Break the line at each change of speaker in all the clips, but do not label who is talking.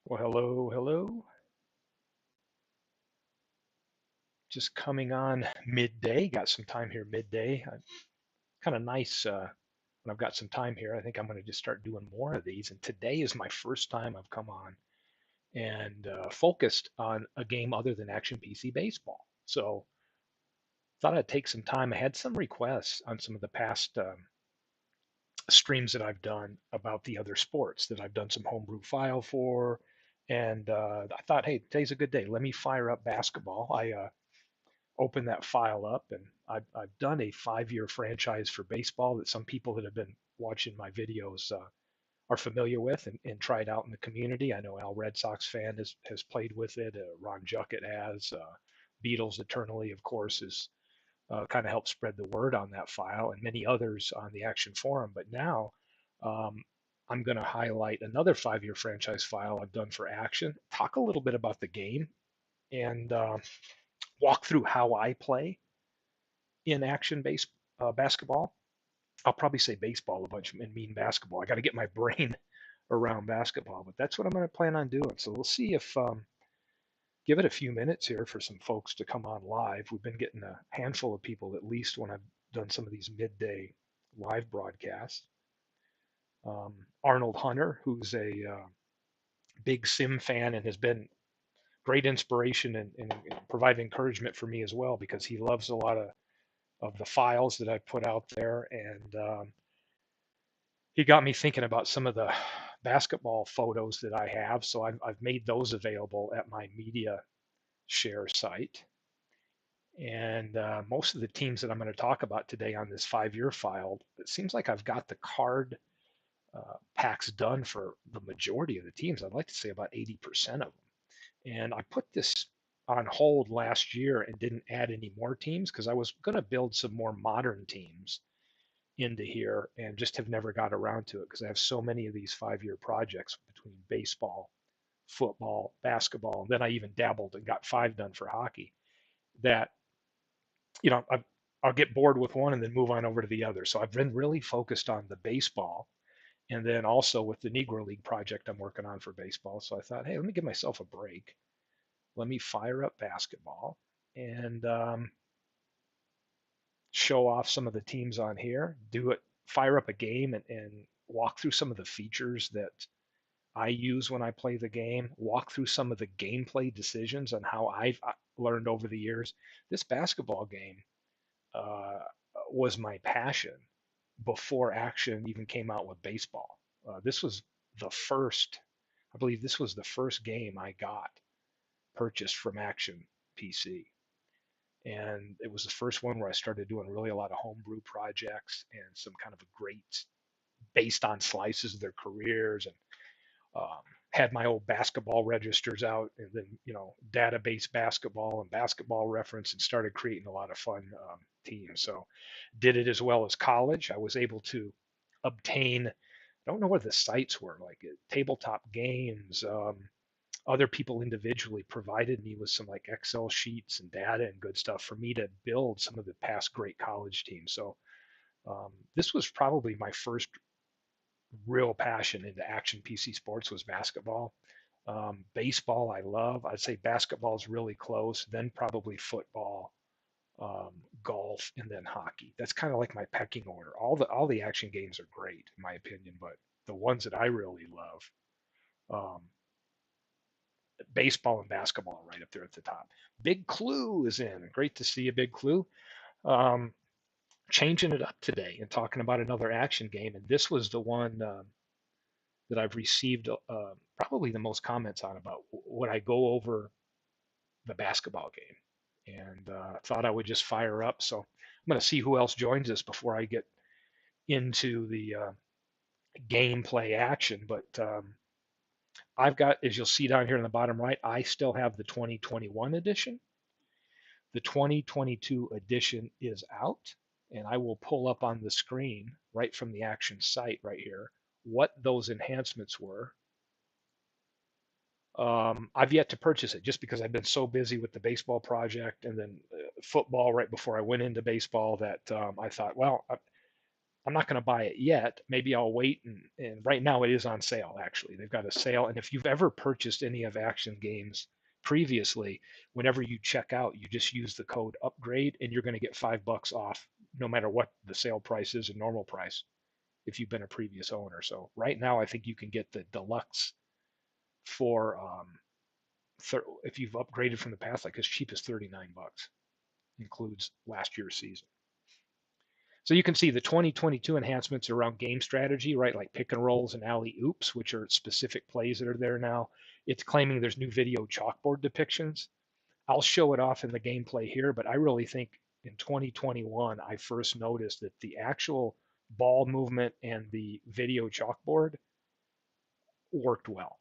Well, hello, hello. Just coming on midday. Got some time here midday. Kind of nice when I've got some time here. I think I'm going to just start doing more of these. And today is my first time I've come on and focused on a game other than Action PC baseball. So thought I'd take some time. I had some requests on some of the past streams that I've done about the other sports that I've done some homebrew file for. And I thought, hey, today's a good day. Let me fire up basketball. I open that file up, and I've done a 5-year franchise for baseball that some people that have been watching my videos are familiar with and tried out in the community. I know Al Red Sox fan has played with it. Ron Juckett has. Beatles Eternally, of course, is kind of helped spread the word on that file, and many others on the Action Forum. But now um, I'm going to highlight another 5-year franchise file I've done for Action, talk a little bit about the game, and walk through how I play in action basketball. I'll probably say baseball a bunch and mean basketball. I got to get my brain around basketball, but that's what I'm going to plan on doing. So we'll see if give it a few minutes here for some folks to come on live. We've been getting a handful of people at least when I've done some of these midday live broadcasts. Arnold Hunter, who's a big sim fan and has been great inspiration and provide encouragement for me as well because he loves a lot of the files that I put out there, and he got me thinking about some of the basketball photos that I have. So I've made those available at my media share site. And most of the teams that I'm going to talk about today on this 5-year file, it seems like I've got the card packs done for the majority of the teams. I'd like to say about 80% of them. And I put this on hold last year and didn't add any more teams because I was going to build some more modern teams into here and just have never got around to it because I have so many of these 5-year projects between baseball, football, basketball, and then I even dabbled and got 5 done for hockey that you know I'll get bored with one and then move on over to the other. So I've been really focused on the baseball and then also with the Negro League project I'm working on for baseball. So I thought, hey, let me give myself a break. Let me fire up basketball and show off some of the teams on here, do it, fire up a game and walk through some of the features that I use when I play the game, walk through some of the gameplay decisions and how I've learned over the years. This basketball game uh, was my passion before Action even came out with baseball. This was the first, I believe this was the first game I got purchased from Action PC. And it was the first one where I started doing really a lot of homebrew projects and some kind of a great based on slices of their careers and um, had my old basketball registers out and then database basketball and basketball reference and started creating a lot of fun teams. So did it as well as college. I was able to obtain, I don't know what the sites were, like tabletop games. Other people individually provided me with some like Excel sheets and data and good stuff for me to build some of the past great college teams. So this was probably my first real passion into action PC sports was basketball. Baseball, I love. I'd say basketball is really close, then probably football, golf, and then hockey. That's kind of like my pecking order. All the action games are great in my opinion, but the ones that I really love, um, baseball and basketball, are right up there at the top. Big Clue is in. Great to see a Big Clue. Um, Changing it up today and talking about another action game, and this was the one that I've received probably the most comments on about when I go over the basketball game. And thought I would just fire up. So I'm going to see who else joins us before I get into the gameplay action. But I've got, as you'll see down here in the bottom right, I still have the 2021 edition. The 2022 edition is out, and I will pull up on the screen right from the action site right here what those enhancements were. I've yet to purchase it just because I've been so busy with the baseball project and then football right before I went into baseball that I thought, well, I'm not going to buy it yet. Maybe I'll wait. And right now it is on sale, actually. They've got a sale. And if you've ever purchased any of Action Games previously, whenever you check out, you just use the code upgrade and you're going to get $5 off no matter what the sale price is and normal price if you've been a previous owner. So right now, I think you can get the deluxe for if you've upgraded from the past, like as cheap as $39, includes last year's season. So you can see the 2022 enhancements around game strategy, right? Like pick and rolls and alley oops, which are specific plays that are there now. It's claiming there's new video chalkboard depictions. I'll show it off in the gameplay here, but I really think in 2021, I first noticed that the actual ball movement and the video chalkboard worked well.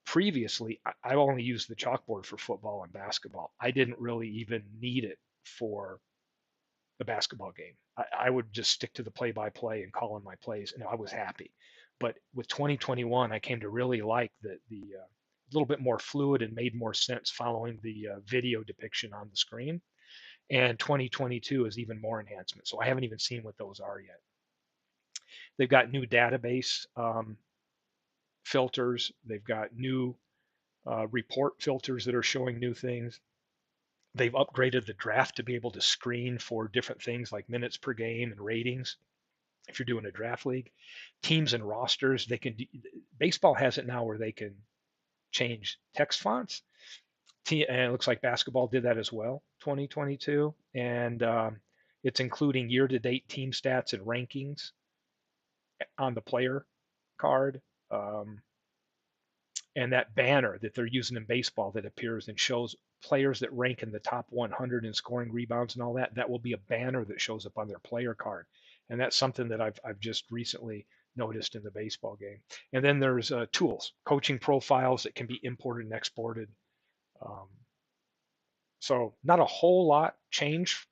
Previously, I only used the chalkboard for football and basketball. I didn't really even need it for the basketball game. I would just stick to the play-by-play and call in my plays, and I was happy. But with 2021, I came to really like the little bit more fluid and made more sense following the video depiction on the screen. And 2022 is even more enhancement. So I haven't even seen what those are yet. They've got new database filters. They've got new report filters that are showing new things. They've upgraded the draft to be able to screen for different things like minutes per game and ratings. If you're doing a draft league, teams and rosters, they can. Baseball has it now where they can change text fonts. And it looks like basketball did that as well, 2022, and it's including year-to-date team stats and rankings on the player card. And that banner that they're using in baseball that appears and shows players that rank in the top 100 in scoring, rebounds, and all that, that will be a banner that shows up on their player card. And that's something that I've just recently noticed in the baseball game. And then there's tools, coaching profiles that can be imported and exported. Um, so not a whole lot changed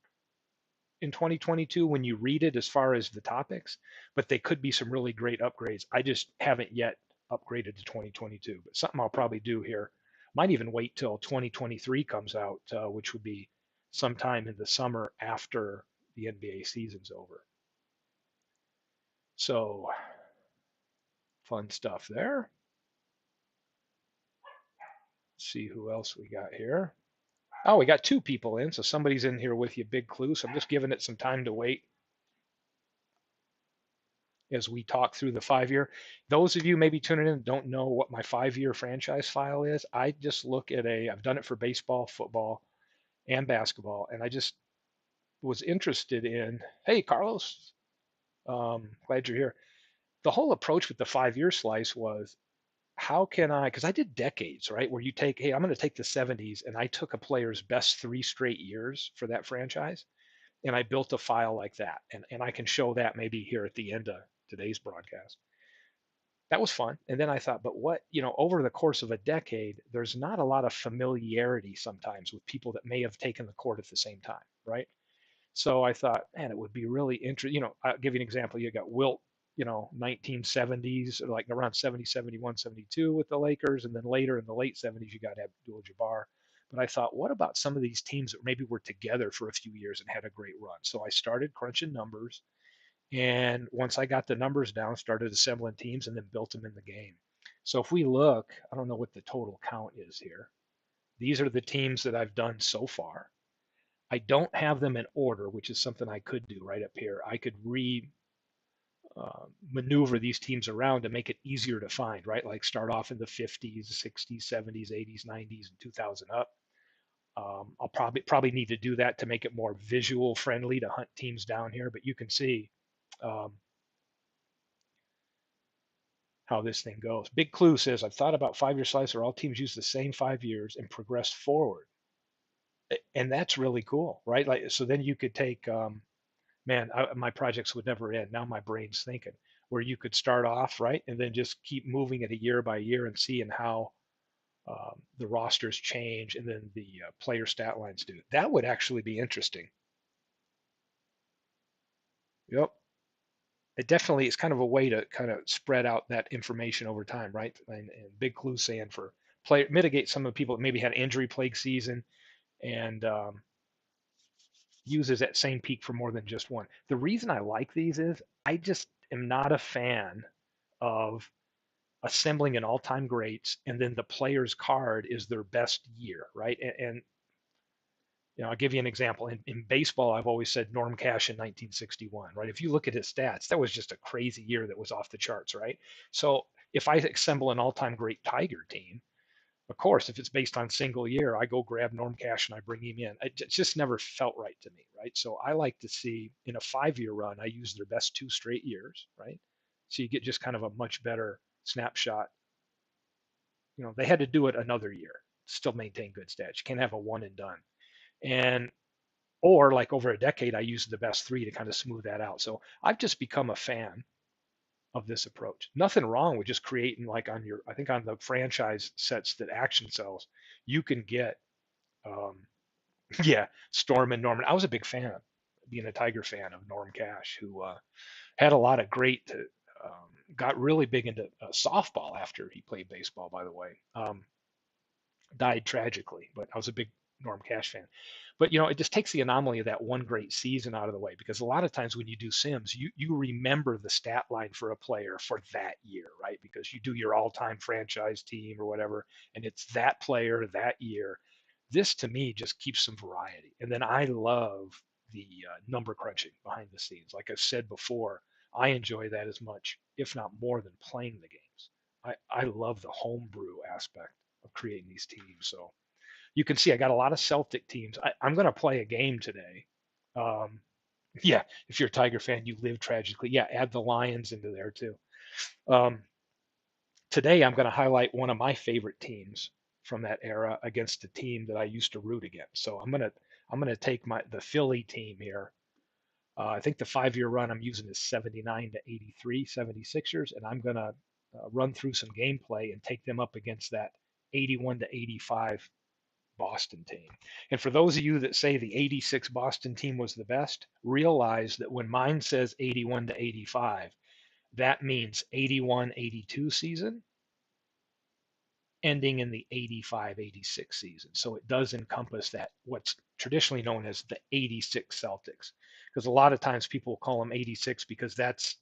in 2022 when you read it as far as the topics, but they could be some really great upgrades. I just haven't yet upgraded to 2022, but something I'll probably do here. Might even wait till 2023 comes out, which would be sometime in the summer after the NBA season's over. So fun stuff there. Let's see who else we got here. Oh, we got two people in, so somebody's in here with you, Big Clue. So I'm just giving it some time to wait as we talk through the 5 year. Those of you maybe tuning in don't know what my 5 year franchise file is. I just look at I've done it for baseball, football, and basketball, and I just was interested in, hey, Carlos, glad you're here. The whole approach with the 5 year slice was how can I, because I did decades, right? Where you take, hey, I'm going to take the 70s, and I took a player's best 3 straight years for that franchise, and I built a file like that. And I can show that maybe here at the end of today's broadcast. That was fun. And then I thought, but what, over the course of a decade, there's not a lot of familiarity sometimes with people that may have taken the court at the same time, right? So I thought, man, it would be really interesting. I'll give you an example. You got Wilt, 1970s, like around 70, 71, 72 with the Lakers. And then later in the late 70s, you got Abdul Jabbar. But I thought, what about some of these teams that maybe were together for a few years and had a great run? So I started crunching numbers. And once I got the numbers down, started assembling teams and then built them in the game. So if we look, I don't know what the total count is here. These are the teams that I've done so far. I don't have them in order, which is something I could do right up here. I could maneuver these teams around to make it easier to find, right? Like start off in the 50s, 60s, 70s, 80s, 90s, and 2000 up. I'll probably need to do that to make it more visual friendly to hunt teams down here, but you can see how this thing goes. Big Clue says, I've thought about 5 year slice where all teams use the same 5 years and progress forward. And that's really cool, right? Like, so then you could take, man, my projects would never end. Now my brain's thinking where you could start off, right? And then just keep moving it a year by year and seeing how the rosters change and then the player stat lines do. That would actually be interesting. Yep. It definitely is kind of a way to kind of spread out that information over time, right? And Big Clue saying for mitigate some of the people that maybe had injury plague season and uses that same peak for more than just one. The reason I like these is I just am not a fan of assembling an all-time greats and then the player's card is their best year, right? And I'll give you an example. In baseball, I've always said Norm Cash in 1961, right? If you look at his stats, that was just a crazy year that was off the charts, right? So if I assemble an all-time great Tiger team, of course, if it's based on single year, I go grab Norm Cash and I bring him in. It just never felt right to me, right? So I like to see in a 5-year run, I use their best 2 straight years, right? So you get just kind of a much better snapshot. They had to do it another year, still maintain good stats. You can't have a one and done. And or like over a decade, I used the best three to kind of smooth that out. So I've just become a fan of this approach. Nothing wrong with just creating like I think on the franchise sets that Action sells, you can get, um, yeah, Storm and Norman. I was a big fan, being a Tiger fan of Norm Cash, who had a lot of great, got really big into softball after he played baseball, by the way. Died tragically, but I was a big Norm Cash fan. But it just takes the anomaly of that one great season out of the way, because a lot of times when you do sims, you remember the stat line for a player for that year, right? Because you do your all-time franchise team or whatever, and it's that player that year. This to me just keeps some variety. And then I love the number crunching behind the scenes. Like I've said before, I enjoy that as much, if not more, than playing the games. I love the homebrew aspect of creating these teams. So you can see I got a lot of Celtic teams. I'm going to play a game today. Um, yeah, if you're a Tiger fan, you live tragically. Yeah, add the Lions into there too. Um, Today, I'm going to highlight one of my favorite teams from that era against a team that I used to root against. So I'm gonna take the Philly team here. I think the 5-year run I'm using is 79 to 83 76ers, and I'm going to run through some gameplay and take them up against that 81 to 85 Boston team. And for those of you that say the 86 Boston team was the best, realize that when mine says 81 to 85, that means 81-82 season ending in the 85-86 season. So it does encompass that, what's traditionally known as the 86 Celtics. Because a lot of times people call them 86 because that's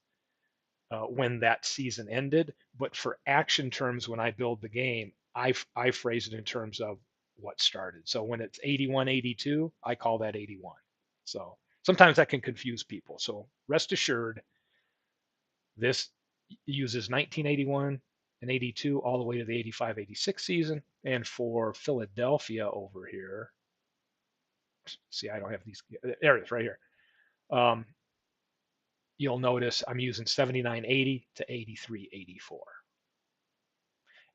when that season ended. But for action terms, when I build the game, I phrase it in terms of what started. So when it's 81-82, I call that 81. So sometimes that can confuse people. So rest assured, this uses 1981 and 82 all the way to the 85-86 season. And for Philadelphia over here, see, I don't have these. There it is right here. Um, you'll notice I'm using 79-80 to 83-84.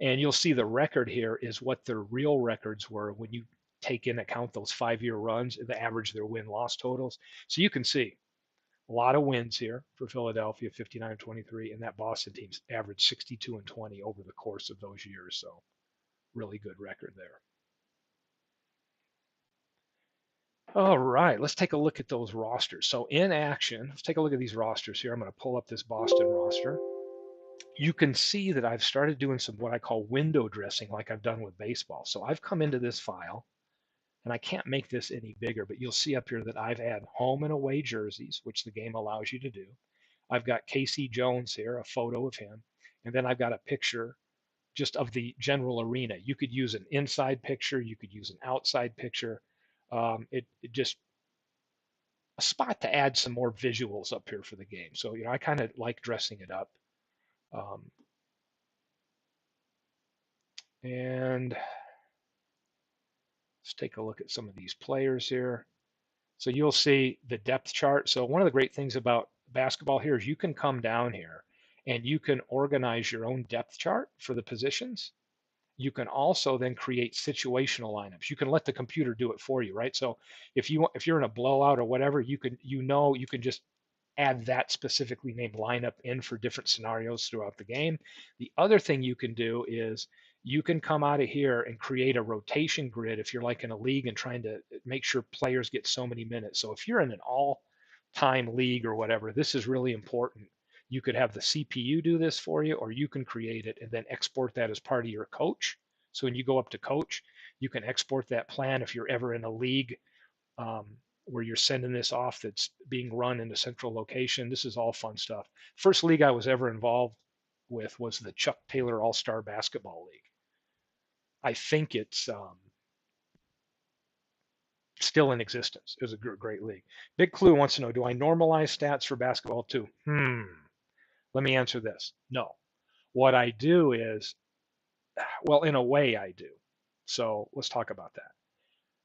And you'll see the record here is what their real records were when you take in account those 5-year runs, the average their win-loss totals. So you can see a lot of wins here for Philadelphia, 59-23, and that Boston team's averaged 62-20 over the course of those years. So really good record there. All right, let's take a look at those rosters. So in action, let's take a look at these rosters here. I'm going to pull up this Boston roster. You can see that I've started doing some what I call window dressing like I've done with baseball. So I've come into this file, and I can't make this any bigger, but you'll see up here that I've had home and away jerseys, which the game allows you to do. I've got Casey Jones here, a photo of him, and then I've got a picture just of the general arena. You could use an inside picture, you could use an outside picture. It just a spot to add some more visuals up here for the game. So I kind of like dressing it up. Um, and let's take a look at some of these players here. So you'll see the depth chart. So one of the great things about basketball here is you can come down here and you can organize your own depth chart for the positions. You can also then create situational lineups. You can let the computer do it for you, right? So if you're in a blowout or whatever, you can just add that specifically named lineup in for different scenarios throughout the game. The other thing you can do is you can come out of here and create a rotation grid if you're like in a league and trying to make sure players get so many minutes. So if you're in an all-time league or whatever, this is really important. You could have the CPU do this for you, or you can create it and then export that as part of your coach. So when you go up to coach, you can export that plan if you're ever in a league, um, where you're sending this off that's being run in a central location. This is all fun stuff. First league I was ever involved with was the Chuck Taylor All-Star Basketball League. I think it's still in existence. It was a great league. Big Clue wants to know, do I normalize stats for basketball too? Let me answer this. No. What I do is, well, in a way I do. So let's talk about that.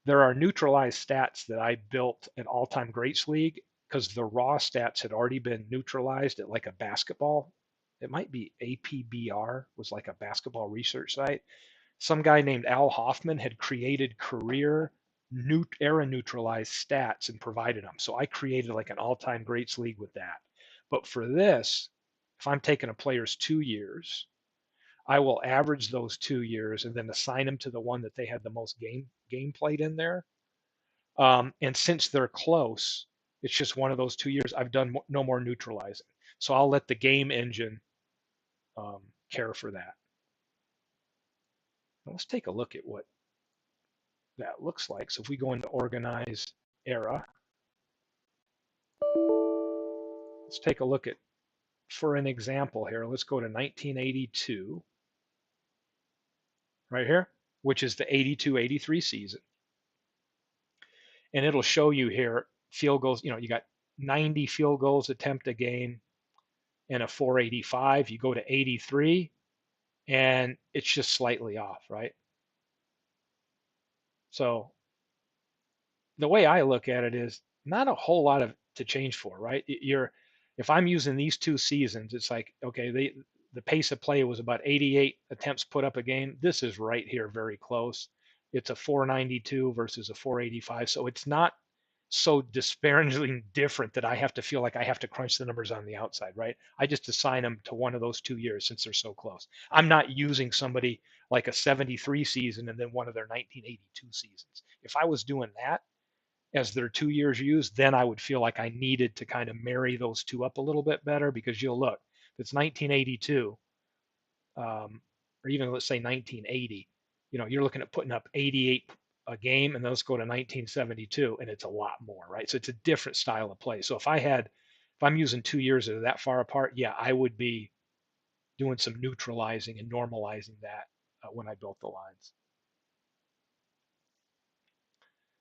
There are neutralized stats that I built an all-time greats league because the raw stats had already been neutralized at like a basketball. It might be APBR was like a basketball research site. Some guy named Al Hoffman had created career era neutralized stats and provided them. So I created like an all-time greats league with that. But for this, if I'm taking a player's 2 years, I will average those 2 years and then assign them to the one that they had the most game played in there. And since they're close, it's just one of those 2 years. I've done no more neutralizing. So I'll let the game engine care for that. Now let's take a look at what that looks like. So if we go into organized era, let's take a look at, for an example here, let's go to 1982, right here, which is the 82-83 season. And it'll show you here field goals. You got 90 field goals attempt a game and a 485. You go to 83 and it's just slightly off, right? So the way I look at it is not a whole lot of to change for, right? If I'm using these 2 seasons, it's like, okay, the pace of play was about 88 attempts put up a game. This is right here, very close. It's a 492 versus a 485. So it's not so disparagingly different that I have to feel like I have to crunch the numbers on the outside, right? I just assign them to one of those 2 years since they're so close. I'm not using somebody like a 73 season and then one of their 1982 seasons. If I was doing that as their 2 years used, then I would feel like I needed to kind of marry those two up a little bit better, because you'll look, if it's 1982, or even let's say 1980, you're looking at putting up 88 a game, and those go to 1972, and it's a lot more, right? So it's a different style of play. So if I'm using 2 years that are that far apart, yeah, I would be doing some neutralizing and normalizing that when I built the lines.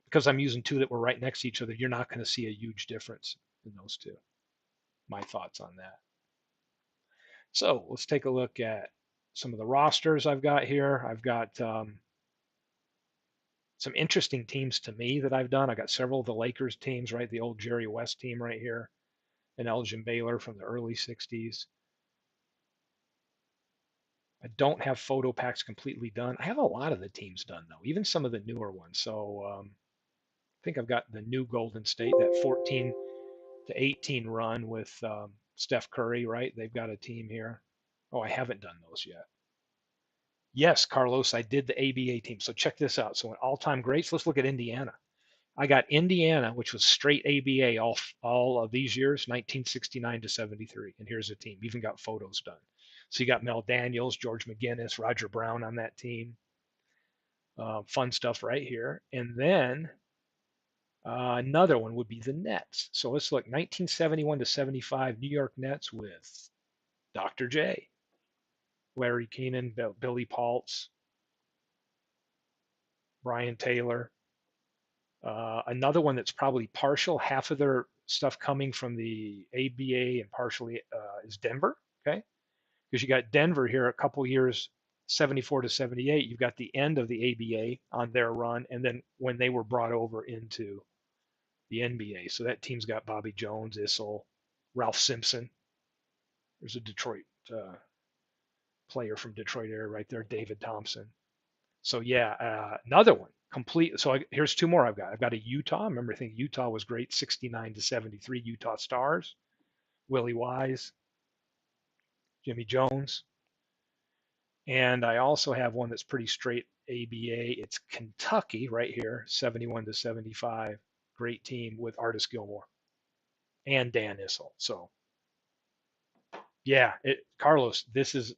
Because I'm using two that were right next to each other, you're not going to see a huge difference in those two. My thoughts on that. So let's take a look at some of the rosters I've got here. I've got some interesting teams to me that I've done. I got several of the Lakers teams, right? The old Jerry West team right here, and Elgin Baylor from the early 60s. I don't have photo packs completely done. I have a lot of the teams done, though, even some of the newer ones. So I think I've got the new Golden State, that 14 to 18 run with Steph Curry, right? They've got a team here. Oh, I haven't done those yet. Yes, Carlos, I did the ABA team. So check this out. So in all-time greats, let's look at Indiana. I got Indiana, which was straight ABA all of these years, 1969 to 73. And here's a team. Even got photos done. So you got Mel Daniels, George McGinnis, Roger Brown on that team. Fun stuff right here. And then another one would be the Nets. So let's look, 1971 to 75 New York Nets with Dr. J, Larry Keenan, Billy Paltz, Brian Taylor. Another one that's probably partial, half of their stuff coming from the ABA and partially is Denver, okay? Because you got Denver here a couple years, 74 to 78. You've got the end of the ABA on their run, and then when they were brought over into the NBA. So that team's got Bobby Jones, Issel, Ralph Simpson. There's a Detroit player from Detroit area right there, David Thompson. So yeah, another one complete. So here's two more I've got. I've got a Utah. Remember, I think Utah was great, 69 to 73. Utah Stars, Willie Wise, Jimmy Jones, and I also have one that's pretty straight ABA. It's Kentucky right here, 71 to 75. Great team with Artis Gilmore and Dan Issel. So yeah, Carlos, this is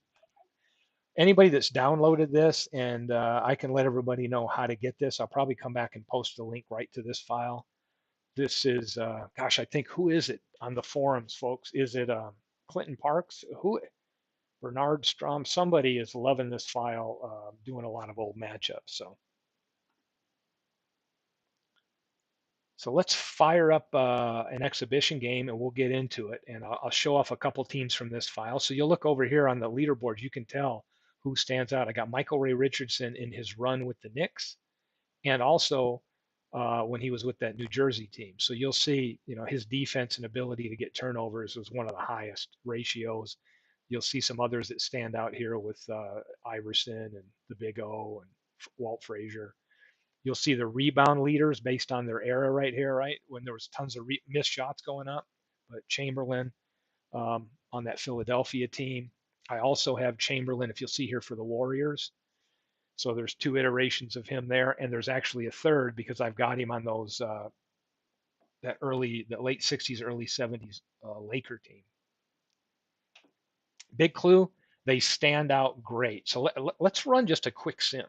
anybody that's downloaded this, and I can let everybody know how to get this. I'll probably come back and post the link right to this file. This is, gosh, I think, who is it on the forums, folks? Is it Clinton Parks? Who? Bernard Strom? Somebody is loving this file, doing a lot of old matchups. So let's fire up an exhibition game and we'll get into it. And I'll show off a couple teams from this file. So you'll look over here on the leaderboard. You can tell who stands out. I got Michael Ray Richardson in his run with the Knicks, and also when he was with that New Jersey team. So you'll see, his defense and ability to get turnovers was one of the highest ratios. You'll see some others that stand out here with Iverson and the Big O and Walt Frazier. You'll see the rebound leaders based on their era right here, right? When there was tons of missed shots going up. But Chamberlain on that Philadelphia team. I also have Chamberlain, if you'll see here, for the Warriors. So there's two iterations of him there, and there's actually a third because I've got him on those that late '60s, early '70s Laker team. Big clue, they stand out great. So let's run just a quick sim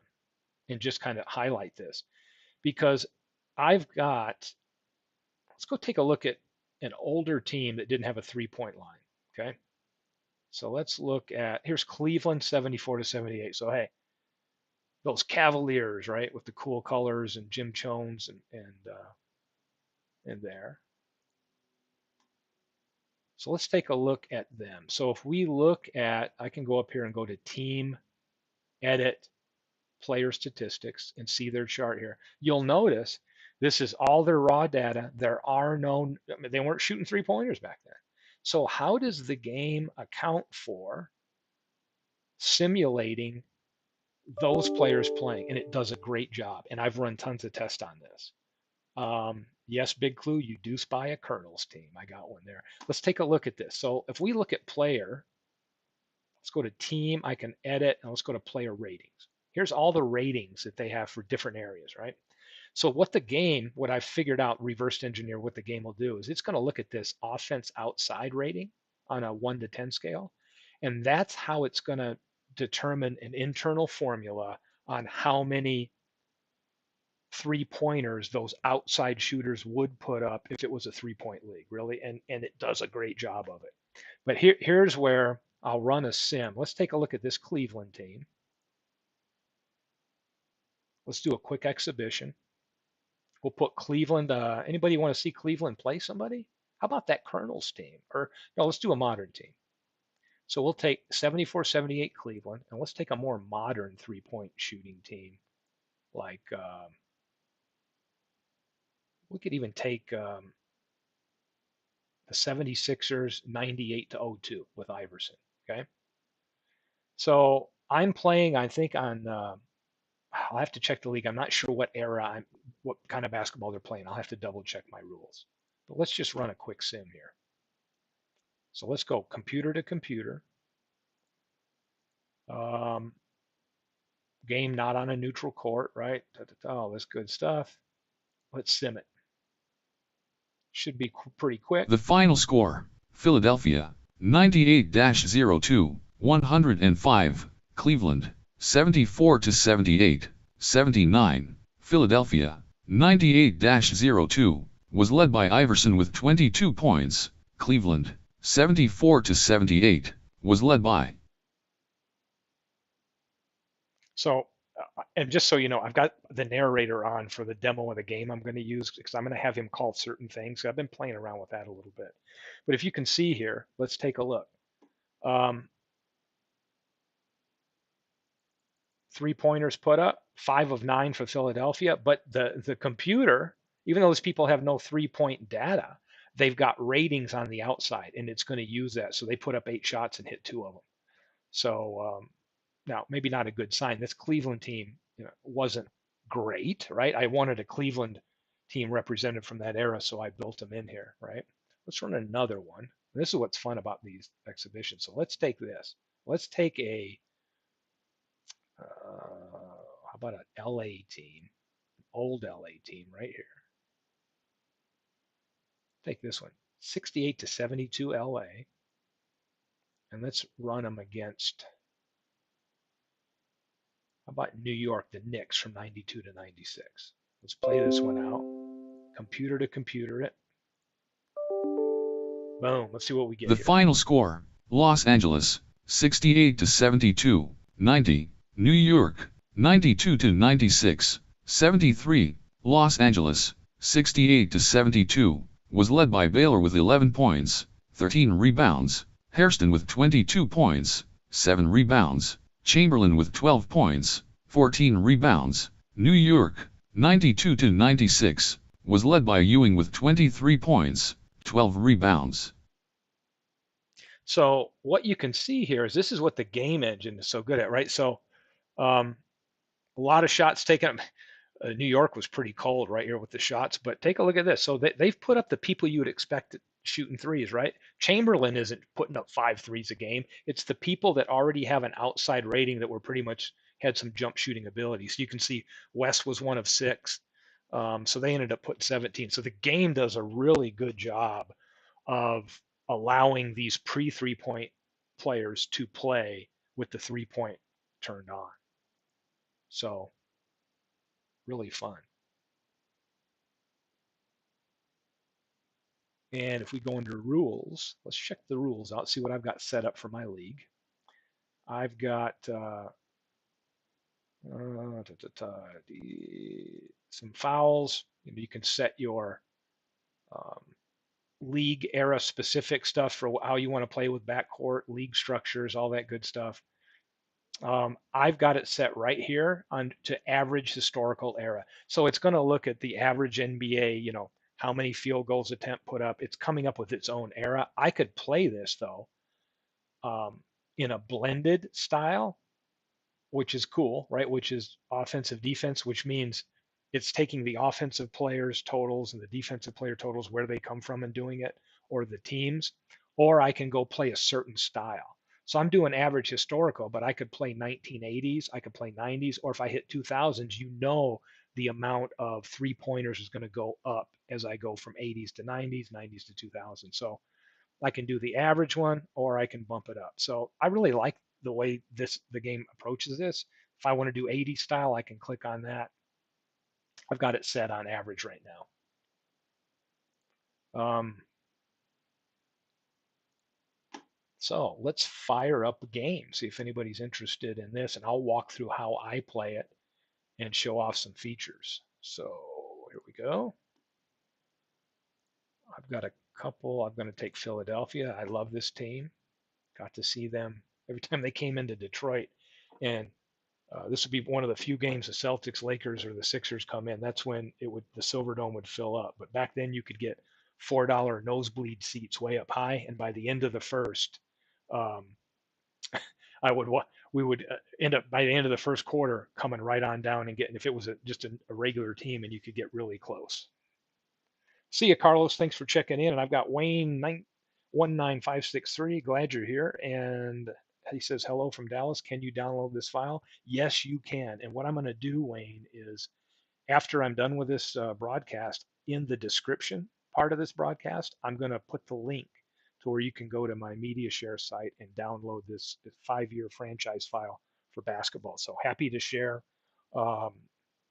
and just kind of highlight this, because I've got, let's go take a look at an older team that didn't have a 3-point line. Okay. So let's look at, here's Cleveland 74-78. So hey, those Cavaliers, right, with the cool colors and Jim Jones and there. So let's take a look at them. So if we look at, I can go up here and go to team, edit, player statistics, and see their chart here. You'll notice this is all their raw data. There are no, they weren't shooting 3-pointers back then. So how does the game account for simulating those players playing? And it does a great job. And I've run tons of tests on this. Yes, big clue, you do spy a Colonels team. I got one there. Let's take a look at this. So if we look at player, let's go to team, I can edit, and let's go to player ratings. Here's all the ratings that they have for different areas, right? So what I've figured out, reverse engineer what the game will do, is it's going to look at this offense outside rating on a 1 to 10 scale. And that's how it's going to determine an internal formula on how many 3-pointers those outside shooters would put up if it was a 3-point league, really. And it does a great job of it. But here's where I'll run a sim. Let's take a look at this Cleveland team. Let's do a quick exhibition. We'll put Cleveland. Anybody want to see Cleveland play somebody? How about that Colonels team? Or no, let's do a modern team. So we'll take 74-78 Cleveland, and let's take a more modern 3-point shooting team. Like we could even take the 76ers 98-02 with Iverson. Okay. So I'm playing, I think, on I'll have to check the league. I'm not sure what era what kind of basketball they're playing. I'll have to double check my rules. But let's just run a quick sim here. So let's go computer to computer. Game not on a neutral court, right? All this good stuff. Let's sim it. Should be pretty quick.
The final score, Philadelphia, 98-02, 105, Cleveland, 74-78, 79, Philadelphia, 98-02, was led by Iverson with 22 points, Cleveland, 74-78, was led by.
So, and just so you know, I've got the narrator on for the demo of the game I'm going to use, because I'm going to have him call certain things. I've been playing around with that a little bit. But if you can see here, let's take a look. 3-pointers put up, 5 of 9 for Philadelphia. But the computer, even though those people have no 3-point data, they've got ratings on the outside, and it's going to use that. So they put up 8 shots and hit 2 of them. So now, maybe not a good sign. This Cleveland team, wasn't great, right? I wanted a Cleveland team represented from that era, so I built them in here, right? Let's run another one. And this is what's fun about these exhibitions. So let's take this. Let's take a, how about an LA team, old LA team right here. Take this one, 68-72 LA. And let's run them against, how about New York, the Knicks from 92-96. Let's play this one out. computer to computer it. Boom. Let's see what we get
The
here.
final score, Los Angeles, 68 to 72, 90, New York, 92 to 96, 73, Los Angeles, 68 to 72, was led by Baylor with 11 points, 13 rebounds, Hairston with 22 points, 7 rebounds, Chamberlain with 12 points, 14 rebounds. New York, 92 to 96, was led by Ewing with 23 points, 12 rebounds.
So what you can see here is this is what the game engine is so good at, right? So um, a lot of shots taken. New York was pretty cold right here with the shots, but take a look at this. So they've put up the people you would expect shooting threes, right? Chamberlain isn't putting up 5 threes a game. It's the people that already have an outside rating that were pretty much had some jump shooting ability. So you can see West was 1 of 6. So they ended up putting 17. So the game does a really good job of allowing these pre 3 point players to play with the 3 point turned on. So really fun. And if we go under rules, let's check the rules out, see what I've got set up for my league. I've got some fouls. You can set your um, league era specific stuff for how you want to play with backcourt, league structures, all that good stuff. I've got it set right here on to average historical era. So it's going to look at the average NBA, how many field goals attempt put up. It's coming up with its own era. I could play this though um, in a blended style, which is cool, right? Which is offensive defense, which means it's taking the offensive players' totals and the defensive player totals where they come from and doing it, or the teams, or I can go play a certain style. So I'm doing average historical, but I could play 1980s, I could play 90s, or if I hit 2000s, the amount of 3 pointers is going to go up as I go from 80s to 90s, 90s to 2000s. So I can do the average one or I can bump it up. So I really like the way the game approaches this. If I want to do 80 style, I can click on that. I've got it set on average right now. So let's fire up a game, see if anybody's interested in this, and I'll walk through how I play it and show off some features. So here we go. I've got a couple. I'm going to take Philadelphia. I love this team. Got to see them every time they came into Detroit. And this would be one of the few games the Celtics, Lakers, or the Sixers come in. That's when the Silver Dome would fill up. But back then, you could get $4 nosebleed seats way up high, and by the end of the first, um, I would we would end up by the end of the first quarter coming right on down and getting if it was just a regular team, and you could get really close. See you, Carlos. Thanks for checking in. And I've got Wayne 19563. Glad you're here. And he says, hello from Dallas. Can you download this file? Yes, you can. And what I'm going to do, Wayne, is after I'm done with this broadcast, in the description part of this broadcast, I'm going to put the link to where you can go to my media share site and download this 5-year franchise file for basketball. So happy to share. Um,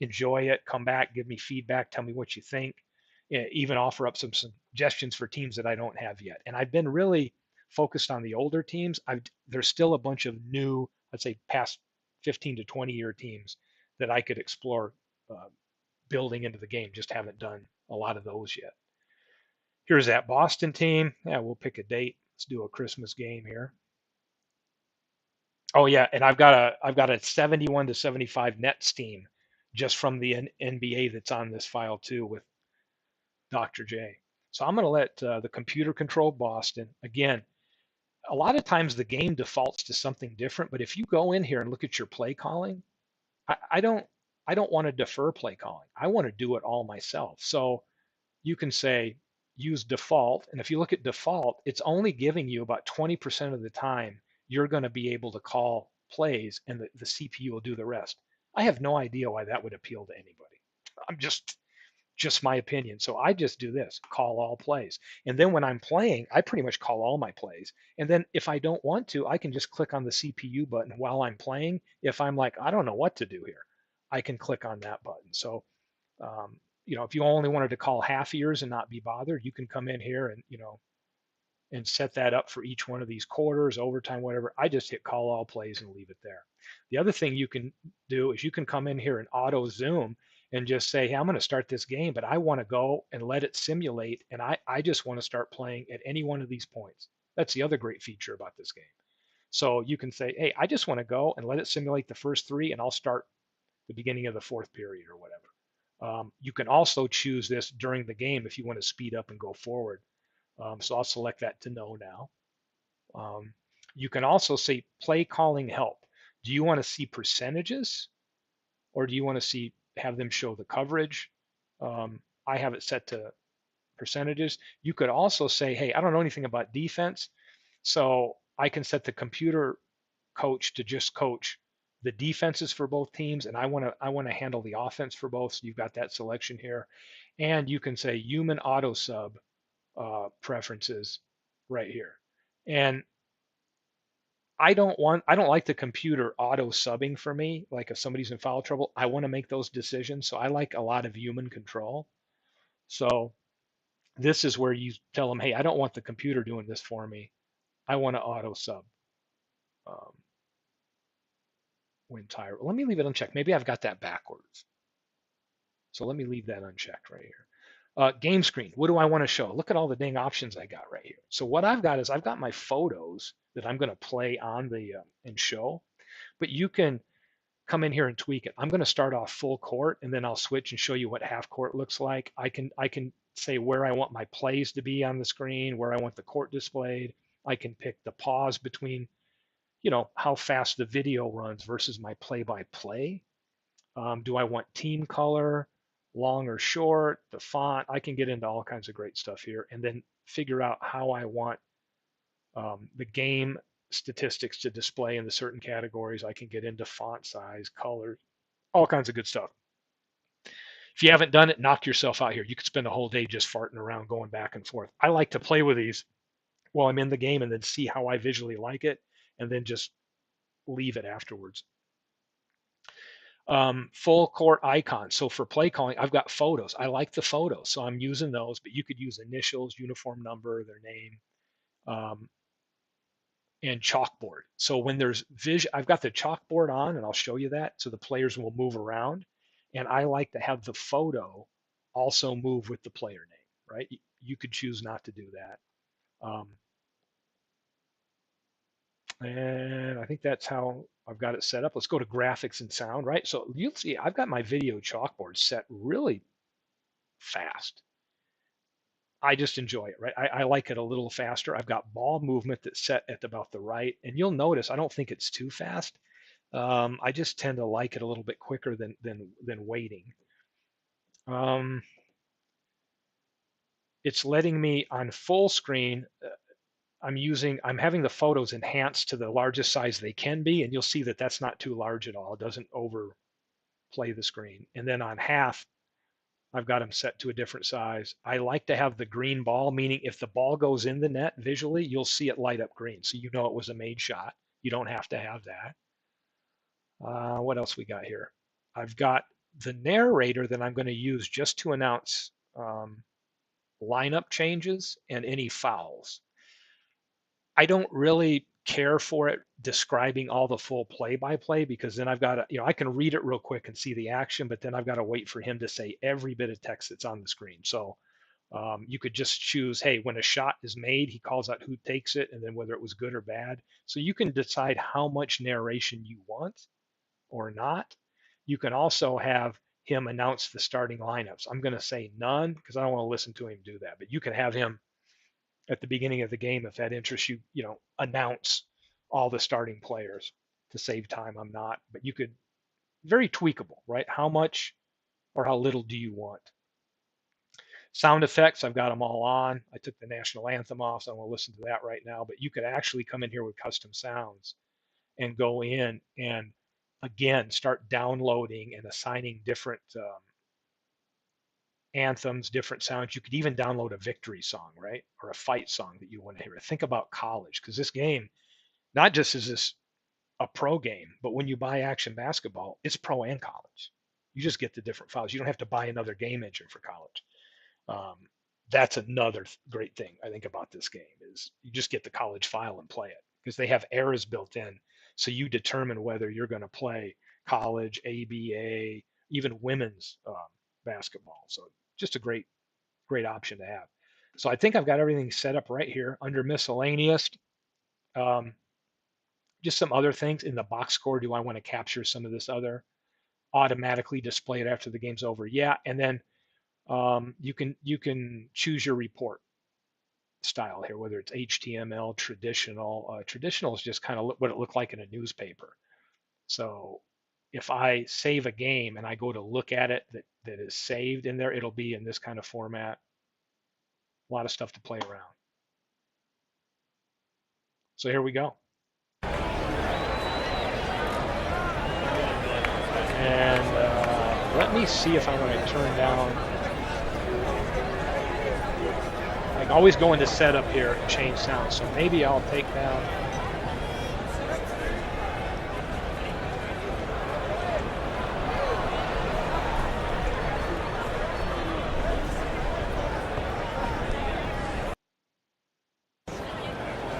Enjoy it. Come back, give me feedback, tell me what you think. Even offer up some suggestions for teams that I don't have yet. And I've been really focused on the older teams. There's still a bunch of new, let's say, past 15 to 20-year teams that I could explore building into the game. Just haven't done a lot of those yet. Here's that Boston team. Yeah, we'll pick a date. Let's do a Christmas game here. Oh yeah, and I've got a 71 to 75 Nets team just from the NBA that's on this file too with Dr. J. So I'm going to let the computer control Boston. Again, a lot of times the game defaults to something different, but if you go in here and look at your play calling, I don't want to defer play calling. I want to do it all myself. So you can say use default, and if you look at default, it's only giving you about 20% of the time you're going to be able to call plays, and the CPU will do the rest. I have no idea why that would appeal to anybody. I'm just my opinion. So I just do this, call all plays. And then when I'm playing, I pretty much call all my plays. And then if I don't want to, I can just click on the CPU button while I'm playing. If I'm like, I don't know what to do here, I can click on that button. So if you only wanted to call half years and not be bothered, you can come in here and, and set that up for each one of these quarters, overtime, whatever. I just hit call all plays and leave it there. The other thing you can do is you can come in here and auto zoom and just say, hey, I'm going to start this game, but I want to go and let it simulate. And I just want to start playing at any one of these points. That's the other great feature about this game. So you can say, hey, I just want to go and let it simulate the first three, and I'll start the beginning of the fourth period or whatever. You can also choose this during the game if you want to speed up and go forward. So I'll select that to no now. Um, you can also say play calling help. Do you want to see percentages, or do you want to have them show the coverage? I have it set to percentages. You could also say, hey, I don't know anything about defense, so I can set the computer coach to just coach the defenses for both teams, and I want to handle the offense for both. So you've got that selection here, and you can say human auto sub preferences right here. And I don't like the computer auto subbing for me. Like if somebody's in foul trouble, I want to make those decisions. So I like a lot of human control. So this is where you tell them, hey, I don't want the computer doing this for me. I want to auto sub um, when tired. Let me leave it unchecked. Maybe I've got that backwards. So let me leave that unchecked right here. Game screen. What do I want to show? Look at all the dang options I got right here. So what I've got is I've got my photos that I'm going to play on the and show, but you can come in here and tweak it. I'm going to start off full court, and then I'll switch and show you what half court looks like. I can say where I want my plays to be on the screen, where I want the court displayed. I can pick the pause between, how fast the video runs versus my play-by-play. Do I want team color, long or short, the font? I can get into all kinds of great stuff here, and then figure out how I want the game statistics to display in the certain categories. I can get into font size, colors, all kinds of good stuff. If you haven't done it, knock yourself out here. You could spend a whole day just farting around, going back and forth. I like to play with these while I'm in the game and then see how I visually like it, and then just leave it afterwards. Full court icons. So for play calling, I've got photos. I like the photos, so I'm using those, but you could use initials, uniform number, their name, um, and chalkboard. So when there's vision, I've got the chalkboard on, and I'll show you that. So the players will move around, and I like to have the photo also move with the player name, right? You could choose not to do that. And I think that's how I've got it set up. Let's go to graphics and sound, right? So you'll see I've got my video chalkboard set really fast. I just enjoy it, right? I like it a little faster. I've got ball movement that's set at about the right. And you'll notice I don't think it's too fast. I just tend to like it a little bit quicker than waiting. Um, it's letting me on full screen. I'm having the photos enhanced to the largest size they can be, and you'll see that that's not too large at all. It doesn't overplay the screen. And then on half, I've got them set to a different size. I like to have the green ball, meaning if the ball goes in the net visually, you'll see it light up green. So you know it was a made shot. You don't have to have that. What else we got here? I've got the narrator that I'm going to use just to announce lineup changes and any fouls. I don't really care for it describing all the full play-by-play, because then I've got to, I can read it real quick and see the action, but then I've got to wait for him to say every bit of text that's on the screen. So you could just choose, hey, when a shot is made, he calls out who takes it, and then whether it was good or bad. So you can decide how much narration you want or not. You can also have him announce the starting lineups. I'm going to say none because I don't want to listen to him do that, but you can have him at the beginning of the game, if that interests you, announce all the starting players to save time. I'm not, but you could, very tweakable, right? How much or how little do you want? Sound effects, I've got them all on. I took the national anthem off, so I don't want to listen to that right now, but you could actually come in here with custom sounds and go in and again start downloading and assigning different anthems, different sounds. You could even download a victory song, right? Or a fight song that you want to hear. Think about college, because this game, not just is this a pro game, but when you buy action basketball, it's pro and college. You just get the different files. You don't have to buy another game engine for college. Um, that's another great thing I think about this game is you just get the college file and play it because they have eras built in. So you determine whether you're going to play college, ABA, even women's basketball. So just a great option to have. So I think I've got everything set up right here under miscellaneous. Um, just some other things in the box score. Do I want to capture some of this other automatically display it after the game's over? Yeah, and then you can choose your report style here, whether it's HTML, traditional. Traditional is just kind of what it looked like in a newspaper. So if I save a game and I go to look at it that is saved in there, it'll be in this kind of format. A lot of stuff to play around. So here we go. And let me see if I want to turn down. I can always go into setup here and change sound. So maybe I'll take down.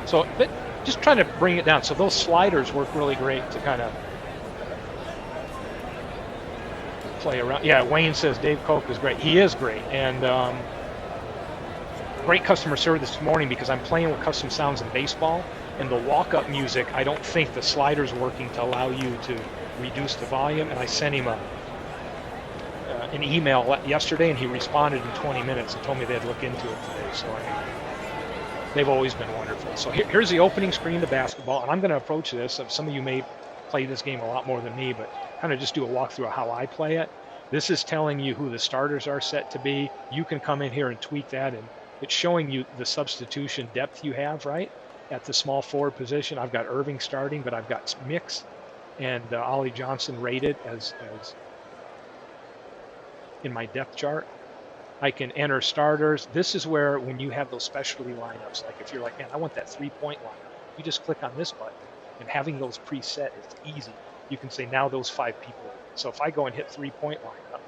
So just trying to bring it down. So those sliders work really great to kind of play around. Yeah, Wayne says Dave Koch is great. He is great. And great customer service this morning because I'm playing with custom sounds in baseball. And the walk-up music, I don't think the slider's working to allow you to reduce the volume. And I sent him an email yesterday, and he responded in 20 minutes and told me they'd look into it today. So they've always been wonderful. So here's the opening screen to basketball, and I'm going to approach this. Some of you may play this game a lot more than me, but kind of just do a walkthrough of how I play it. This is telling you who the starters are set to be. You can come in here and tweak that, and it's showing you the substitution depth you have, right? At the small forward position, I've got Irving starting, but I've got Mix and Ollie Johnson rated as in my depth chart. I can enter starters. This is where when you have those specialty lineups, like if you're like, man, I want that 3-point lineup, you just click on this button, and having those preset is easy. You can say now those 5 people. So if I go and hit 3-point lineup,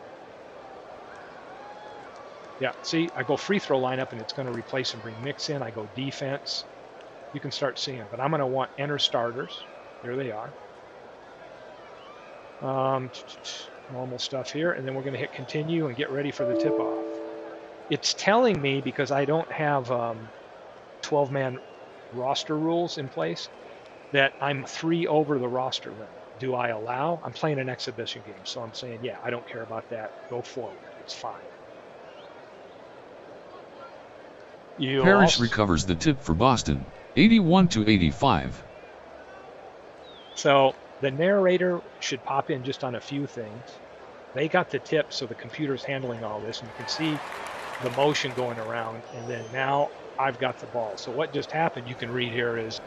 yeah, see, I go free throw lineup and it's going to replace and bring Mix in. I go defense. You can start seeing, but I'm going to want enter starters. There they are. Normal stuff here, and then we're going to hit continue and get ready for the tip-off. It's telling me, because I don't have 12-man roster rules in place, that I'm 3 over the roster limit. Do I allow? I'm playing an exhibition game, so I'm saying, yeah, I don't care about that. Go forward. It's fine.
Parrish recovers the tip for Boston, 81-85.
So the narrator should pop in just on a few things. They got the tip, so the computer's handling all this, and you can see the motion going around, and then now I've got the ball. So what just happened, you can read here, is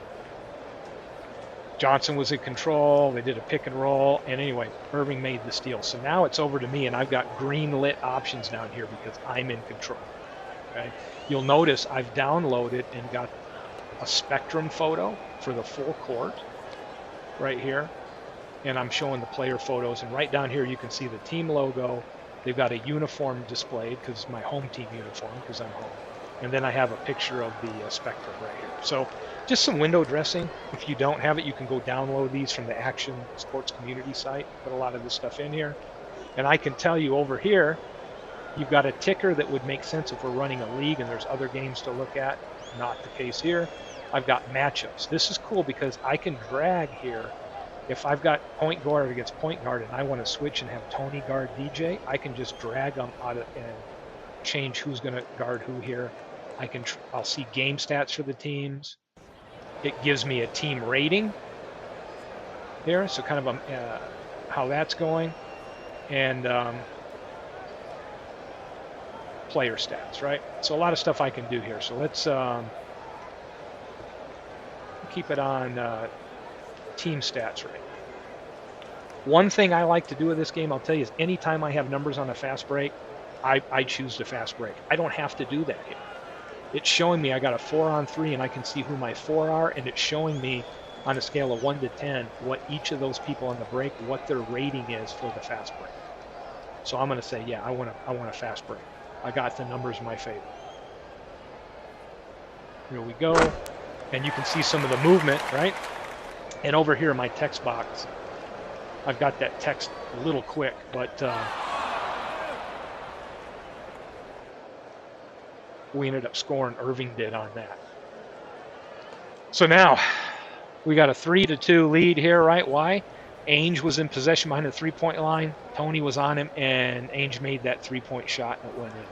Johnson was in control, they did a pick and roll, and anyway, Irving made the steal. So now it's over to me, and I've got green lit options down here because I'm in control. Okay? You'll notice I've downloaded and got a spectrum photo for the full court right here, and I'm showing the player photos, and right down here you can see the team logo. They've got a uniform displayed because it's my home team uniform because I'm home, and then I have a picture of the spectrum right here. So just some window dressing. If you don't have it, you can go download these from the Action Sports community site, put a lot of this stuff in here, and I can tell you over here you've got a ticker that would make sense if we're running a league and there's other games to look at. Not the case here. I've got matchups. This is cool because I can drag here. If I've got point guard against point guard and I want to switch and have Tony guard DJ, I can just drag them out of and change who's going to guard who here. I'll see game stats for the teams. It gives me a team rating here, so kind of how that's going, and player stats, right? So a lot of stuff I can do here. So let's keep it on team stats right. One thing I like to do with this game, I'll tell you, is anytime I have numbers on a fast break, I choose the fast break. I don't have to do that here. It's showing me I got a 4-on-3 and I can see who my 4 are, and it's showing me on a scale of 1 to 10 what each of those people on the break, what their rating is for the fast break. So I'm going to say, yeah, I want a fast break. I got the numbers in my favor. Here we go. And you can see some of the movement, right? And over here in my text box, I've got that text a little quick, but we ended up scoring. Irving did on that. So now we got a 3-2 lead here, right? Why? Ainge was in possession behind the three-point line. Tony was on him, and Ainge made that three-point shot, and it went in.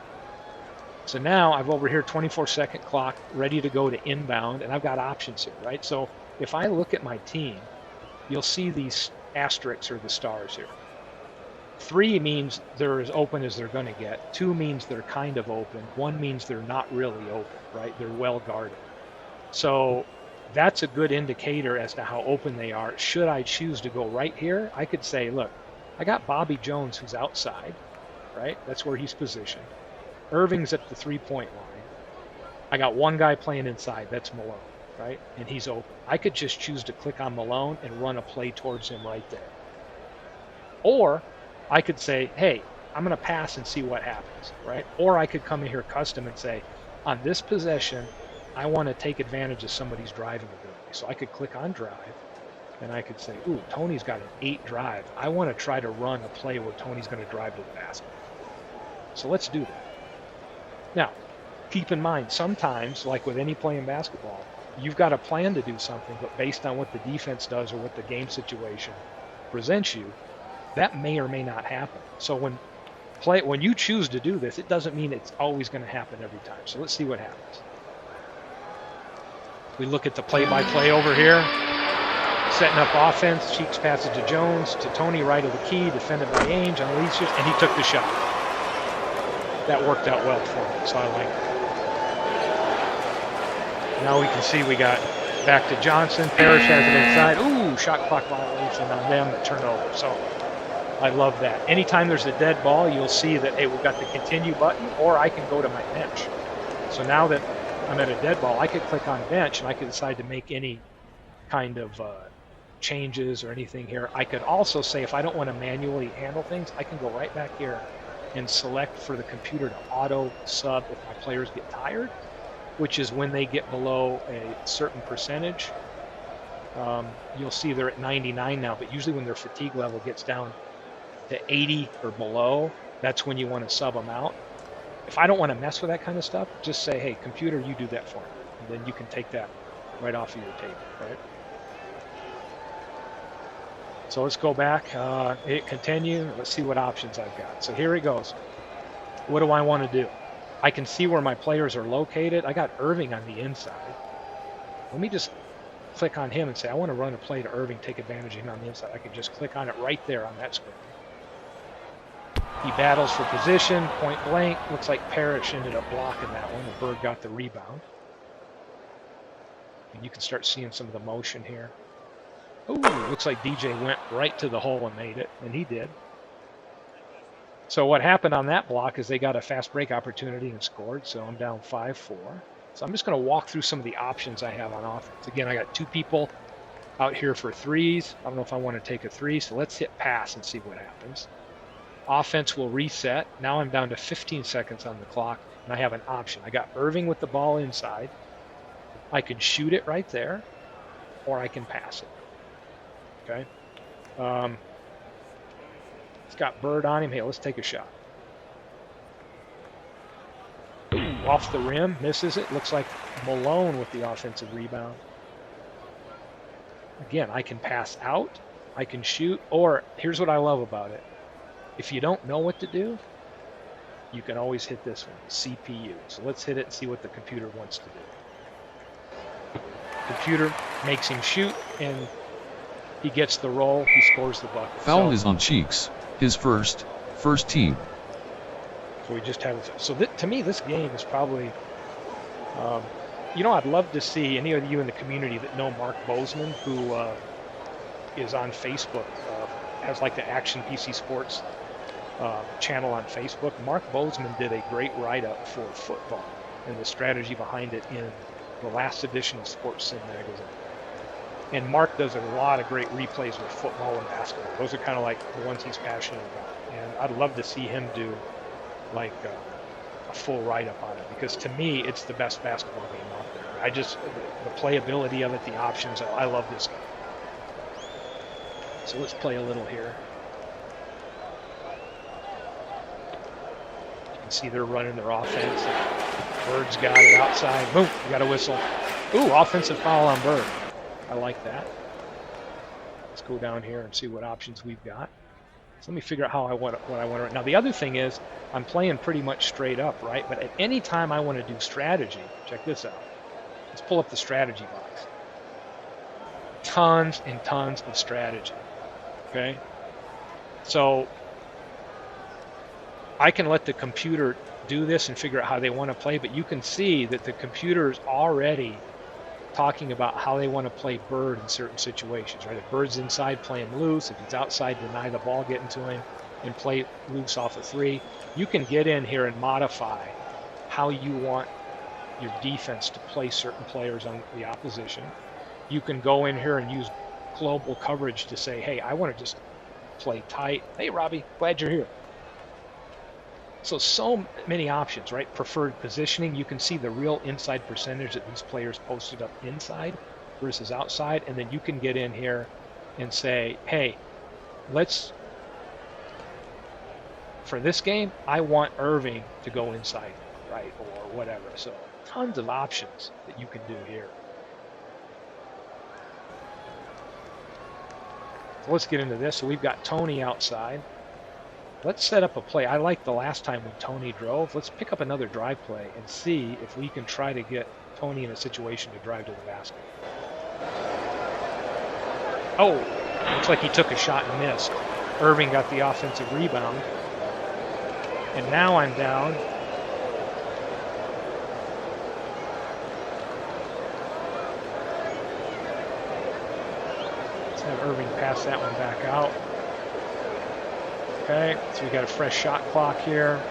So now I've over here 24-second clock ready to go to inbound, and I've got options here, right? So if I look at my team, you'll see these asterisks or the stars here. 3 means they're as open as they're going to get. 2 means they're kind of open. 1 means they're not really open, right? They're well guarded. So that's a good indicator as to how open they are. Should I choose to go right here, I could say, look, I got Bobby Jones who's outside, right? That's where he's positioned. Irving's at the three-point line. I got one guy playing inside, that's Malone, right? And he's open. I could just choose to click on Malone and run a play towards him right there. Or I could say, hey, I'm going to pass and see what happens, right? Or I could come in here custom and say, on this possession, I want to take advantage of somebody's driving ability. So I could click on drive, and I could say, ooh, Tony's got an 8 drive. I want to try to run a play where Tony's going to drive to the basket. So let's do that. Now, keep in mind, sometimes, like with any play in basketball, you've got a plan to do something, but based on what the defense does or what the game situation presents you, that may or may not happen. So when you choose to do this, it doesn't mean it's always going to happen every time. So let's see what happens. We look at the play-by-play over here. Setting up offense. Cheeks passes to Jones, to Tony right of the key, defended by Ainge, unleashes, and he took the shot. That worked out well for him, so I like it. Now we can see we got back to Johnson. Parrish has it inside. Ooh, shot clock violation on them, the turnover. So I love that. Anytime there's a dead ball, you'll see that, hey, we've got the continue button, or I can go to my bench. So now that I'm at a dead ball, I could click on bench, and I could decide to make any kind of changes or anything here. I could also say, if I don't want to manually handle things, I can go right back here and select for the computer to auto sub if my players get tired, which is when they get below a certain percentage. You'll see they're at 99 now, but usually when their fatigue level gets down to 80 or below, that's when you want to sub them out. If I don't want to mess with that kind of stuff, just say, hey, computer, you do that for me. And then you can take that right off of your table, right? So let's go back, hit continue. Let's see what options I've got. So here it goes. What do I want to do? I can see where my players are located. I got Irving on the inside. Let me just click on him and say, I want to run a play to Irving, take advantage of him on the inside. I can just click on it right there on that screen. He battles for position, point blank. Looks like Parrish ended up blocking that one. The Bird got the rebound. And you can start seeing some of the motion here. Ooh, looks like DJ went right to the hole and made it, and he did. So what happened on that block is they got a fast break opportunity and scored, so I'm down 5-4. So I'm just going to walk through some of the options I have on offense. Again, I got 2 people out here for threes. I don't know if I want to take a 3, so let's hit pass and see what happens. Offense will reset. Now I'm down to 15 seconds on the clock, and I have an option. I got Irving with the ball inside. I can shoot it right there, or I can pass it. Okay. It's got Bird on him. Hey, let's take a shot. Ooh, off the rim, misses it. Looks like Malone with the offensive rebound. Again, I can pass out, I can shoot, or here's what I love about it. If you don't know what to do, you can always hit this one, CPU. So let's hit it and see what the computer wants to do. Computer makes him shoot, and he gets the roll, he scores the bucket.
Foul is on Cheeks, his first team.
So we just have, so to me, this game is probably, I'd love to see any of you in the community that know Mark Bozeman, who is on Facebook, has like the Action PC Sports channel on Facebook. Mark Bozeman did a great write-up for football and the strategy behind it in the last edition of Sports Sim magazine. And Mark does a lot of great replays with football and basketball. Those are kind of like the ones he's passionate about. And I'd love to see him do like a full write-up on it, because to me, it's the best basketball game out there. I just, the playability of it, the options, I love this game. So let's play a little here. You can see they're running their offense. Bird's got it outside. Boom, you got a whistle. Ooh, offensive foul on Bird. I like that. Let's go down here and see what options we've got. So let me figure out how I want what I want right now. The other thing is I'm playing pretty much straight up, right? But at any time I want to do strategy, check this out. Let's pull up the strategy box. Tons and tons of strategy. Okay? So I can let the computer do this and figure out how they want to play, but you can see that the computer is already talking about how they want to play Bird in certain situations, right? If Bird's inside, playing loose. If he's outside, deny the ball getting to him and play loose off a three. You can get in here and modify how you want your defense to play certain players on the opposition. You can go in here and use global coverage to say, hey, I want to just play tight. Hey, Robbie, glad you're here. So many options, right? Preferred positioning. You can see the real inside percentage that these players posted up inside versus outside. And then you can get in here and say, hey, for this game, I want Irving to go inside, right? Or whatever. So tons of options that you can do here. So let's get into this. So we've got Tony outside. Let's set up a play. I like the last time when Tony drove. Let's pick up another drive play and see if we can try to get Tony in a situation to drive to the basket. Oh, looks like he took a shot and missed. Irving got the offensive rebound. And now I'm down. Let's have Irving pass that one back out. Okay, so we got a fresh shot clock here.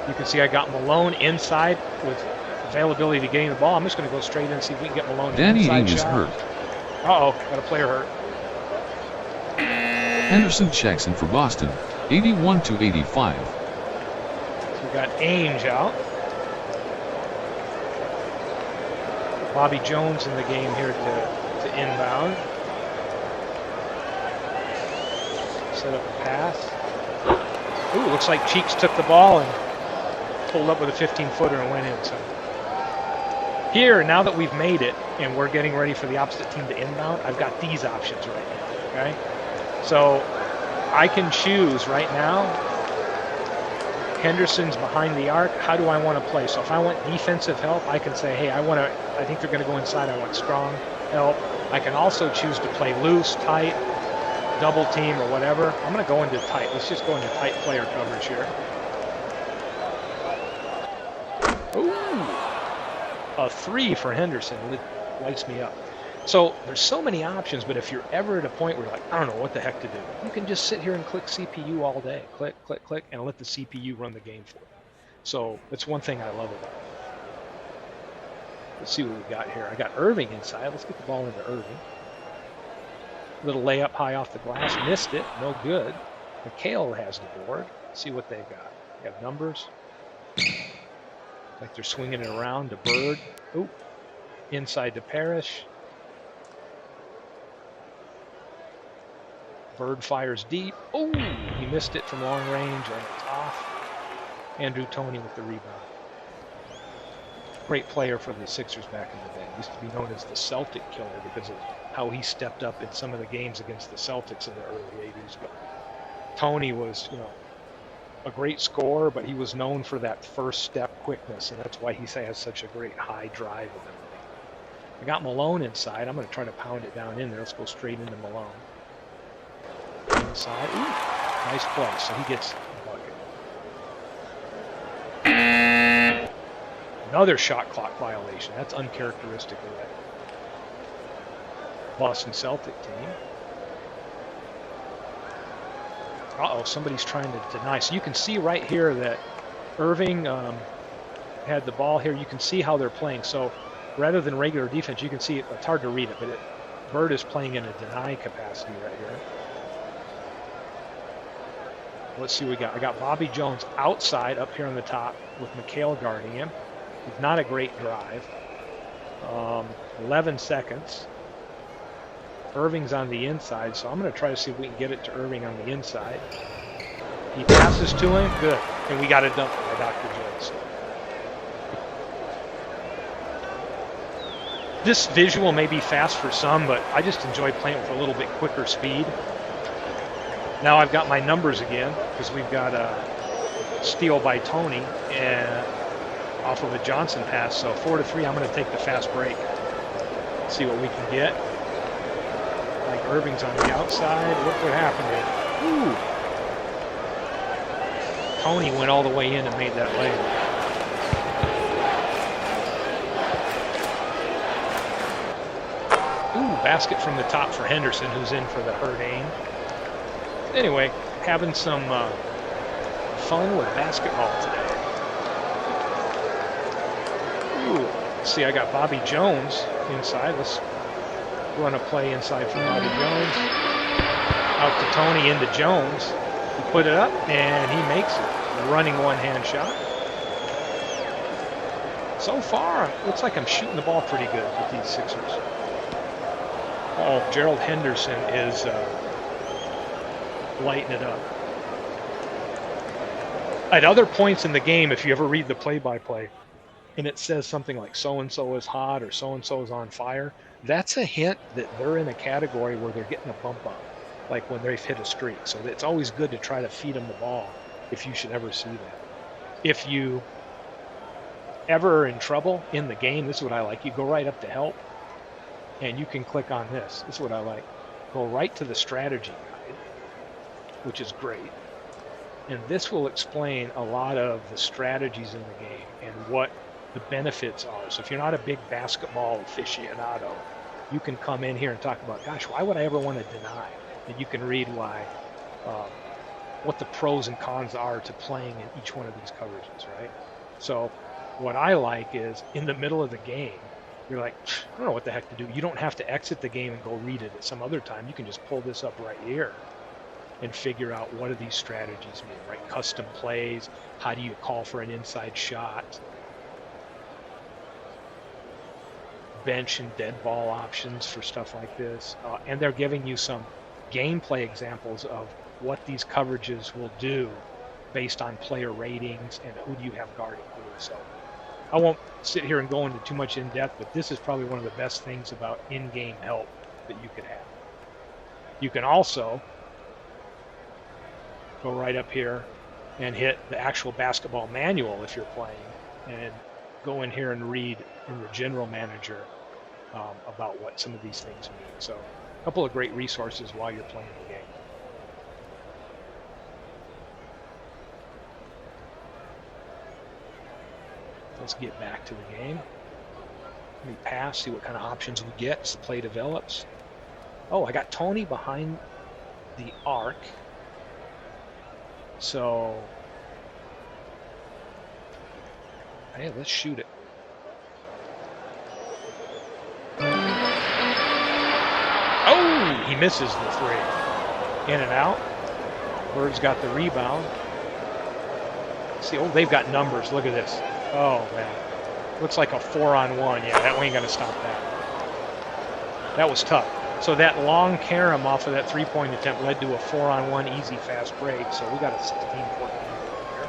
You can see I got Malone inside with availability to getting the ball. I'm just going to go straight in and see if we can get Malone.
Danny
Ainge
is hurt.
Uh-oh, got a player hurt.
Henderson checks in for Boston, 81-85.
So we got Ainge out. Bobby Jones in the game here to inbound. Set up a pass. Ooh, looks like Cheeks took the ball and pulled up with a 15-footer and went in. So here, now that we've made it and we're getting ready for the opposite team to inbound, I've got these options right now, okay? So I can choose right now. Henderson's behind the arc. How do I want to play? So if I want defensive help, I can say, hey, I think they're going to go inside. I want strong help. I can also choose to play loose, tight, double team or whatever. I'm going to go into tight. Let's just go into tight player coverage here. Ooh, a three for Henderson. It lights me up. So there's so many options, but if you're ever at a point where you're like, I don't know what the heck to do, you can just sit here and click CPU all day. Click, click, click, and let the CPU run the game for you. So that's one thing I love about it. Let's see what we got here. I got Irving inside. Let's get the ball into Irving. Little layup high off the glass. Missed it. No good. McHale has the board. Let's see what they've got. They have numbers. Like they're swinging it around to Bird. Ooh. Inside to Parrish. Bird fires deep. Oh, he missed it from long range and it's off. Andrew Toney with the rebound. Great player for the Sixers back in the day. Used to be known as the Celtic killer because of how he stepped up in some of the games against the Celtics in the early 80s. But Toney was, a great scorer, but he was known for that first step quickness, and that's why he has such a great high drive ability. I got Malone inside. I'm going to try to pound it down in there. Let's go straight into Malone. Inside. Ooh, nice play. So he gets the bucket. Another shot clock violation. That's uncharacteristic of that Boston Celtic team. Uh-oh, somebody's trying to deny. So you can see right here that Irving had the ball here. You can see how they're playing. So rather than regular defense, you can see it's hard to read it, but Bird is playing in a deny capacity right here. Let's see what we got. I got Bobby Jones outside up here on the top with McHale guarding him. He's not a great drive. 11 seconds. Irving's on the inside, so I'm going to try to see if we can get it to Irving on the inside. He passes to him. Good. And we got it done by Dr. Jones. This visual may be fast for some, but I just enjoy playing with a little bit quicker speed. Now I've got my numbers again because we've got a steal by Tony and off of a Johnson pass. So 4-3, I'm going to take the fast break. See what we can get. Like Irving's on the outside. Look what happened there. Ooh. Tony went all the way in and made that lay. Ooh, basket from the top for Henderson, who's in for the hurt aim. Anyway, having some fun with basketball today. Ooh, see, I got Bobby Jones inside. Let's run a play inside for Bobby Jones. Out to Tony, into Jones. He put it up, and he makes it. Running one-hand shot. So far, it looks like I'm shooting the ball pretty good with these Sixers. Oh, Gerald Henderson is lighting it up. At other points in the game, if you ever read the play-by-play, and it says something like so-and-so is hot or so-and-so is on fire, that's a hint that they're in a category where they're getting a bump up, like when they've hit a streak. So it's always good to try to feed them the ball if you should ever see that. If you ever are in trouble in the game, this is what I like. You go right up to help, and you can click on this. This is what I like. Go right to the strategy guide, which is great. And this will explain a lot of the strategies in the game and what the benefits are. So if you're not a big basketball aficionado, you can come in here and talk about, gosh, why would I ever want to deny? And you can read why, what the pros and cons are to playing in each one of these coverages, right? So what I like is in the middle of the game, you're like, I don't know what the heck to do. You don't have to exit the game and go read it at some other time. You can just pull this up right here and figure out what do these strategies mean, right? Custom plays, how do you call for an inside shot, bench and dead ball options for stuff like this. And they're giving you some gameplay examples of what these coverages will do based on player ratings and who do you have guarding who. So I won't sit here and go into too much in depth, but this is probably one of the best things about in-game help that you could have. You can also go right up here and hit the actual basketball manual if you're playing and go in here and read in the general manager about what some of these things mean. So a couple of great resources while you're playing the game. Let's get back to the game. Let me pass, see what kind of options we get as the play develops. Oh, I got Tony behind the arc. So, hey, let's shoot it. Oh, he misses the three. In and out. Bird's got the rebound. See, oh, they've got numbers. Look at this. Oh, man. Looks like a 4-on-1. Yeah, that ain't going to stop that. That was tough. So that long carom off of that three-point attempt led to a 4-on-1 easy fast break. So we got a 16-point lead here.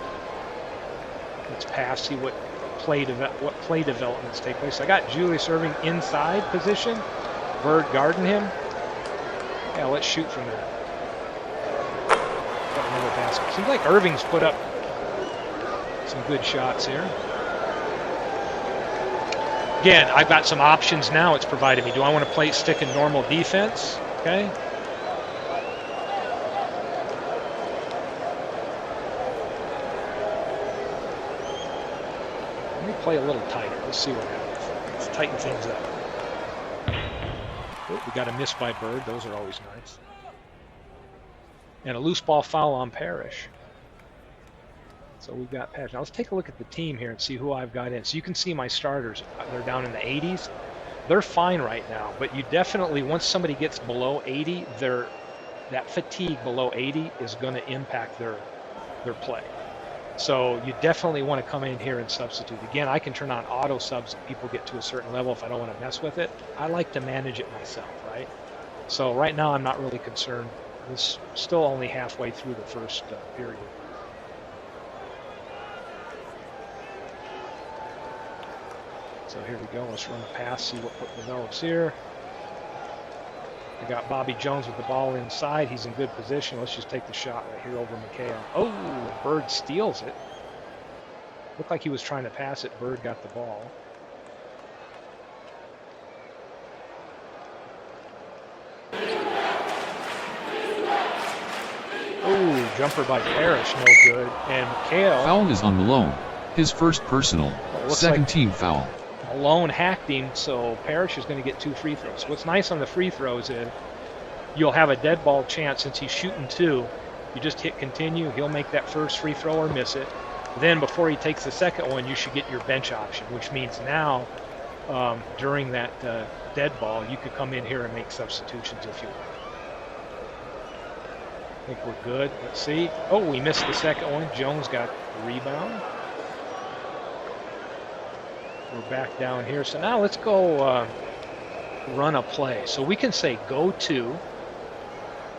Let's pass, see what play developments take place. I got Julius Irving inside position. Bird guarding him. Yeah, let's shoot from there. Got another basket. Seems like Irving's put up some good shots here. Again, I've got some options now it's provided me. Do I want to play stick in normal defense? Okay. Let me play a little tighter. Let's see what happens. Let's tighten things up. Oh, we got a miss by Bird. Those are always nice. And a loose ball foul on Parrish. So we've got Parrish. Now let's take a look at the team here and see who I've got in. So you can see my starters. They're down in the 80s. They're fine right now, but you definitely, once somebody gets below 80, that fatigue below 80 is going to impact their their play. So you definitely want to come in here and substitute. Again, I can turn on auto subs if people get to a certain level if I don't want to mess with it. I like to manage it myself, right? So right now I'm not really concerned. It's still only halfway through the first period. So here we go. Let's run a pass, see what develops here. We got Bobby Jones with the ball inside. He's in good position. Let's just take the shot right here over McHale. Oh, Bird steals it. Looked like he was trying to pass it. Bird got the ball. Oh, jumper by Parrish, no good. And McHale.
Foul is on Malone. His first personal. Second team foul.
Malone hacked him, so Parrish is going to get 2 free throws. What's nice on the free throws is you'll have a dead ball chance since he's shooting 2. You just hit continue. He'll make that first free throw or miss it. Then before he takes the second one, you should get your bench option, which means now during that dead ball, you could come in here and make substitutions if you want. I think we're good. Let's see. Oh, we missed the second one. Jones got the rebound. We're back down here. So now let's go run a play. So we can say go to.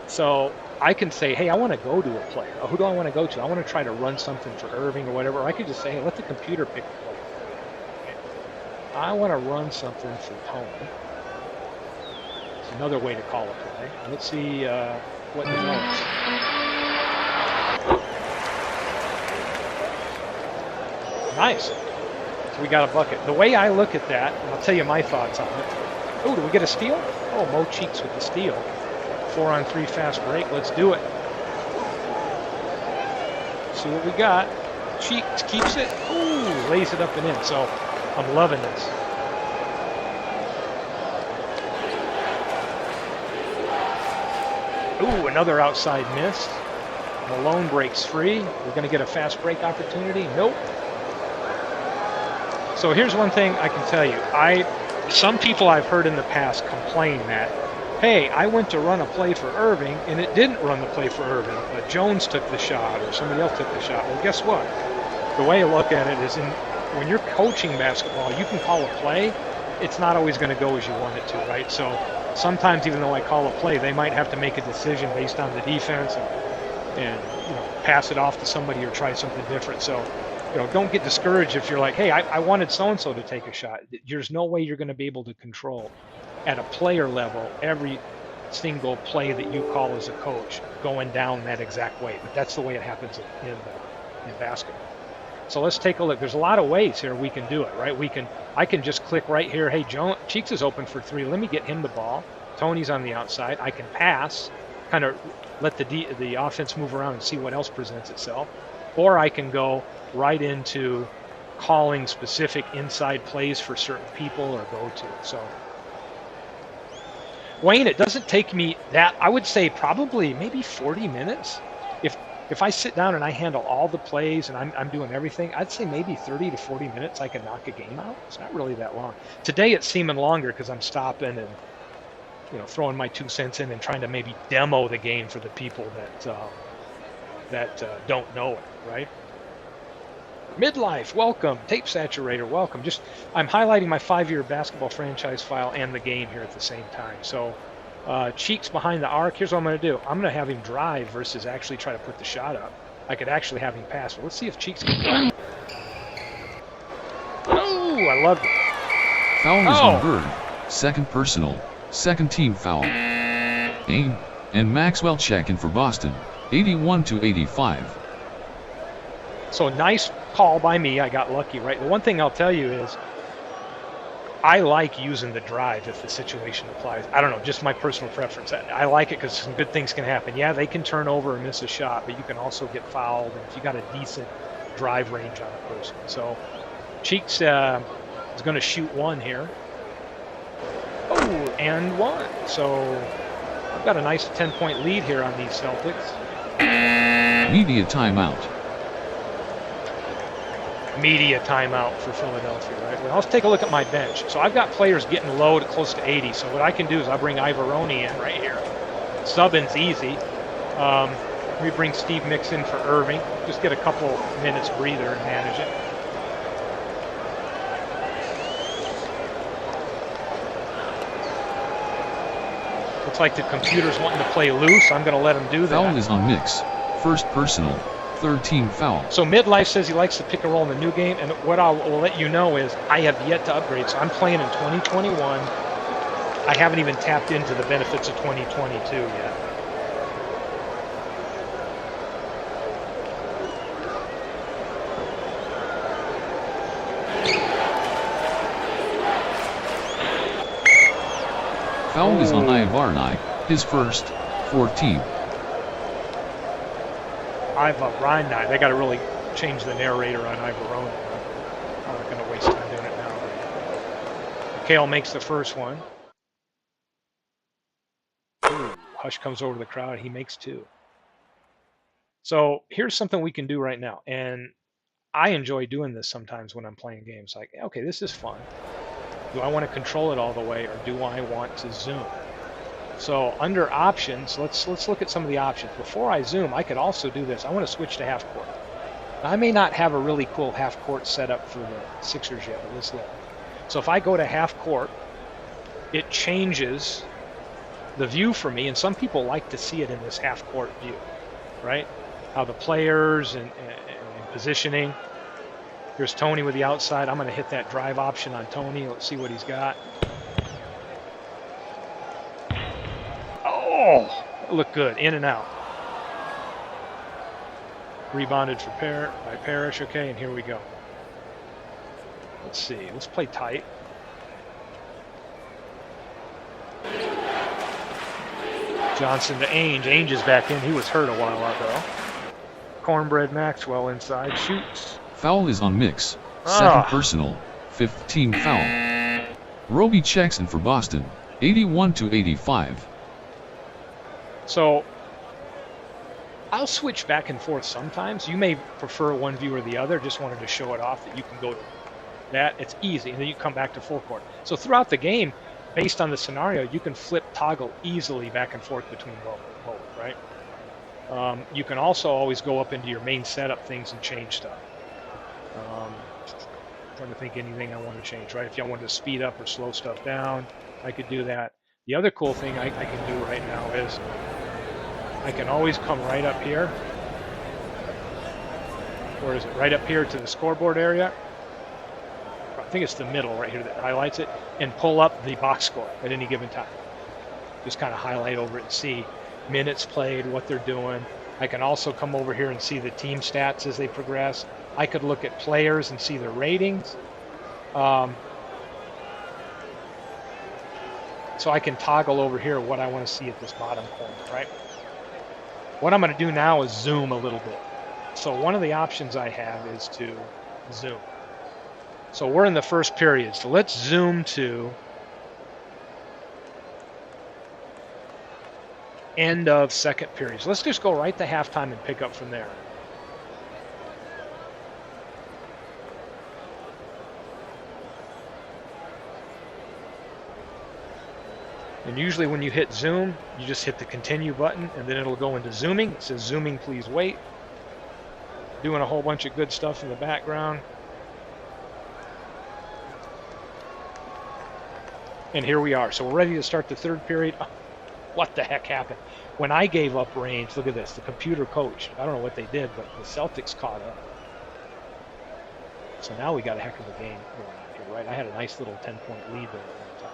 So I can say, hey, I want to go to a play. Who do I want to go to? I want to try to run something for Irving or whatever. Or I could just say, hey, let the computer pick the play. Okay. I want to run something for Tony. It's another way to call a play. Let's see what develops. Nice. So we got a bucket. The way I look at that, and I'll tell you my thoughts on it. Oh, do we get a steal? Oh, Mo Cheeks with the steal. 4-on-3 fast break. Let's do it. See what we got. Cheeks keeps it. Ooh, lays it up and in. So I'm loving this. Ooh, another outside miss. Malone breaks free. We're going to get a fast break opportunity. Nope. So here's one thing I can tell you. Some people I've heard in the past complain that, hey, I went to run a play for Irving and it didn't run the play for Irving, but Jones took the shot or somebody else took the shot. Well, guess what? The way I look at it is when you're coaching basketball, you can call a play. It's not always going to go as you want it to, right? So sometimes even though I call a play, they might have to make a decision based on the defense and pass it off to somebody or try something different. So don't get discouraged if you're like, hey, I wanted so-and-so to take a shot. There's no way you're going to be able to control at a player level every single play that you call as a coach going down that exact way. But that's the way it happens in basketball. So let's take a look. There's a lot of ways here we can do it, right? I can just click right here. Hey, Cheeks is open for 3. Let me get him the ball. Tony's on the outside. I can pass, kind of let the offense move around and see what else presents itself. Or I can go right into calling specific inside plays for certain people or go to. So, Wayne, it doesn't take me that, I would say probably maybe 40 minutes. If I sit down and I handle all the plays and I'm doing everything, I'd say maybe 30 to 40 minutes I can knock a game out. It's not really that long. Today it's seeming longer because I'm stopping and throwing my 2 cents in and trying to maybe demo the game for the people that don't know it, right? Midlife, welcome. Tape Saturator, welcome. I'm highlighting my 5-year basketball franchise file and the game here at the same time. So Cheeks behind the arc. Here's what I'm going to do. I'm going to have him drive versus actually try to put the shot up. I could actually have him pass. But let's see if Cheeks can play. Oh, I loved it.
Foul is on Bird. Second personal. Second team foul. Aim. And Maxwell checking for Boston. 81-85.
So nice call by me. I got lucky, right? The one thing I'll tell you is I like using the drive if the situation applies. I don't know, just my personal preference. I like it because some good things can happen. Yeah, they can turn over and miss a shot, but you can also get fouled if you got a decent drive range on a person. So Cheeks is going to shoot 1 here. Oh, and 1. So I've got a nice 10-point lead here on these Celtics.
Media timeout.
Media timeout for Philadelphia, right? Well, let's take a look at my bench. So I've got players getting low to close to 80. So what I can do is I'll bring Ivaroni in right here. Subbing's easy. We bring Steve Mix in for Irving. Just get a couple minutes breather and manage it. Looks like the computer's wanting to play loose. I'm going to let him do that.
Foul is on Mix. First personal. Third team foul.
So Midlife says he likes to pick and roll in the new game, and what I will let you know is I have yet to upgrade. So I'm playing in 2021. I haven't even tapped into the benefits of 2022 yet.
Foul is on Ivarnai, his first, 14.
Ivarnai, they got to really change the narrator on Ivarona. I'm not going to waste time doing it now. Kale makes the first one. Ooh, Hush comes over to the crowd. He makes 2. So here's something we can do right now. And I enjoy doing this sometimes when I'm playing games. Like, okay, this is fun. Do I want to control it all the way, or do I want to zoom? So under options, let's look at some of the options. Before I zoom, I could also do this. I want to switch to half court. Now, I may not have a really cool half court setup for the Sixers yet at this level. So if I go to half court, it changes the view for me, and some people like to see it in this half court view, right? How the players and positioning. Here's Tony with the outside. I'm going to hit that drive option on Tony. Let's see what he's got. Oh, look good. In and out. Rebounded by Parrish. Okay, and here we go. Let's see. Let's play tight. Johnson to Ainge. Ainge is back in. He was hurt a while ago. Cornbread Maxwell inside. Shoots.
Foul is on Mix. Second personal. 15 foul. Roby checks in for Boston. 81-85.
So I'll switch back and forth sometimes. You may prefer one view or the other. Just wanted to show it off that you can go to that. It's easy. And then you come back to full court. So throughout the game, based on the scenario, you can flip toggle easily back and forth between both, right? You can also always go up into your main setup things and change stuff. Trying to think anything I want to change, right? If I wanted to speed up or slow stuff down, I could do that. The other cool thing I can do right now is I can always come right up here. Where is it? Right up here to the scoreboard area. I think it's the middle right here that highlights it, and pull up the box score at any given time. Just kind of highlight over it and see minutes played, what they're doing. I can also come over here and see the team stats as they progress. I could look at players and see their ratings. So I can toggle over here what I want to see at this bottom corner, right? What I'm going to do now is zoom a little bit. So one of the options I have is to zoom. So we're in the first period. So let's zoom to end of second period. So let's just go right to halftime and pick up from there. And usually when you hit zoom, you just hit the continue button and then it'll go into zooming. It says zooming, please wait. Doing a whole bunch of good stuff in the background. And here we are. So we're ready to start the third period. What the heck happened? When I gave up range, look at this, the computer coached. I don't know what they did, but the Celtics caught up. So now we got a heck of a game going on here, right? I had a nice little 10-point lead there at one time.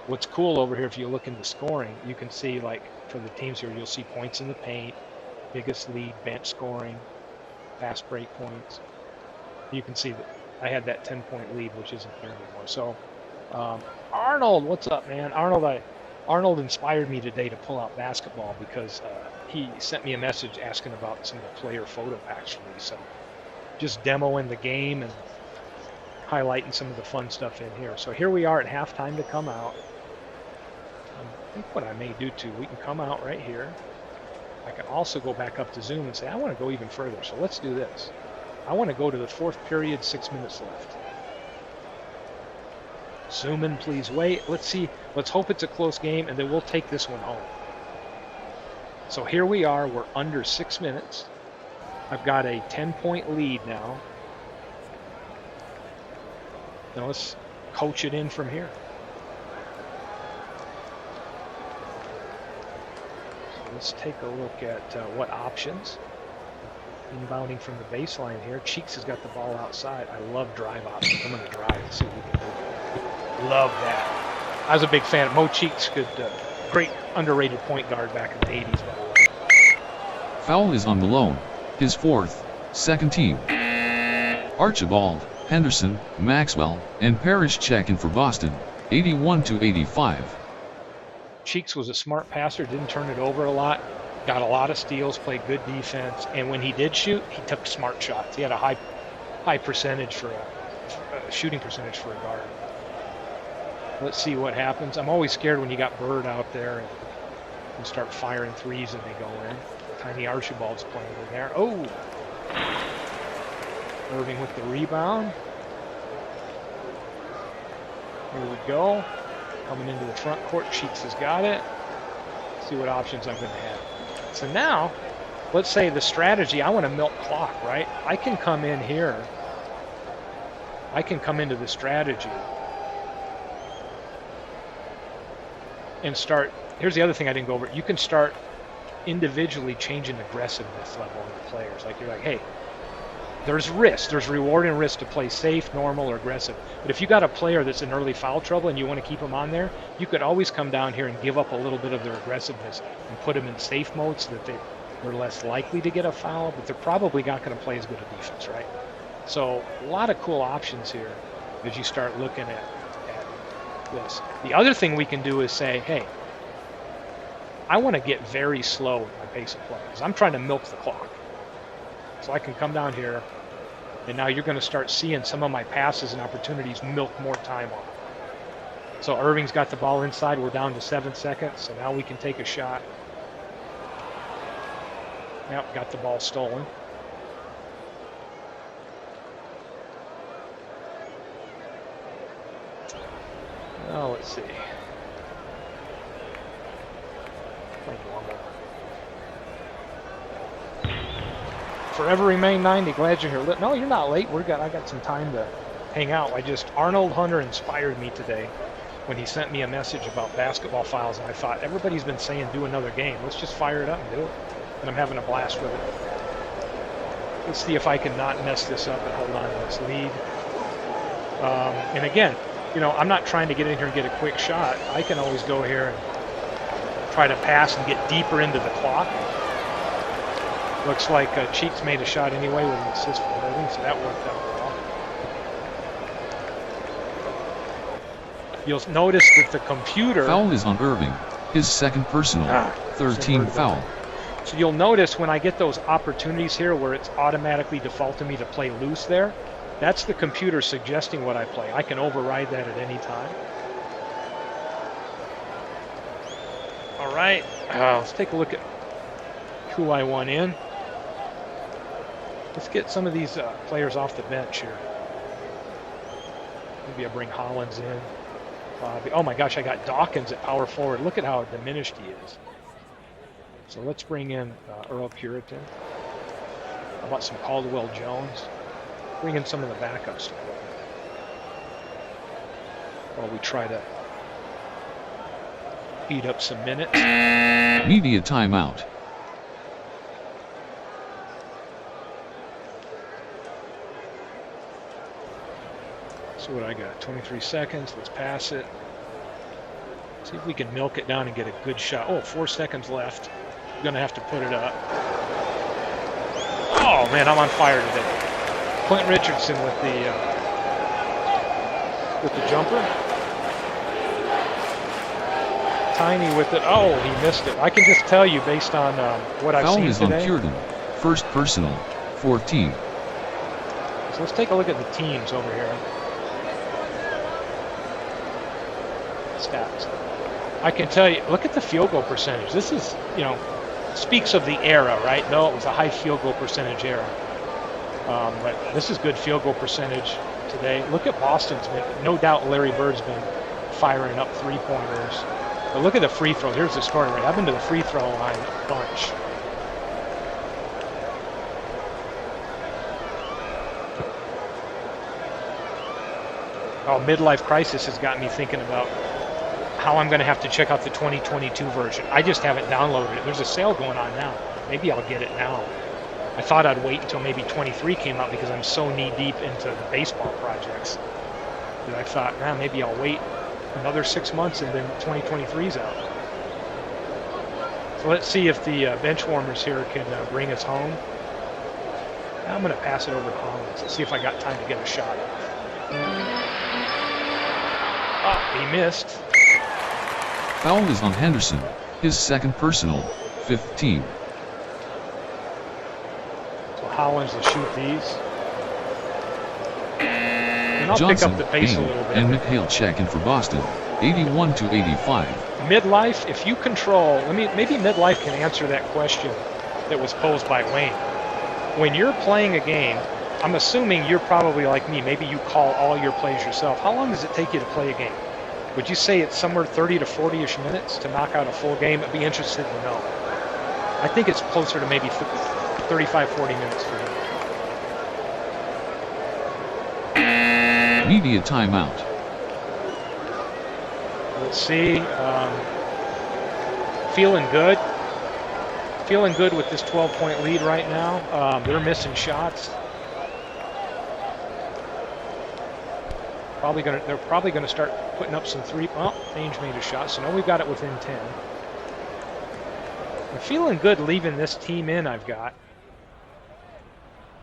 What's cool over here, if you look into scoring, you can see, like, for the teams here, you'll see points in the paint, biggest lead, bench scoring, fast break points. You can see that I had that 10-point lead, which isn't there anymore. So, Arnold, what's up, man? Arnold inspired me today to pull out basketball because he sent me a message asking about some of the player photo packs for me. So just demoing the game and highlighting some of the fun stuff in here. So here we are at halftime to come out. I think what I may do too, we can come out right here. I can also go back up to Zoom and say, I want to go even further. So let's do this. I want to go to the fourth period, 6 minutes left. Zoom in, please wait. Let's see. Let's hope it's a close game, and then we'll take this one home. So here we are. We're under 6 minutes. I've got a 10-point lead now. Now let's coach it in from here. So let's take a look at what options. Inbounding from the baseline here. Cheeks has got the ball outside. I love drive options. I'm going to drive and see what we can do. Love that. I was a big fan. Mo Cheeks could, great underrated point guard back in the 80s, by the way.
Foul is on Malone, his fourth, second team. Archibald, Henderson, Maxwell, and Parrish check in for Boston, 81-85.
Cheeks was a smart passer, didn't turn it over a lot, got a lot of steals, played good defense, and when he did shoot, he took smart shots. He had a high percentage for a shooting percentage for a guard. Let's see what happens. I'm always scared when you got Bird out there and start firing threes and they go in. Tiny Archibald's playing in there. Oh! Irving with the rebound. Here we go. Coming into the front court. Cheeks has got it. Let's see what options I'm going to have. So now, let's say the strategy, I want to milk clock, right? I can come in here. I can come into the strategy and start. Here's the other thing I didn't go over. You can start individually changing aggressiveness level of the players. Like you're like, hey, there's risk. There's reward and risk to play safe, normal, or aggressive. But if you got a player that's in early foul trouble and you want to keep them on there, you could always come down here and give up a little bit of their aggressiveness and put them in safe mode so that they're less likely to get a foul, but they're probably not going to play as good a defense, right? So a lot of cool options here as you start looking at this. The other thing we can do is say, hey, I want to get very slow with my pace of play because I'm trying to milk the clock. So I can come down here, and now you're going to start seeing some of my passes and opportunities milk more time off. So Irving's got the ball inside. We're down to 7 seconds, so now we can take a shot. Yep, got the ball stolen. Now let's see. Play normal. Forever remain 90. Glad you're here. No, you're not late. I got some time to hang out. Arnold Hunter inspired me today when he sent me a message about basketball files, and I thought everybody's been saying do another game. Let's just fire it up and do it. And I'm having a blast with it. Let's see if I can not mess this up and hold on to this lead. And again, I'm not trying to get in here and get a quick shot. I can always go here and try to pass and get deeper into the clock. Looks like Cheeks made a shot anyway with an assist from Irving, so that worked out well. You'll notice that the computer...
Foul is on Irving, his second personal, third team foul.
So you'll notice when I get those opportunities here where it's automatically defaulting me to play loose there, that's the computer suggesting what I play. I can override that at any time. All right, let's take a look at who I want in. Let's get some of these players off the bench here. Maybe I bring Hollins in. Oh my gosh, I got Dawkins at power forward. Look at how diminished he is. So let's bring in Earl Puritan. How about some Caldwell Jones? Bring in some of the backups to play. While we try to eat up some minutes.
Media timeout.
So what I got, 23 seconds, let's pass it. See if we can milk it down and get a good shot. Oh, 4 seconds left. We're gonna have to put it up. Oh man, I'm on fire today. Clint Richardson with the jumper. Tiny with it. Oh, he missed it. I can just tell you based on what I've seen today.
Foul is on Puritan, first personal, 14.
So let's take a look at the teams over here. Stats. I can tell you, look at the field goal percentage. This is, speaks of the era, right? No, it was a high field goal percentage era. But this is good field goal percentage today. Look at Boston's been, no doubt Larry Bird's been firing up three-pointers. But look at the free throw. Here's the scoring rate. I've been to the free throw line a bunch. Oh, midlife crisis has got me thinking about how I'm going to have to check out the 2022 version. I just haven't downloaded it. There's a sale going on now. Maybe I'll get it now. I thought I'd wait until maybe 23 came out because I'm so knee-deep into the baseball projects that I thought, man, maybe I'll wait another 6 months and then 2023's out. So let's see if the bench warmers here can bring us home. I'm going to pass it over to Collins. Let's see if I got time to get a shot off. Oh, he missed.
Foul is on Henderson, his second personal, 15.
So Hollins will shoot these. And I'll
Johnson,
pick up the pace
Bain,
a little bit.
and McHale check in for Boston, 81 to 85.
Midlife, if you control, maybe midlife can answer that question that was posed by Wayne. When you're playing a game, I'm assuming you're probably like me. Maybe you call all your plays yourself. How long does it take you to play a game? Would you say it's somewhere 30 to 40-ish minutes to knock out a full game? I'd be interested to know. I think it's closer to maybe 35, 40 minutes for me.
Media timeout.
Let's see. Feeling good. Feeling good with this 12-point lead right now. They're missing shots. They're probably gonna start putting up some three. Oh, Ainge made a shot, so now we've got it within 10. I'm feeling good leaving this team in. I've got,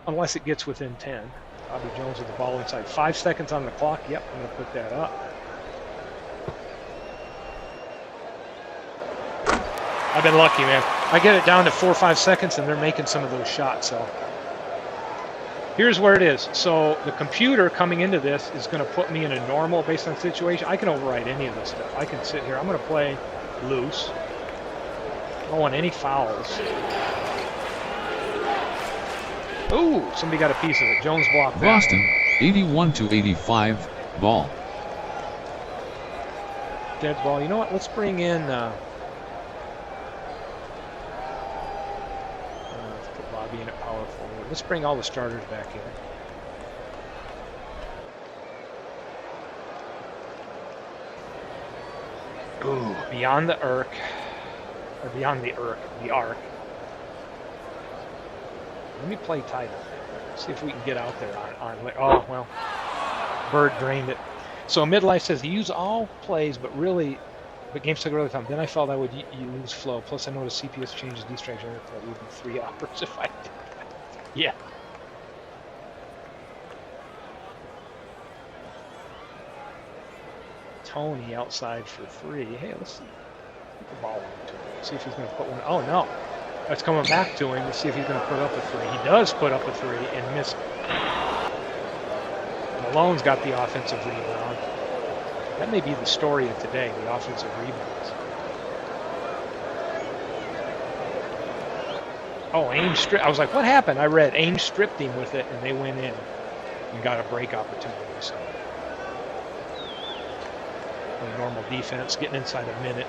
unless it gets within 10. Bobby Jones with the ball inside. 5 seconds on the clock. Yep, I'm gonna put that up. I've been lucky, man. I get it down to 4 or 5 seconds, and they're making some of those shots. So here's where it is. So the computer coming into this is going to put me in a normal based on situation. I can override any of this stuff. I can sit here. I'm going to play loose. I don't want any fouls. Ooh, somebody got a piece of it. Jones blocked that.
Boston, 81 to 85, ball.
Dead ball. You know what? Let's bring in... let's put Bobby in at power forward. Let's bring all the starters back in. Ooh, beyond the arc. Or beyond the arc. Let me play tighter. See if we can get out there on oh, well, Bird drained it. So midlife says you use all plays, but games took a really time. Then I felt I would lose flow. Plus I noticed CPS changes distraction. I thought it would be 3 hours if I did that. Yeah. Tony outside for 3. Hey, let's put the ball on to him. See if he's going to put one. Oh, no. That's coming back to him. Let's see if he's going to put up a 3. He does put up a 3 and miss it. Malone's got the offensive rebound. That may be the story of today, the offensive rebounds. Oh, Ainge stripped. I was like, what happened? I read Ainge stripped him with it, and they went in and got a break opportunity. So, normal defense, getting inside a minute.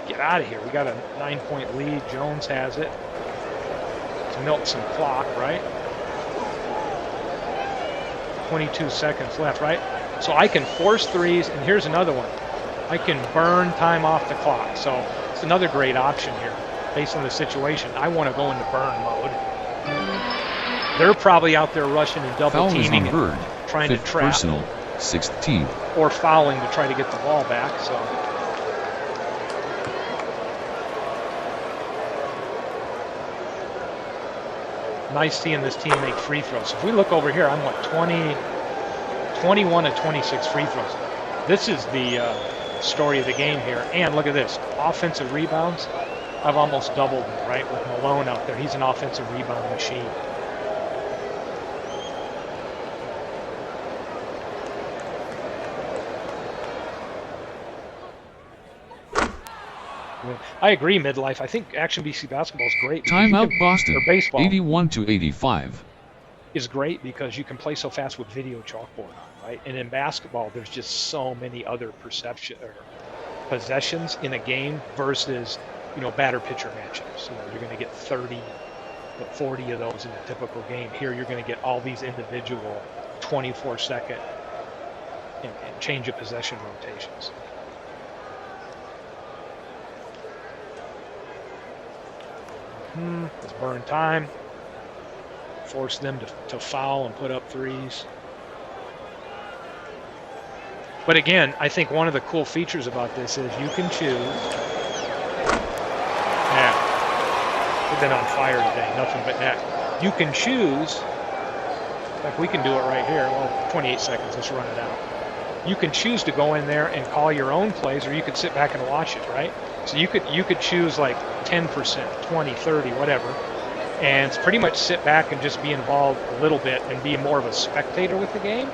Get out of here. We got a 9-point lead. Jones has it. Let's milk some clock, right? 22 seconds left, right? So I can force threes, and here's another one. I can burn time off the clock. So it's another great option here based on the situation. I want to go into burn mode. They're probably out there rushing and double teaming and trying to trap.
Personal, 16.
Or fouling to try to get the ball back. So. Nice seeing this team make free throws. If we look over here, I'm what, 21 to 26 free throws. This is the story of the game here. And look at this, offensive rebounds. I've almost doubled them, right, with Malone out there. He's an offensive rebound machine. I agree, midlife. I think Action BC basketball is great because you can,
Timeout
or
Boston,
baseball
81 to 85.
is great because you can play so fast with video chalkboard on, right? And in basketball, there's just so many other perception or possessions in a game versus, batter pitcher matchups. You're going to get 30, 40 of those in a typical game. Here, you're going to get all these individual 24-second and change of possession rotations. Let's burn time. Force them to foul and put up threes. But again, I think one of the cool features about this is you can choose. Yeah, we've been on fire today, nothing but net. You can choose, like we can do it right here. Well, 28 seconds, let's run it out. You can choose to go in there and call your own plays, or you could sit back and watch it, right? So you could choose like 10%, 20, 30, whatever, and pretty much sit back and just be involved a little bit and be more of a spectator with the game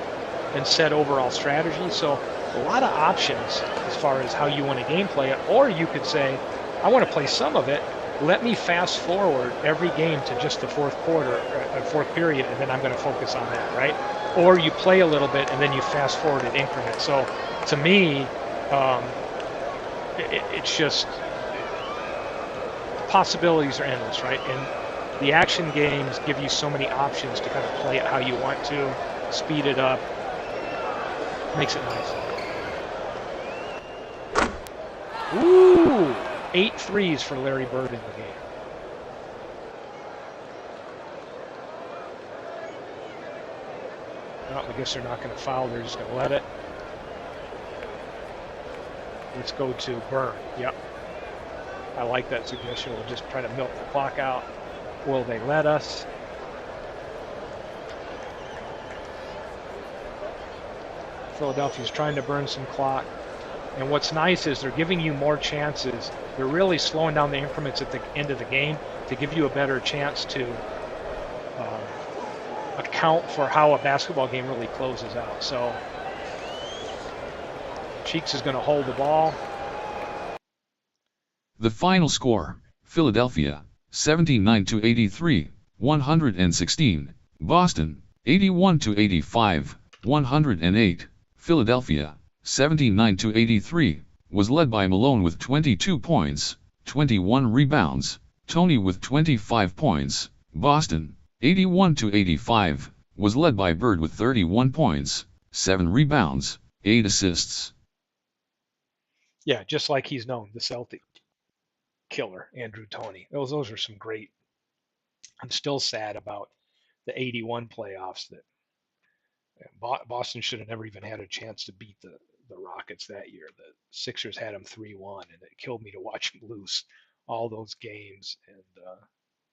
and set overall strategy. So a lot of options as far as how you want to gameplay it. Or you could say, I want to play some of it. Let me fast forward every game to just the fourth quarter, fourth period, and then I'm going to focus on that, right? Or you play a little bit and then you fast forward in increments. So to me, it's just the possibilities are endless, right? And the action games give you so many options to kind of play it how you want to, speed it up, makes it nice. Ooh, 8 threes for Larry Bird in the game. Well, I guess they're not going to foul. They're just going to let it. Let's go to Burn. Yep. I like that suggestion. We'll just try to milk the clock out. Will they let us? Philadelphia's trying to burn some clock. And what's nice is they're giving you more chances. They're really slowing down the increments at the end of the game to give you a better chance to account for how a basketball game really closes out. So Cheeks is going to hold the ball.
The final score, Philadelphia, 79 to 83, 116. Boston, 81 to 85, 108. Philadelphia, 79 to 83, was led by Malone with 22 points, 21 rebounds. Tony with 25 points. Boston, 81 to 85, was led by Bird with 31 points, 7 rebounds, 8 assists.
Yeah, just like he's known, the Celtic killer, Andrew Toney. Those are some great. I'm still sad about the 81 playoffs that Boston should have never even had a chance to beat the Rockets that year. The Sixers had them 3-1, and it killed me to watch them lose all those games and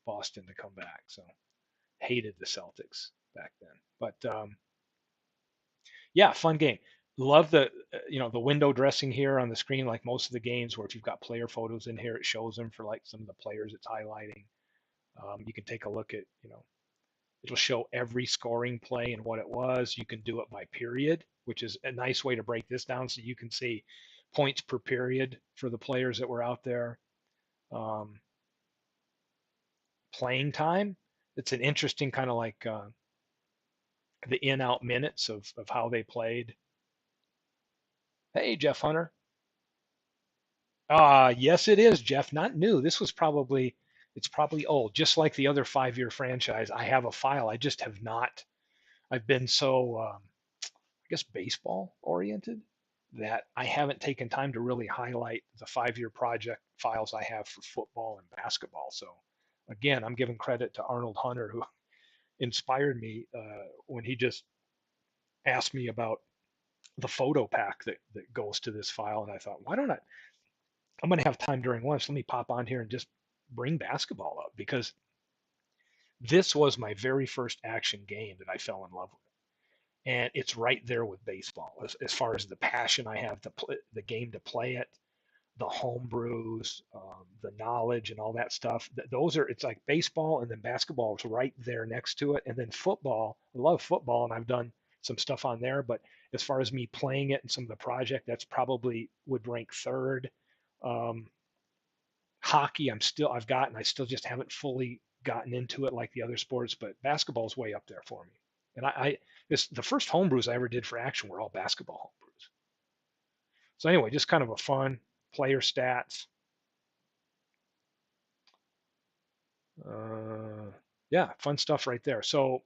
Boston to come back. So hated the Celtics back then. But yeah, fun game. Love the the window dressing here on the screen, like most of the games where if you've got player photos in here, it shows them for like some of the players it's highlighting. You can take a look at, it'll show every scoring play and what it was. You can do it by period, which is a nice way to break this down so you can see points per period for the players that were out there. Playing time, it's an interesting kind of like the in-out minutes of how they played. Hey, Jeff Hunter. Yes, it is, Jeff. Not new. It's probably old. Just like the other 5-year franchise, I have a file. I just have not. I've been so, I guess, baseball oriented that I haven't taken time to really highlight the 5-year project files I have for football and basketball. So, again, I'm giving credit to Arnold Hunter, who inspired me when he just asked me about the photo pack that goes to this file. And I thought, why don't I'm going to have time during lunch. Let me pop on here and just bring basketball up because this was my very first action game that I fell in love with. And it's right there with baseball as far as the passion I have to play the game, to play it, the home brews, the knowledge and all that stuff. It's like baseball and then basketball is right there next to it. And then football, I love football and I've done some stuff on there, but as far as me playing it and some of the project, that's probably would rank third. Um, Hockey, I still just haven't fully gotten into it like the other sports, but basketball's way up there for me. And the first homebrews I ever did for Action were all basketball homebrews. So anyway, just kind of a fun player stats. Uh, yeah, fun stuff right there. So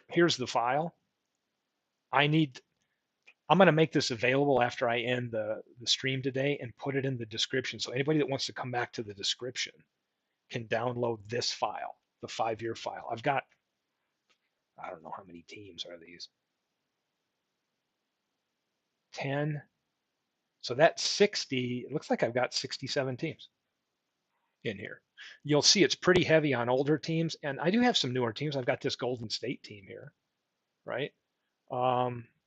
here's the file. I need I'm going to make this available after I end the stream today and put it in the description. So anybody that wants to come back to the description can download this file, the 5-year file. I've got, I don't know how many teams are these, 10. So that's 60. It looks like I've got 67 teams in here. You'll see it's pretty heavy on older teams. And I do have some newer teams. I've got this Golden State team here, right?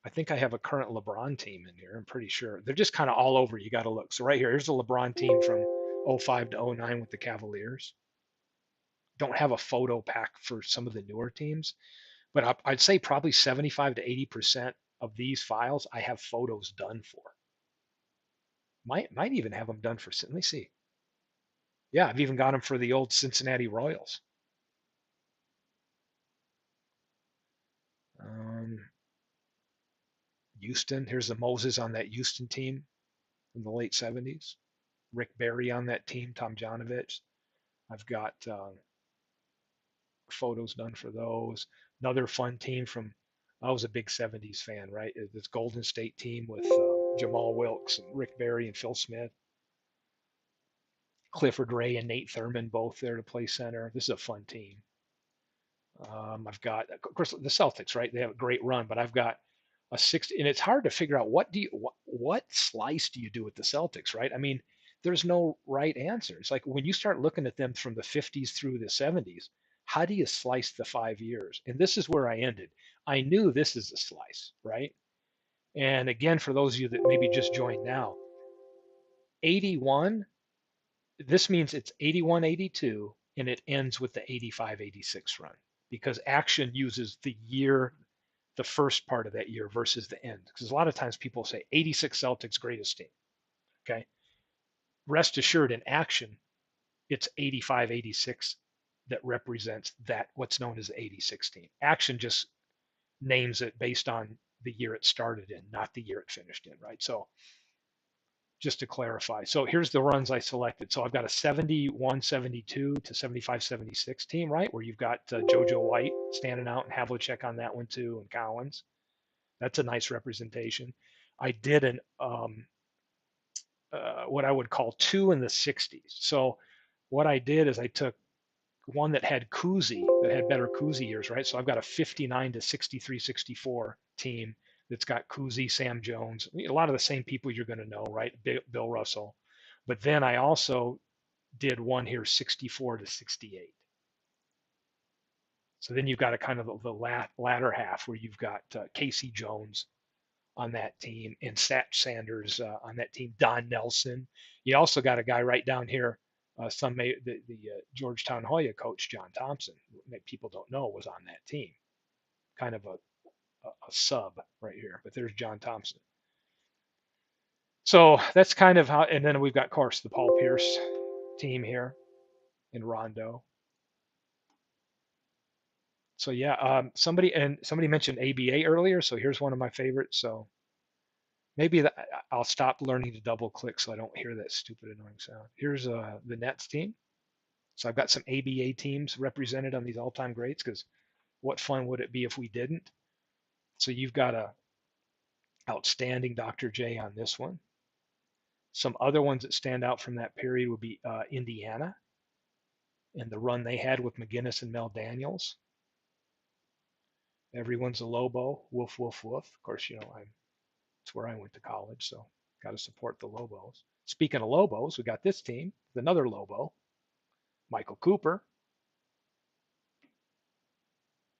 I think I have a current LeBron team in here. I'm pretty sure. They're just kind of all over. You got to look. So right here, here's the LeBron team from '05 to '09 with the Cavaliers. Don't have a photo pack for some of the newer teams, but I'd say probably 75 to 80% of these files I have photos done for. Might even have them done for. Let me see. Yeah, I've even got them for the old Cincinnati Royals. Um, Houston. Here's the Moses on that Houston team from the late '70s. Rick Barry on that team. Tom Janovich. I've got photos done for those. Another fun team from, I was a big '70s fan, right? This Golden State team with Jamal Wilkes and Rick Barry and Phil Smith, Clifford Ray and Nate Thurman both there to play center. This is a fun team. I've got, of course, the Celtics, right? They have a great run, but I've got a 60, and it's hard to figure out what slice do you do with the Celtics, right? I mean, there's no right answer. It's like when you start looking at them from the '50s through the '70s, how do you slice the 5 years? And this is where I ended. I knew this is a slice, right? And again, for those of you that maybe just joined now, 81, this means it's 81, 82, and it ends with the 85, 86 run because Action uses the year, the first part of that year versus the end. Because a lot of times people say 86 Celtics greatest team. Okay. Rest assured in Action, it's 85, 86 that represents that what's known as the 86 team. Action just names it based on the year it started in, not the year it finished in, right? So just to clarify. So here's the runs I selected. So I've got a 71, 72 to 75, 76 team, right? Where you've got JoJo White standing out and Havlicek on that one too, and Collins. That's a nice representation. I did an what I would call two in the 60s. So what I did is I took one that had Kuzi, that had better Kuzi years, right? So I've got a 59 to 63, 64 team that's got Kuzi, Sam Jones, a lot of the same people you're going to know, right? Bill Russell. But then I also did one here 64 to 68. So then you've got a kind of the latter half where you've got Casey Jones on that team and Satch Sanders on that team, Don Nelson. You also got a guy right down here. The Georgetown Hoya coach John Thompson, that people don't know, was on that team. Kind of a sub right here, but there's John Thompson. So that's kind of how. And then we've got, of course, the Paul Pierce team here in Rondo. So yeah, somebody mentioned ABA earlier. So here's one of my favorites. So maybe I'll stop learning to double click so I don't hear that stupid annoying sound. Here's the Nets team. So I've got some ABA teams represented on these all-time greats because what fun would it be if we didn't? So you've got a outstanding Dr. J on this one. Some other ones that stand out from that period would be Indiana and the run they had with McGinnis and Mel Daniels. Everyone's a Lobo, woof, woof, woof. Of course, it's where I went to college, so got to support the Lobos. Speaking of Lobos, we got this team, another Lobo, Michael Cooper,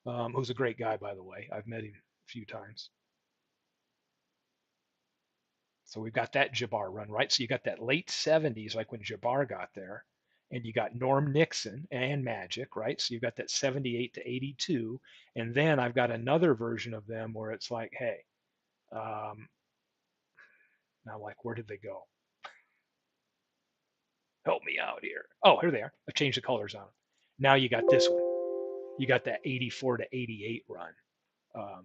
who's a great guy, by the way. I've met him a few times. So we've got that Jabbar run, right? So you got that late '70s, like when Jabbar got there, and you got Norm Nixon and Magic, right? So you've got that '78 to '82, and then I've got another version of them where it's like, hey, now like where did they go? Help me out here. Oh, here they are. I've changed the colors on them. Now you got this one. You got that 84 to 88 run um,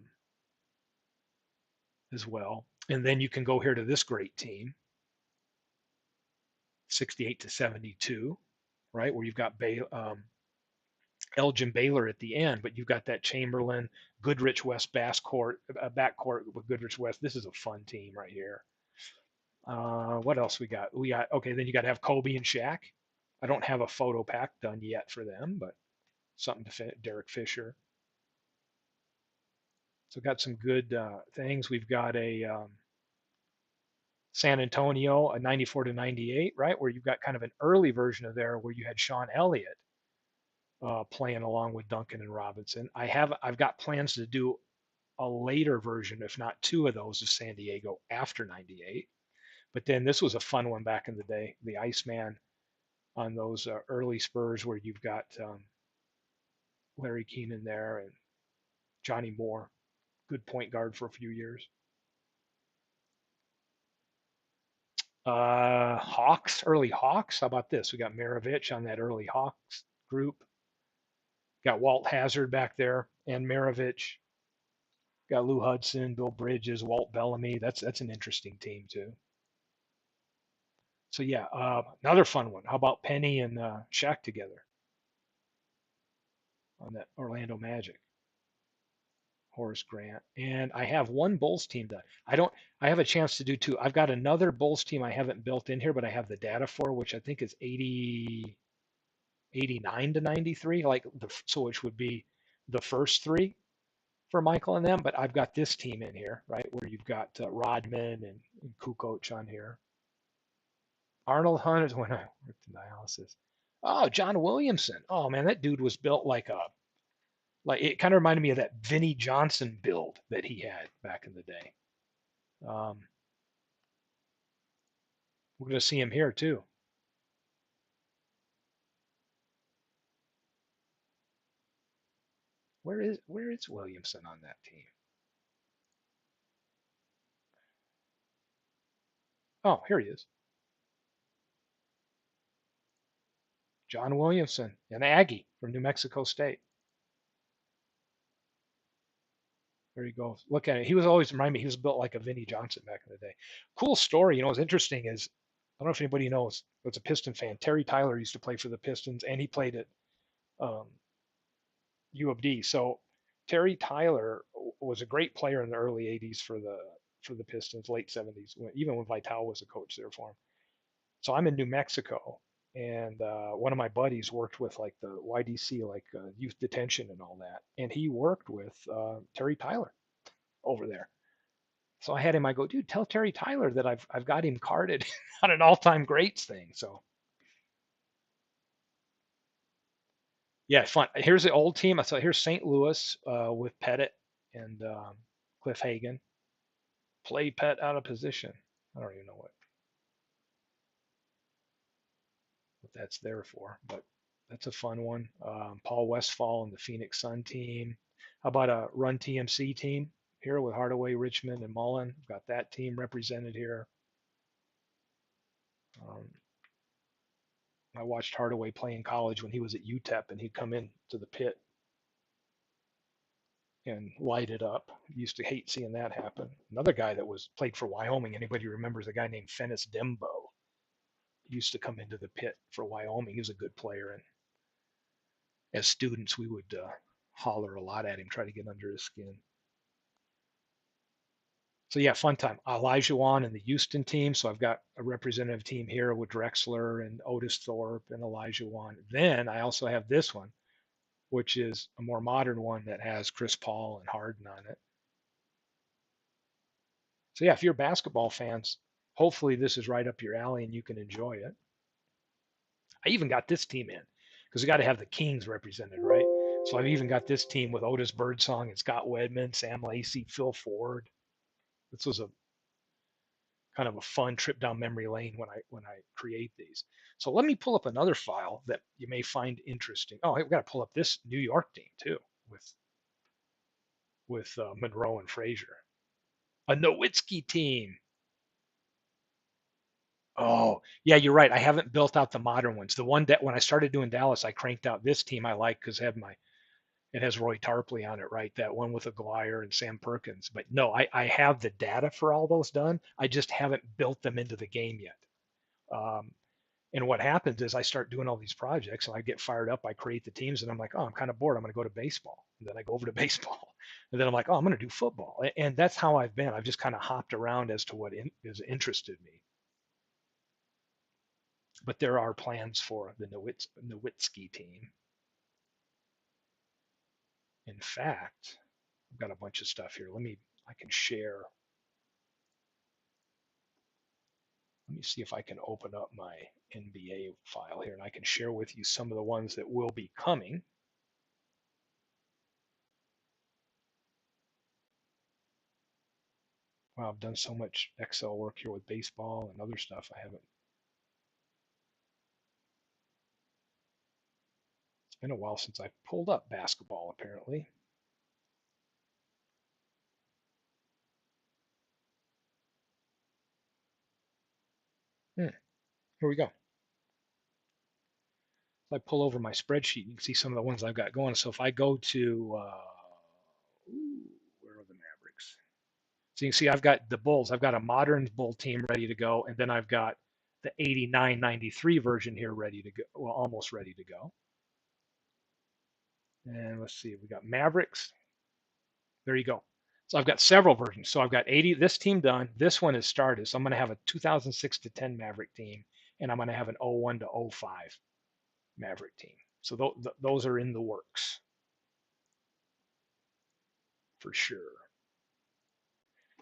as well. And then you can go here to this great team, 68 to 72, right? Where you've got Elgin Baylor at the end, but you've got that Chamberlain, Goodrich West backcourt with Goodrich West. This is a fun team right here. What else we got? Okay. Then you got to have Kobe and Shaq. I don't have a photo pack done yet for them, but something to fit. Derek Fisher. So got some good things. We've got a San Antonio, a 94 to 98, right, where you've got kind of an early version of there where you had Sean Elliott playing along with Duncan and Robinson. I've got plans to do a later version, if not two of those, of San Diego after 98. But then this was a fun one back in the day, the Iceman on those early Spurs where you've got Larry Keenan there and Johnny Moore, good point guard for a few years. Hawks, early Hawks. How about this? We got Maravich on that early Hawks group. Got Walt Hazard back there and Maravich. Got Lou Hudson, Bill Bridges, Walt Bellamy. That's an interesting team too. So yeah, another fun one. How about Penny and Shaq together on that Orlando Magic? Horace Grant. And I have one Bulls team done. I have a chance to do two. I've got another Bulls team I haven't built in here, but I have the data for, which I think is 89 to 93, so which would be the first three for Michael and them. But I've got this team in here, right, where you've got Rodman and Kukoc on here. Arnold Hunt is when I worked in dialysis. Oh, John Williamson. Oh man, that dude was built like it kind of reminded me of that Vinnie Johnson build that he had back in the day. Um, we're going to see him here too. Where is Williamson on that team? Oh, here he is. John Williamson, an Aggie from New Mexico State. There he goes. Look at it. He was always remind me. He was built like a Vinnie Johnson back in the day. Cool story. What's interesting is I don't know if anybody knows. It's a Piston fan. Terry Tyler used to play for the Pistons, and he played at um, U of D. So Terry Tyler was a great player in the early '80s for the Pistons, late '70s, even when Vitale was a coach there for him. So I'm in New Mexico, and one of my buddies worked with like the YDC, like youth detention and all that, and he worked with Terry Tyler over there. So I had him. I go, dude, tell Terry Tyler that I've got him carded on an all-time greats thing. So yeah, fun. Here's the old team. So here's St. Louis with Pettit and Cliff Hagan. Play Pet out of position. I don't even know what that's there for, but that's a fun one. Paul Westfall and the Phoenix Sun team. How about a Run TMC team here with Hardaway, Richmond, and Mullen? Got that team represented here. Um, I watched Hardaway play in college when he was at UTEP, and he'd come in to the pit and light it up. Used to hate seeing that happen. Another guy that was played for Wyoming. Anybody remembers a guy named Fennis Dembo? Used to come into the pit for Wyoming. He was a good player, and as students, we would holler a lot at him, try to get under his skin. So yeah, fun time. Elijah Wan and the Houston team. So I've got a representative team here with Drexler and Otis Thorpe and Elijah Wan. Then I also have this one, which is a more modern one that has Chris Paul and Harden on it. So yeah, if you're basketball fans, hopefully this is right up your alley and you can enjoy it. I even got this team in because we got to have the Kings represented, right? So I've even got this team with Otis Birdsong and Scott Wedman, Sam Lacey, Phil Ford. This was a kind of a fun trip down memory lane when I create these. So let me pull up another file that you may find interesting. Oh, I've got to pull up this New York team too with Monroe and Frazier. A Nowitzki team. Oh, yeah, you're right. I haven't built out the modern ones. The one that when I started doing Dallas, I cranked out this team I like because it has Roy Tarpley on it, right? That one with Aguirre and Sam Perkins. But no, I have the data for all those done. I just haven't built them into the game yet. Um, and what happens is I start doing all these projects and I get fired up. I create the teams and I'm like, oh, I'm kind of bored. I'm going to go to baseball. And then I go over to baseball. And then I'm like, oh, I'm going to do football. And that's how I've been. I've just kind of hopped around as to what has interested me. But there are plans for the Nowitzki team. In fact, I've got a bunch of stuff here. I can share. Let me see if I can open up my NBA file here and I can share with you some of the ones that will be coming. Wow, I've done so much Excel work here with baseball and other stuff. It's been a while since I pulled up basketball, apparently. Hmm, here we go. If I pull over my spreadsheet, you can see some of the ones I've got going. So if I go to, where are the Mavericks? So you can see I've got the Bulls. I've got a modern Bull team ready to go, and then I've got the 89-93 version here ready to go, well, almost ready to go. And let's see, we got Mavericks. There you go. So I've got several versions. So I've got 80, this team done. This one is started. So I'm going to have a 2006 to 10 Maverick team, and I'm going to have an 01 to 05 Maverick team. So those are in the works for sure.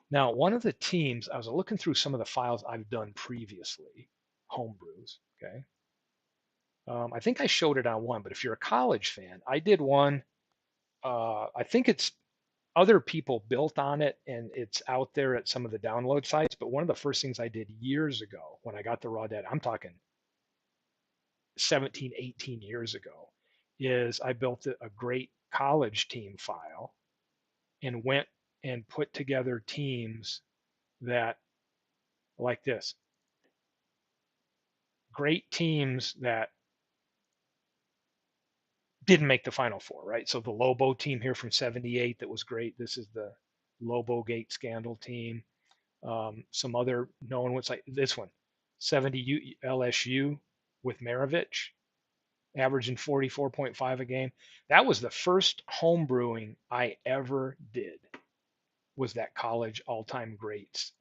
Now, one of the teams, I was looking through some of the files I've done previously, homebrews, okay? I think I showed it on one, but if you're a college fan, I did one. I think it's other people built on it and it's out there at some of the download sites. But one of the first things I did years ago when I got the raw data, I'm talking 17, 18 years ago, is I built a great college team file and went and put together teams that like this great teams that didn't make the final four, right? So the Lobo team here from 78 that was great. This is the Lobo Gate scandal team. Some other known ones like this one, 70 LSU with Maravich, averaging 44.5 a game. That was the first home brewing I ever did. Was that college all-time greats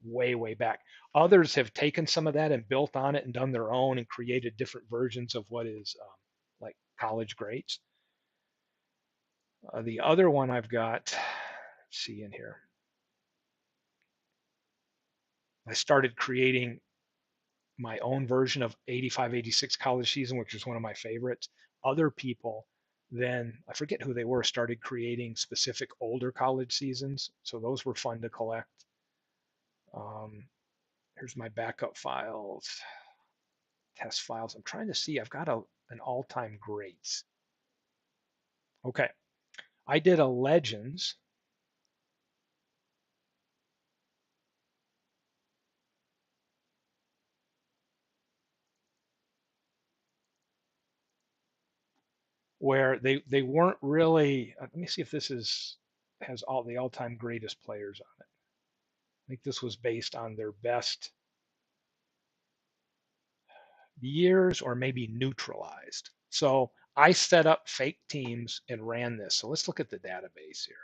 way back. Others have taken some of that and built on it and done their own and created different versions of what is like college greats. The other one I've got, let's see in here. I started creating my own version of 85-86 college season, which is one of my favorites. Other people then, I forget who they were, started creating specific older college seasons. So those were fun to collect. Um, here's my backup files, test files. I'm trying to see, I've got an all-time greats. Okay, I did a Legends where they weren't really, let me see if this has all the all-time greatest players on it. I think this was based on their best years or maybe neutralized. So I set up fake teams and ran this. So let's look at the database here.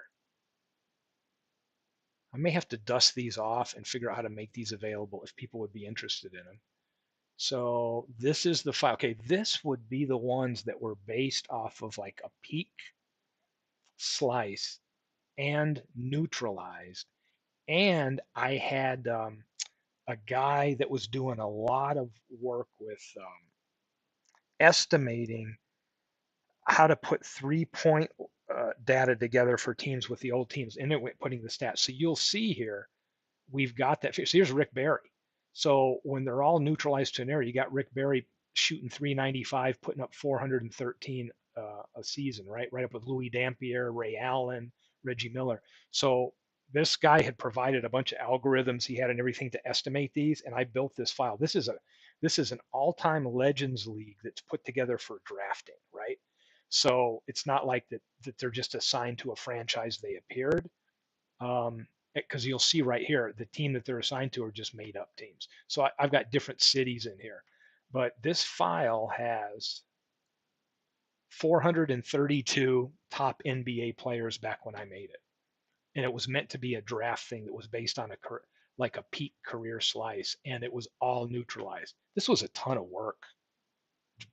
I may have to dust these off and figure out how to make these available if people would be interested in them. So this is the file. Okay, this would be the ones that were based off of like a peak slice and neutralized. And I had a guy that was doing a lot of work with estimating how to put 3 point data together for teams with the old teams, and it went putting the stats. So you'll see here, we've got that. So here's Rick Barry. So when they're all neutralized to an area, you got Rick Barry shooting 395, putting up 413 a season, right? Right up with Louis Dampier, Ray Allen, Reggie Miller. So this guy had provided a bunch of algorithms he had and everything to estimate these, and I built this file. This is an all-time Legends League that's put together for drafting, right? So it's not like that they're just assigned to a franchise they appeared. Because you'll see right here, the team that they're assigned to are just made up teams. So I've got different cities in here, but this file has 432 top NBA players back when I made it, and it was meant to be a draft thing that was based on like a peak career slice, and it was all neutralized. This was a ton of work,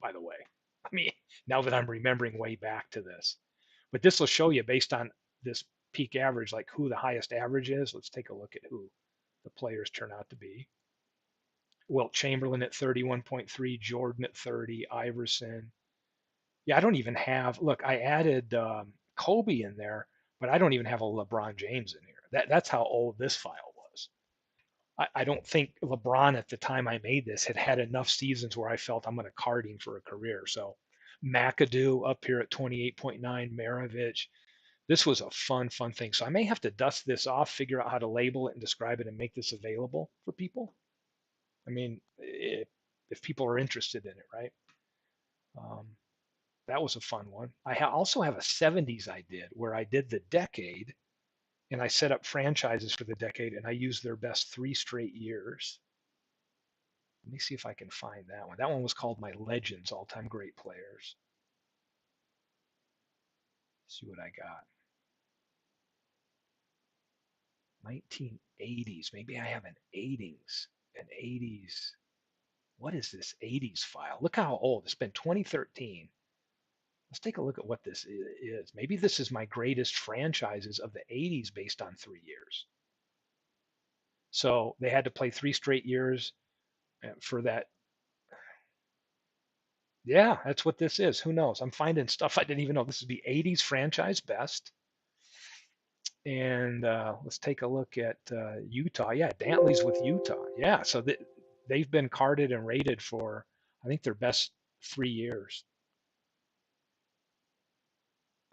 by the way. I mean, now that I'm remembering way back to this, but this will show you based on this peak average, like who the highest average is. Let's take a look at who the players turn out to be. Wilt Chamberlain at 31.3, Jordan at 30, Iverson. Yeah, I don't even have, look, I added Kobe in there, but I don't even have a LeBron James in here. That's how old this file was. I don't think LeBron at the time I made this had enough seasons where I felt I'm going to card him for a career. So McAdoo up here at 28.9, Maravich. This was a fun thing. So I may have to dust this off, figure out how to label it and describe it and make this available for people. I mean, if people are interested in it, right? Um, that was a fun one. I also have a 70s I did where I did the decade and I set up franchises for the decade and I used their best 3 straight years. Let me see if I can find that one. That one was called My Legends, All-Time Great Players. Let's see what I got. 1980s. Maybe I have an 80s. An 80s. What is this 80s file? Look how old. It's been 2013. Let's take a look at what this is. Maybe this is my greatest franchises of the 80s based on 3 years. So they had to play 3 straight years for that. Yeah, that's what this is. Who knows? I'm finding stuff I didn't even know. This is the 80s franchise best. And let's take a look at Utah. Yeah, Dantley's with Utah. Yeah, so they've been carded and rated for, I think, their best 3 years.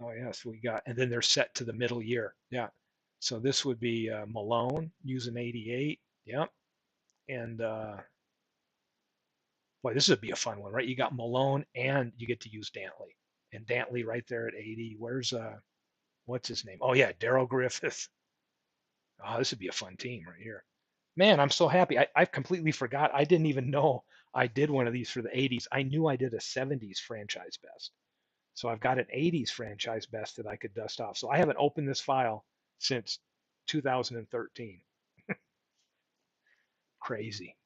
Oh, yeah, so we got, and then they're set to the middle year. Yeah. So this would be Malone using 88. Yep. And boy, this would be a fun one, right? You got Malone and you get to use Dantley. And Dantley right there at 80. Where's what's his name? Oh yeah, Daryl Griffith. Oh, this would be a fun team right here. Man, I'm so happy. I completely forgot. I didn't even know I did one of these for the 80s. I knew I did a 70s franchise best. So I've got an 80s franchise best that I could dust off. So I haven't opened this file since 2013. Crazy.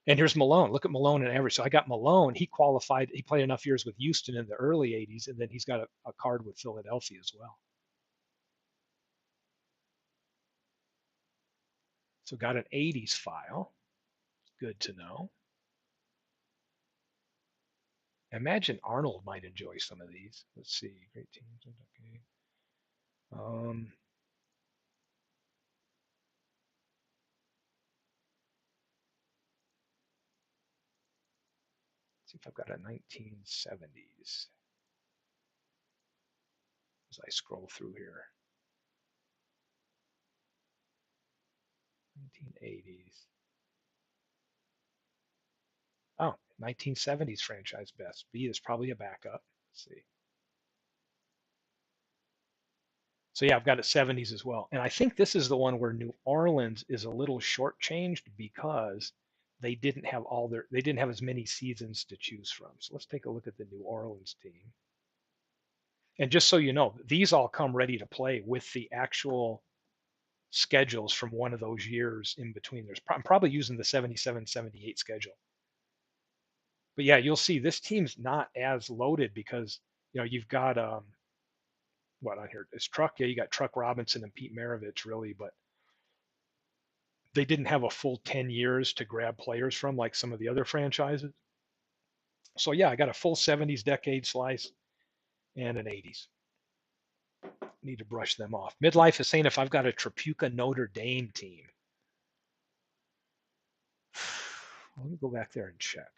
And here's Malone. Look at Malone and average. So I got Malone. He qualified. He played enough years with Houston in the early 80s, and then he's got a card with Philadelphia as well. So got an 80s file. Good to know. Imagine Arnold might enjoy some of these. Let's see. Great teams. Okay. Um, see if I've got a 1970s as I scroll through here. 1980s. Oh, 1970s franchise best. B is probably a backup. Let's see. So yeah, I've got a 70s as well. And I think this is the one where New Orleans is a little shortchanged because they didn't have as many seasons to choose from. So let's take a look at the New Orleans team. And just so you know, these all come ready to play with the actual schedules from one of those years in between. I'm probably using the 77-78 schedule. But yeah, you'll see this team's not as loaded because you've got what on here is Truck. Yeah, you got Truck Robinson and Pete Maravich really, but they didn't have a full 10 years to grab players from like some of the other franchises. So yeah, I got a full 70s decade slice and an 80s. Need to brush them off. Midlife is saying if I've got a Trapuca Notre Dame team. Let me go back there and check.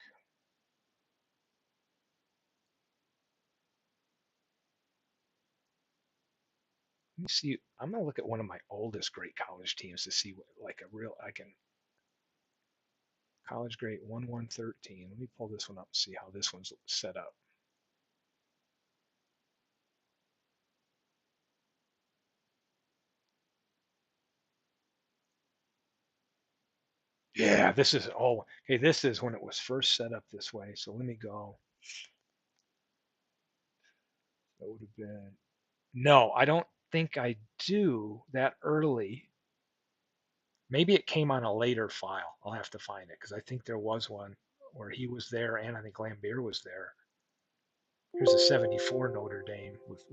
Let me see. I'm gonna look at one of my oldest great college teams to see what like a real I can college great 1113. Let me pull this one up and see how this one's set up. Yeah, this is okay. This is when it was first set up this way. So let me go. That would have been no. I don't think I do that early. Maybe it came on a later file. I'll have to find it because I think there was one where he was there and I think Lambier was there. Here's a 74 Notre Dame with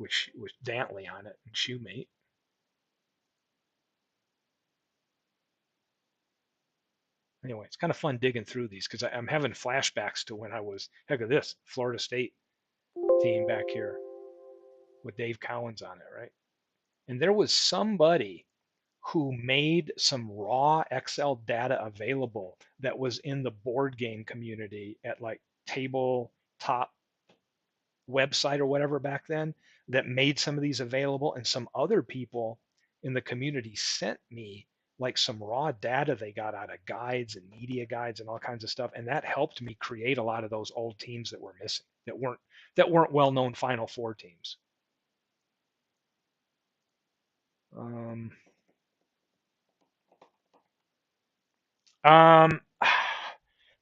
Dantley on it and Shoemate. Anyway, it's kind of fun digging through these because I'm having flashbacks to when I was, heck of this, Florida State team back here with Dave Cowens on it, right? And there was somebody who made some raw Excel data available that was in the board game community at like tabletop website or whatever back then that made some of these available. And some other people in the community sent me like some raw data they got out of guides and media guides and all kinds of stuff. And that helped me create a lot of those old teams that were missing, that weren't well known Final Four teams. Um, um,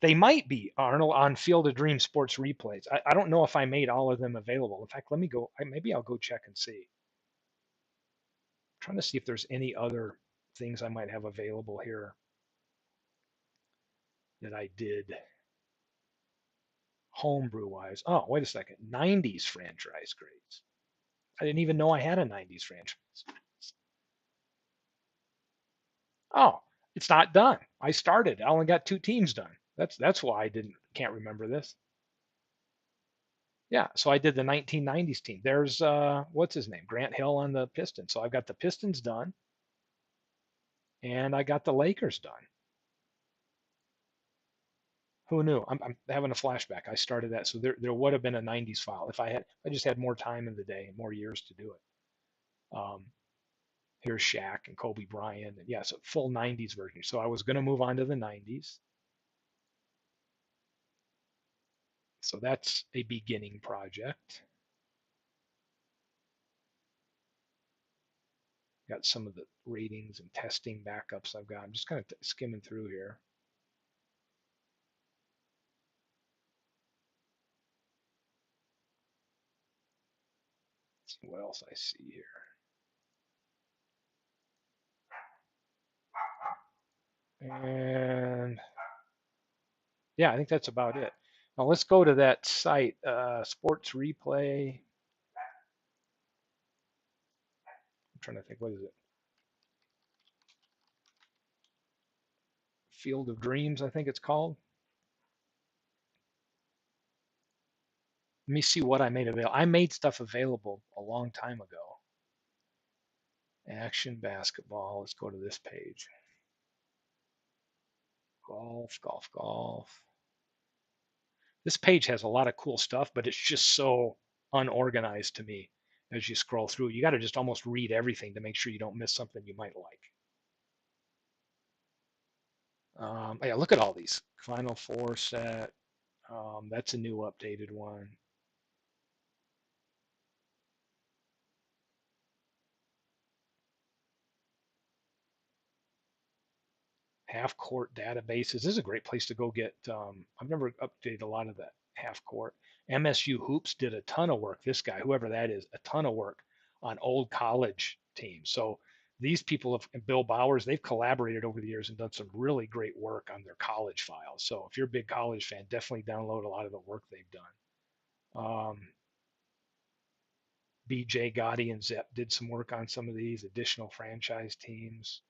they might be Arnold on Field of Dreams sports replays. I don't know if I made all of them available. In fact, let me go. Maybe I'll go check and see. Trying to see if there's any other things I might have available here that I did homebrew wise. Oh, wait a second. 90s franchise grades. I didn't even know I had a 90s franchise. Oh, it's not done. I started. I only got two teams done. That's why I didn't can't remember this. Yeah, so I did the 1990s team. There's what's his name? Grant Hill on the Pistons. So I've got the Pistons done and I got the Lakers done. Who knew? I'm having a flashback. I started that, so there would have been a 90s file if I just had more time in the day, more years to do it. Here's Shaq and Kobe Bryant, and yeah, so full 90s version. So I was going to move on to the 90s. So that's a beginning project. Got some of the ratings and testing backups I've got. I'm just kind of skimming through here. Let's see what else I see here. And yeah, I think that's about it. Now let's go to that site, Sports Replay. I'm trying to think, what is it? Field of Dreams, I think it's called. Let me see what I made available. I made stuff available a long time ago. Action basketball. Let's go to this page. Golf, golf, golf. This page has a lot of cool stuff, but it's just so unorganized to me as you scroll through. You got to just almost read everything to make sure you don't miss something you might like. Yeah, look at all these. Final Four set. That's a new updated one. Half court databases. This is a great place to go get. I've never updated a lot of that half court. MSU Hoops did a ton of work. This guy, whoever that is, a ton of work on old college teams. So these people have, Bill Bowers, they've collaborated over the years and done some really great work on their college files. So if you're a big college fan, definitely download a lot of the work they've done. BJ Gotti and Zep did some work on some of these additional franchise teams,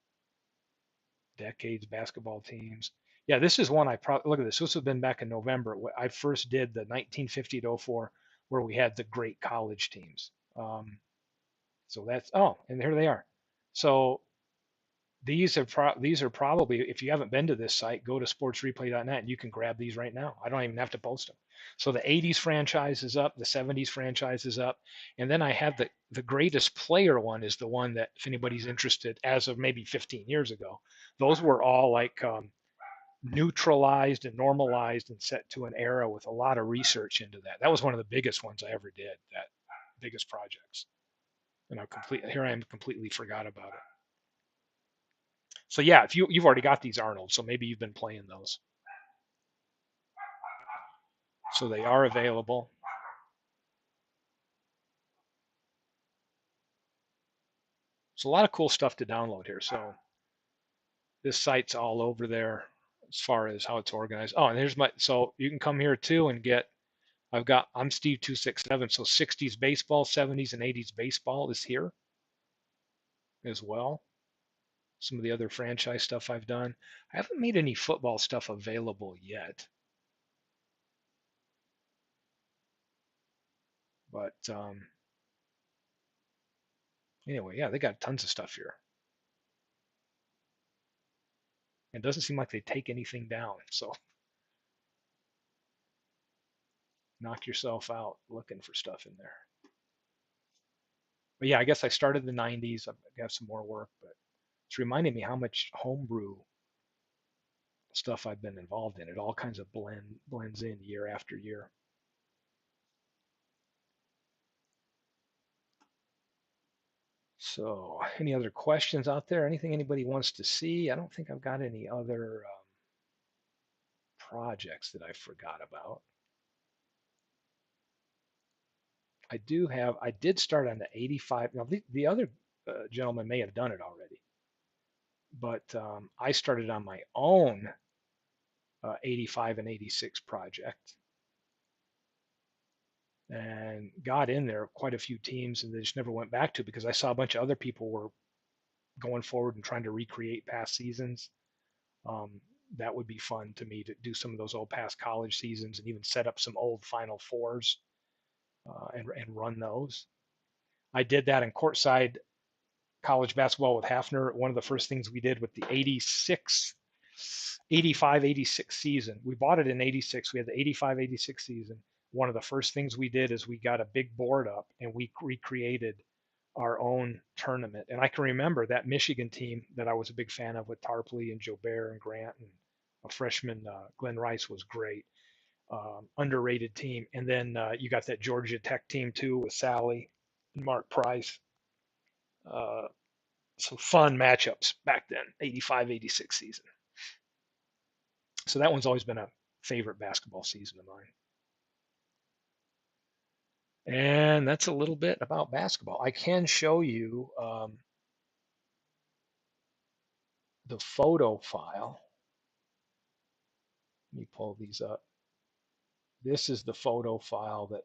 decades basketball teams. Yeah, this is one I probably look at this. This would have been back in November. I first did the 1950 to 04, where we had the great college teams. So that's and here they are. So these are probably, if you haven't been to this site, go to sportsreplay.net and you can grab these right now. I don't even have to post them. So the 80s franchise is up, the 70s franchise is up, and then I have the greatest player one is the one that, if anybody's interested, as of maybe 15 years ago, those were all like neutralized and normalized and set to an era with a lot of research into that. That was one of the biggest ones I ever did. That biggest projects. And I completely here I am completely forgot about it. So yeah, if you've already got these, Arnold, so maybe you've been playing those. So they are available. It's a lot of cool stuff to download here. So this site's all over there as far as how it's organized. Oh, and here's my, so you can come here too and get, I'm Steve 267. So 60s baseball, 70s and 80s baseball is here as well. Some of the other franchise stuff I've done. I haven't made any football stuff available yet, but anyway, yeah, they got tons of stuff here. It doesn't seem like they take anything down. So knock yourself out looking for stuff in there. But yeah, I guess I started in the 90s. I have some more work, but it's reminding me how much homebrew stuff I've been involved in. It all kinds of blends in year after year. So, any other questions out there? Anything anybody wants to see? I don't think I've got any other projects that I forgot about. I did start on the 85. Now, the other gentleman may have done it already, but I started on my own 85 and 86 project and got in there quite a few teams and they just never went back to because I saw a bunch of other people were going forward and trying to recreate past seasons. Um, that would be fun to me to do some of those old past college seasons and even set up some old Final Fours and run those. I did that in courtside college basketball with Hafner. One of the first things we did with the 86, 85, 86 season, we bought it in 86. We had the 85, 86 season. One of the first things we did is we got a big board up and we recreated our own tournament. And I can remember that Michigan team that I was a big fan of with Tarpley and Jobert and Grant and a freshman, Glenn Rice was great. Underrated team. And then you got that Georgia Tech team too with Sally and Mark Price. Uh, some fun matchups back then, 85, 86 season. So that one's always been a favorite basketball season of mine. And that's a little bit about basketball. I can show you the photo file. Let me pull these up. This is the photo file that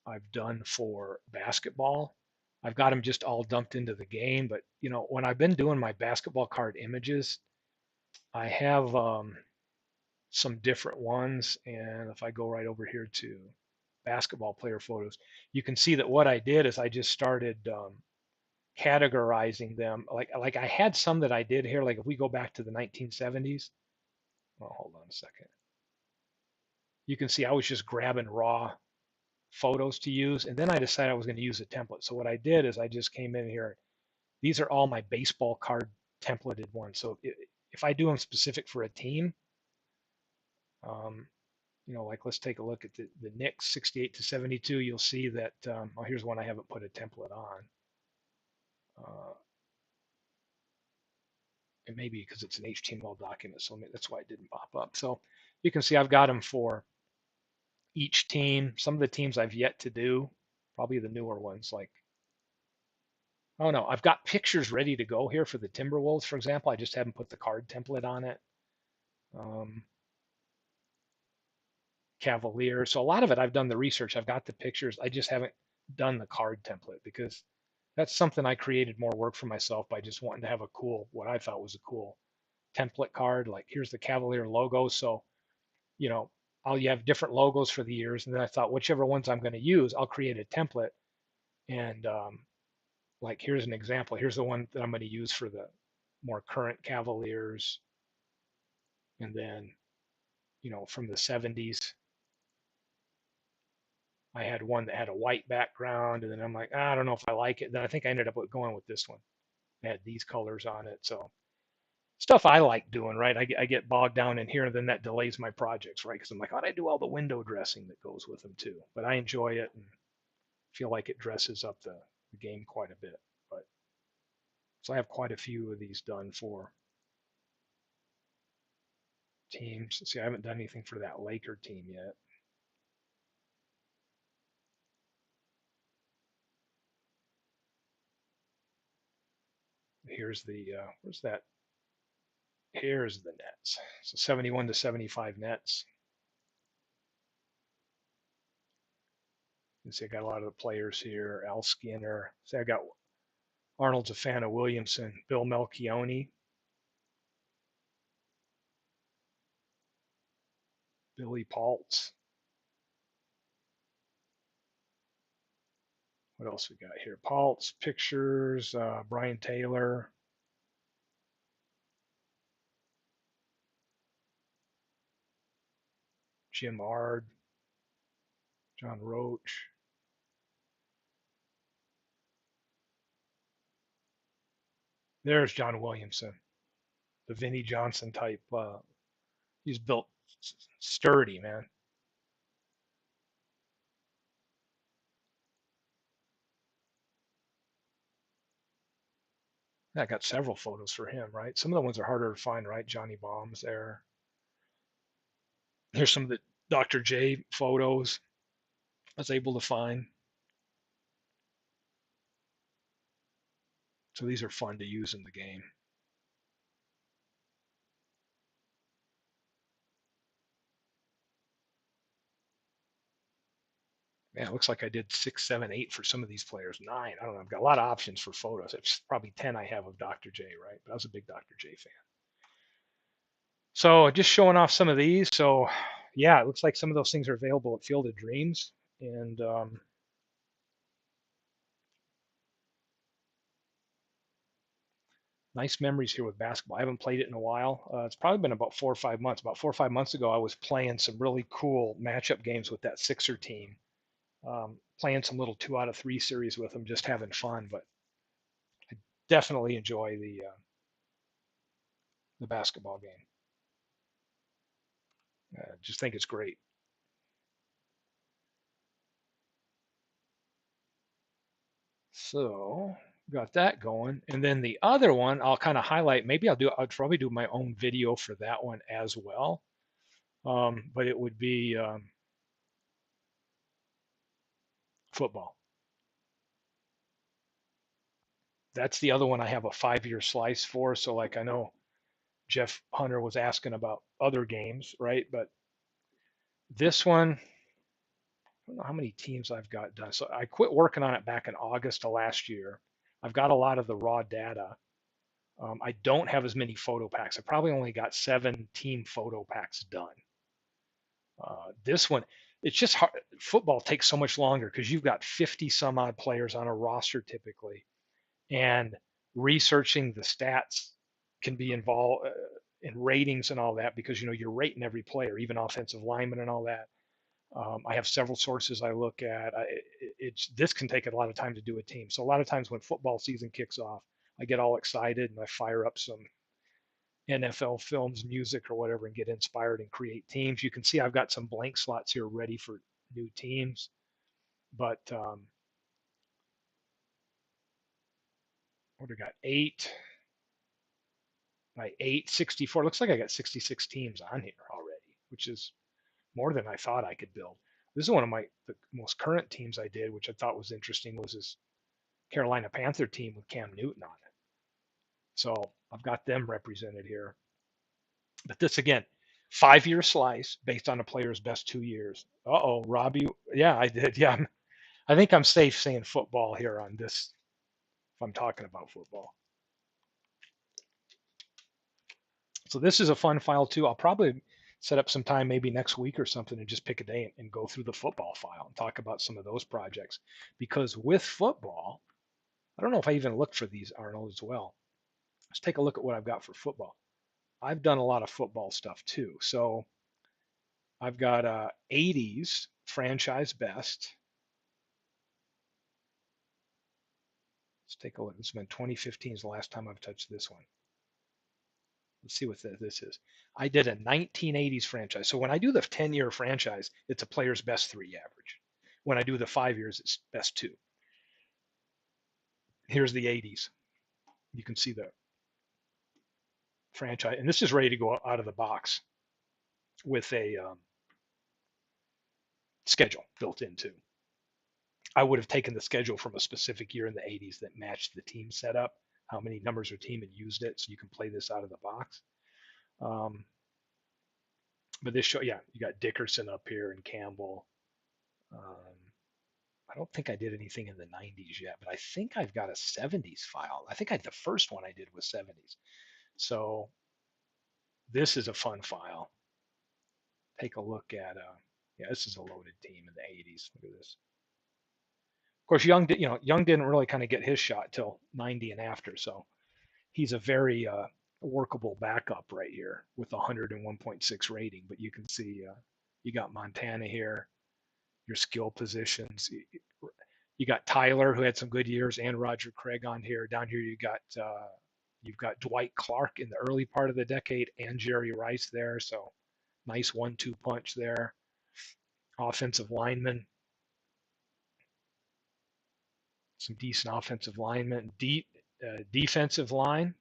I've done for basketball. I've got them just all dumped into the game, but you know, when I've been doing my basketball card images, I have some different ones. And if I go right over here to basketball player photos, you can see that what I did is I just started categorizing them. Like I had some that I did here. Like if we go back to the 1970s, well, hold on a second. You can see I was just grabbing raw photos to use, and then I decided I was going to use a template. So what I did is I just came in here. These are all my baseball card templated ones. So if I do them specific for a team, um, you know, like let's take a look at the Knicks 68 to 72. You'll see that, oh, here's one I haven't put a template on. It may be because it's an HTML document, so that's why it didn't pop up. So you can see I've got them for each team. Some of the teams I've yet to do, probably the newer ones like, oh no, I've got pictures ready to go here for the Timberwolves, for example. I just haven't put the card template on it. Um, Cavaliers. So a lot of it, I've done the research. I've got the pictures. I just haven't done the card template because that's something I created more work for myself by just wanting to have a cool, what I thought was a cool template card. Like here's the Cavalier logo. So, you know, you have different logos for the years. And then I thought whichever ones I'm going to use, I'll create a template and Like here's an example. Here's the one that I'm going to use for the more current Cavaliers, and then from the 70s. I had one that had a white background, and then I'm like, I don't know if I like it. Then I think I ended up going with this one. It had these colors on it, so stuff I like doing, right? I get bogged down in here, and then that delays my projects, right? Because I'm like, how'd I do all the window dressing that goes with them too? But I enjoy it and feel like it dresses up the game quite a bit. But so I have quite a few of these done for teams. See, I haven't done anything for that Laker team yet. Here's the where's that? Here's the Nets. So 71 to 75 Nets. You see, I got a lot of the players here. Al Skinner. See, I got Arnold's a fan of Williamson. Bill Melchione. Billy Paltz. What else we got here? Paltz, pictures, Brian Taylor, Jim Ard, John Roach. There's John Williamson, the Vinnie Johnson type. He's built sturdy, man. I got several photos for him, right? Some of the ones are harder to find, right? Johnny Bombs there. Here's some of the Dr. J photos I was able to find. So these are fun to use in the game. Man, it looks like I did 6, 7, 8 for some of these players. 9. I don't know. I've got a lot of options for photos. It's probably 10 I have of Dr. J, right? But I was a big Dr. J fan. So just showing off some of these. So yeah, it looks like some of those things are available at Field of Dreams. And nice memories here with basketball. I haven't played it in a while. It's probably been about 4 or 5 months. About 4 or 5 months ago, I was playing some really cool matchup games with that Sixer team. Playing some little 2 out of 3 series with them, just having fun. But I definitely enjoy the basketball game. Just think it's great. So got that going. And then the other one, I'll kind of highlight. Maybe I'll probably do my own video for that one as well. But it would be football. That's the other one I have a 5-year slice for. So like I know Jeff Hunter was asking about other games, right? But this one, I don't know how many teams I've got done. So I quit working on it back in August of last year. I've got a lot of the raw data. I don't have as many photo packs. I probably only got 7 team photo packs done. This one, it's just hard. Football takes so much longer because you've got 50 some odd players on a roster typically, and researching the stats can be involved in ratings and all that because you're rating every player, even offensive linemen and all that. I have several sources I look at. This can take a lot of time to do a team. So a lot of times when football season kicks off, I get all excited and I fire up some NFL films, music, or whatever, and get inspired and create teams. You can see I've got some blank slots here ready for new teams, but what do I got? 8 by 8, 64. Looks like I got 66 teams on here already, which is more than I thought I could build. This is one of the most current teams I did, which I thought was interesting, was this Carolina Panther team with Cam Newton on it. So I've got them represented here. But this again, 5-year slice based on a player's best 2 years. Uh-oh, Robbie. Yeah, I did. Yeah, I think I'm safe saying football here on this if I'm talking about football. So this is a fun file too. I'll probably set up some time maybe next week or something and just pick a day and go through the football file and talk about some of those projects. Because with football, I don't know if I even looked for these, Arnold, as well. Let's take a look at what I've got for football. I've done a lot of football stuff too. So I've got 80s franchise best. Let's take a look. It's been 2015 is the last time I've touched this one. Let's see what this is. I did a 1980s franchise. So when I do the 10-year franchise, it's a player's best three average. When I do the 5 years, it's best two. Here's the 80s. You can see the franchise, and this is ready to go out of the box with a schedule built into. I would have taken the schedule from a specific year in the 80s that matched the team setup, how many numbers or team had used it, so you can play this out of the box. Um, but this show, yeah, you got Dickerson up here and Campbell. Um, I don't think I did anything in the 90s yet, but I think I've got a 70s file. I think the first one I did was 70s. So this is a fun file. Take a look at, yeah, this is a loaded team in the 80s. Look at this. Of course, Young didn't really kind of get his shot till 90 and after. So he's a very workable backup right here with 101.6 rating. But you can see you got Montana here, your skill positions. You got Tyler, who had some good years, and Roger Craig on here. Down here, you've got Dwight Clark in the early part of the decade and Jerry Rice there. So nice 1-2 punch there. Offensive linemen, some decent offensive linemen. Deep defensive line,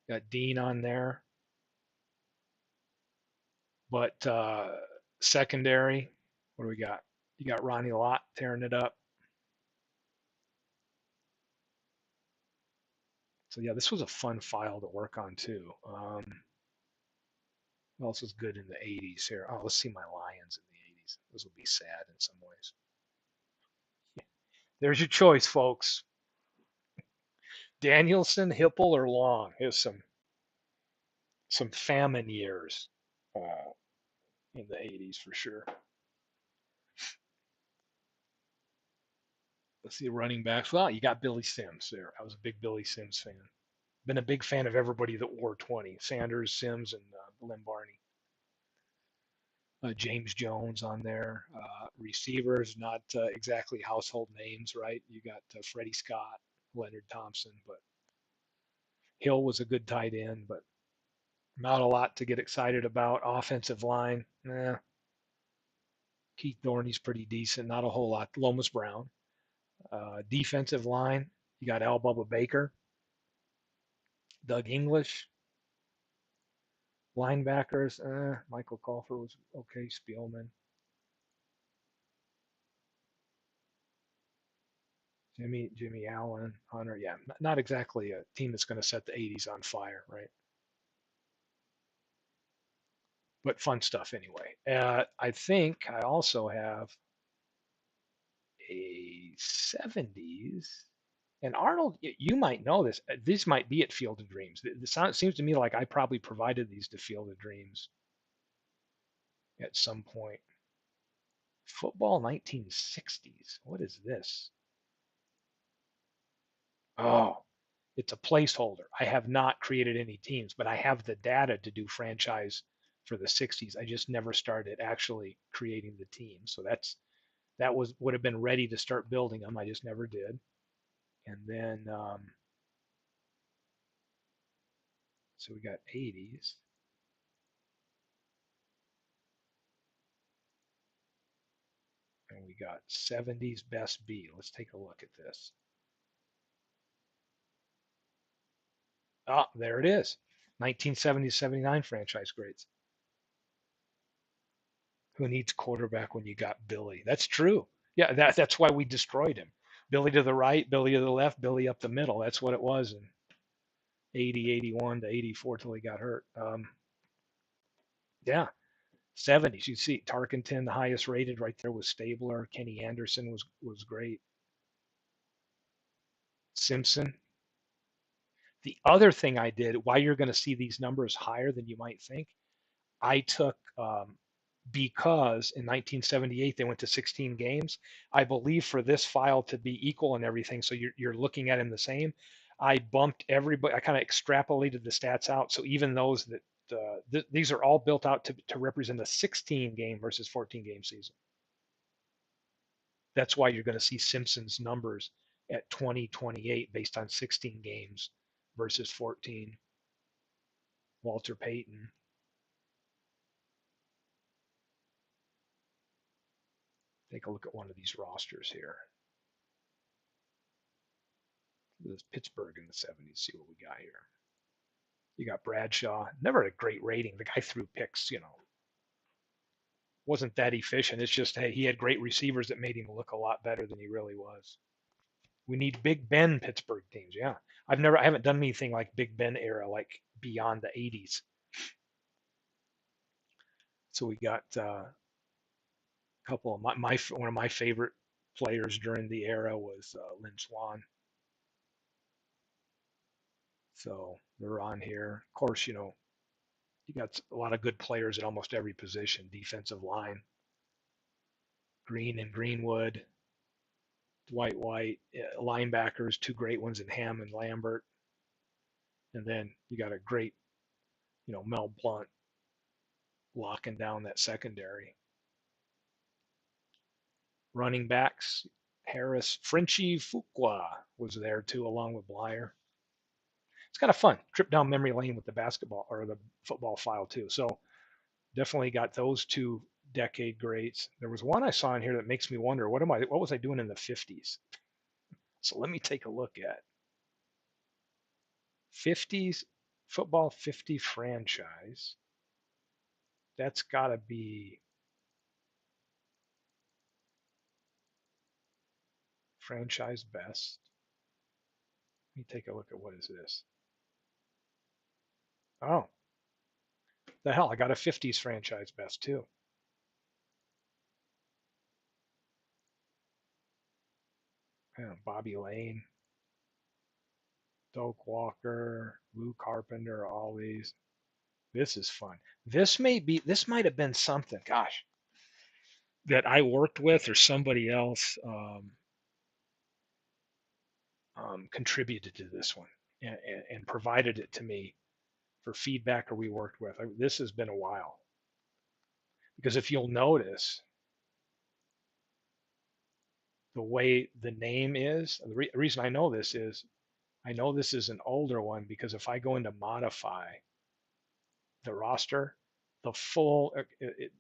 got Dean on there. But secondary, what do we got? You got Ronnie Lott tearing it up. So yeah, this was a fun file to work on too. What else was good in the 80s here? Oh, let's see my Lions in the 80s. Those will be sad in some ways. There's your choice, folks. Danielson, Hipple, or Long. Here's some famine years in the 80s for sure. Let's see running backs. Well, you got Billy Sims there. I was a big Billy Sims fan. Been a big fan of everybody that wore 20. Sanders, Sims, and Lynn Barney. James Jones on there. Receivers, not exactly household names, right? You got Freddie Scott, Leonard Thompson, but Hill was a good tight end, but not a lot to get excited about. Offensive line, Keith Dorney's pretty decent, not a whole lot. Lomas Brown. Defensive line, you got Al Bubba Baker, Doug English. Linebackers, Michael Colfer was okay. Spielman, Jimmy Allen, Hunter. Yeah, not exactly a team that's going to set the 80s on fire, right? But fun stuff anyway. I think I also have a 70s. And Arnold, you might know this. These might be at Field of Dreams. It seems to me like I probably provided these to Field of Dreams at some point. Football 1960s. What is this? Oh, it's a placeholder. I have not created any teams, but I have the data to do franchise for the 60s. I just never started actually creating the team. So that would have been ready to start building them. I just never did. And then so we got 80s. And we got 70s best B. Let's take a look at this. Ah, there it is. 1970-79 franchise grades. Who needs quarterback when you got Billy? That's true. Yeah, that's why we destroyed him. Billy to the right, Billy to the left, Billy up the middle. That's what it was in 80, 81 to 84 till he got hurt. Yeah, 70s. You see Tarkenton, the highest rated right there was Stabler. Kenny Anderson was great. Simpson. The other thing I did, why you're going to see these numbers higher than you might think, I took because in 1978 they went to 16 games. I believe for this file to be equal and everything, so you're looking at them the same. I bumped everybody. I kind of extrapolated the stats out. So even those that these are all built out to represent a 16 game versus 14 game season. That's why you're going to see Simpson's numbers at 2028 based on 16 games versus 14. Walter Payton. Take a look at one of these rosters here. This Pittsburgh in the 70s. See what we got here. You got Bradshaw. Never a great rating. The guy threw picks, wasn't that efficient. It's just, hey, he had great receivers that made him look a lot better than he really was. We need Big Ben Pittsburgh teams. Yeah. I haven't done anything like Big Ben era, like beyond the 80s. So we got a couple of one of my favorite players during the era was Lynn Swan. So they're on here. Of course, you got a lot of good players at almost every position. Defensive line, Green and Greenwood, Dwight White, linebackers, two great ones in Ham and Lambert. And then you got a great, Mel Blount locking down that secondary. Running backs, Harris, Frenchie Fuqua was there too, along with Blyer. It's kind of fun. Trip down memory lane with the basketball or the football file too. So definitely got those two decade greats. There was one I saw in here that makes me wonder, what was I doing in the 50s? So let me take a look at 50s football 50 franchise. That's got to be franchise best. Let me take a look at what is this. Oh, the hell, I got a 50s franchise best too. Bobby Lane, Doak Walker, Lou Carpenter, all these. This is fun. This might have been something, gosh, that I worked with or somebody else contributed to this one and provided it to me for feedback or we worked with. This has been a while. Because if you'll notice, the way the name is, the reason I know this is I know this is an older one because if I go into modify the roster, the full,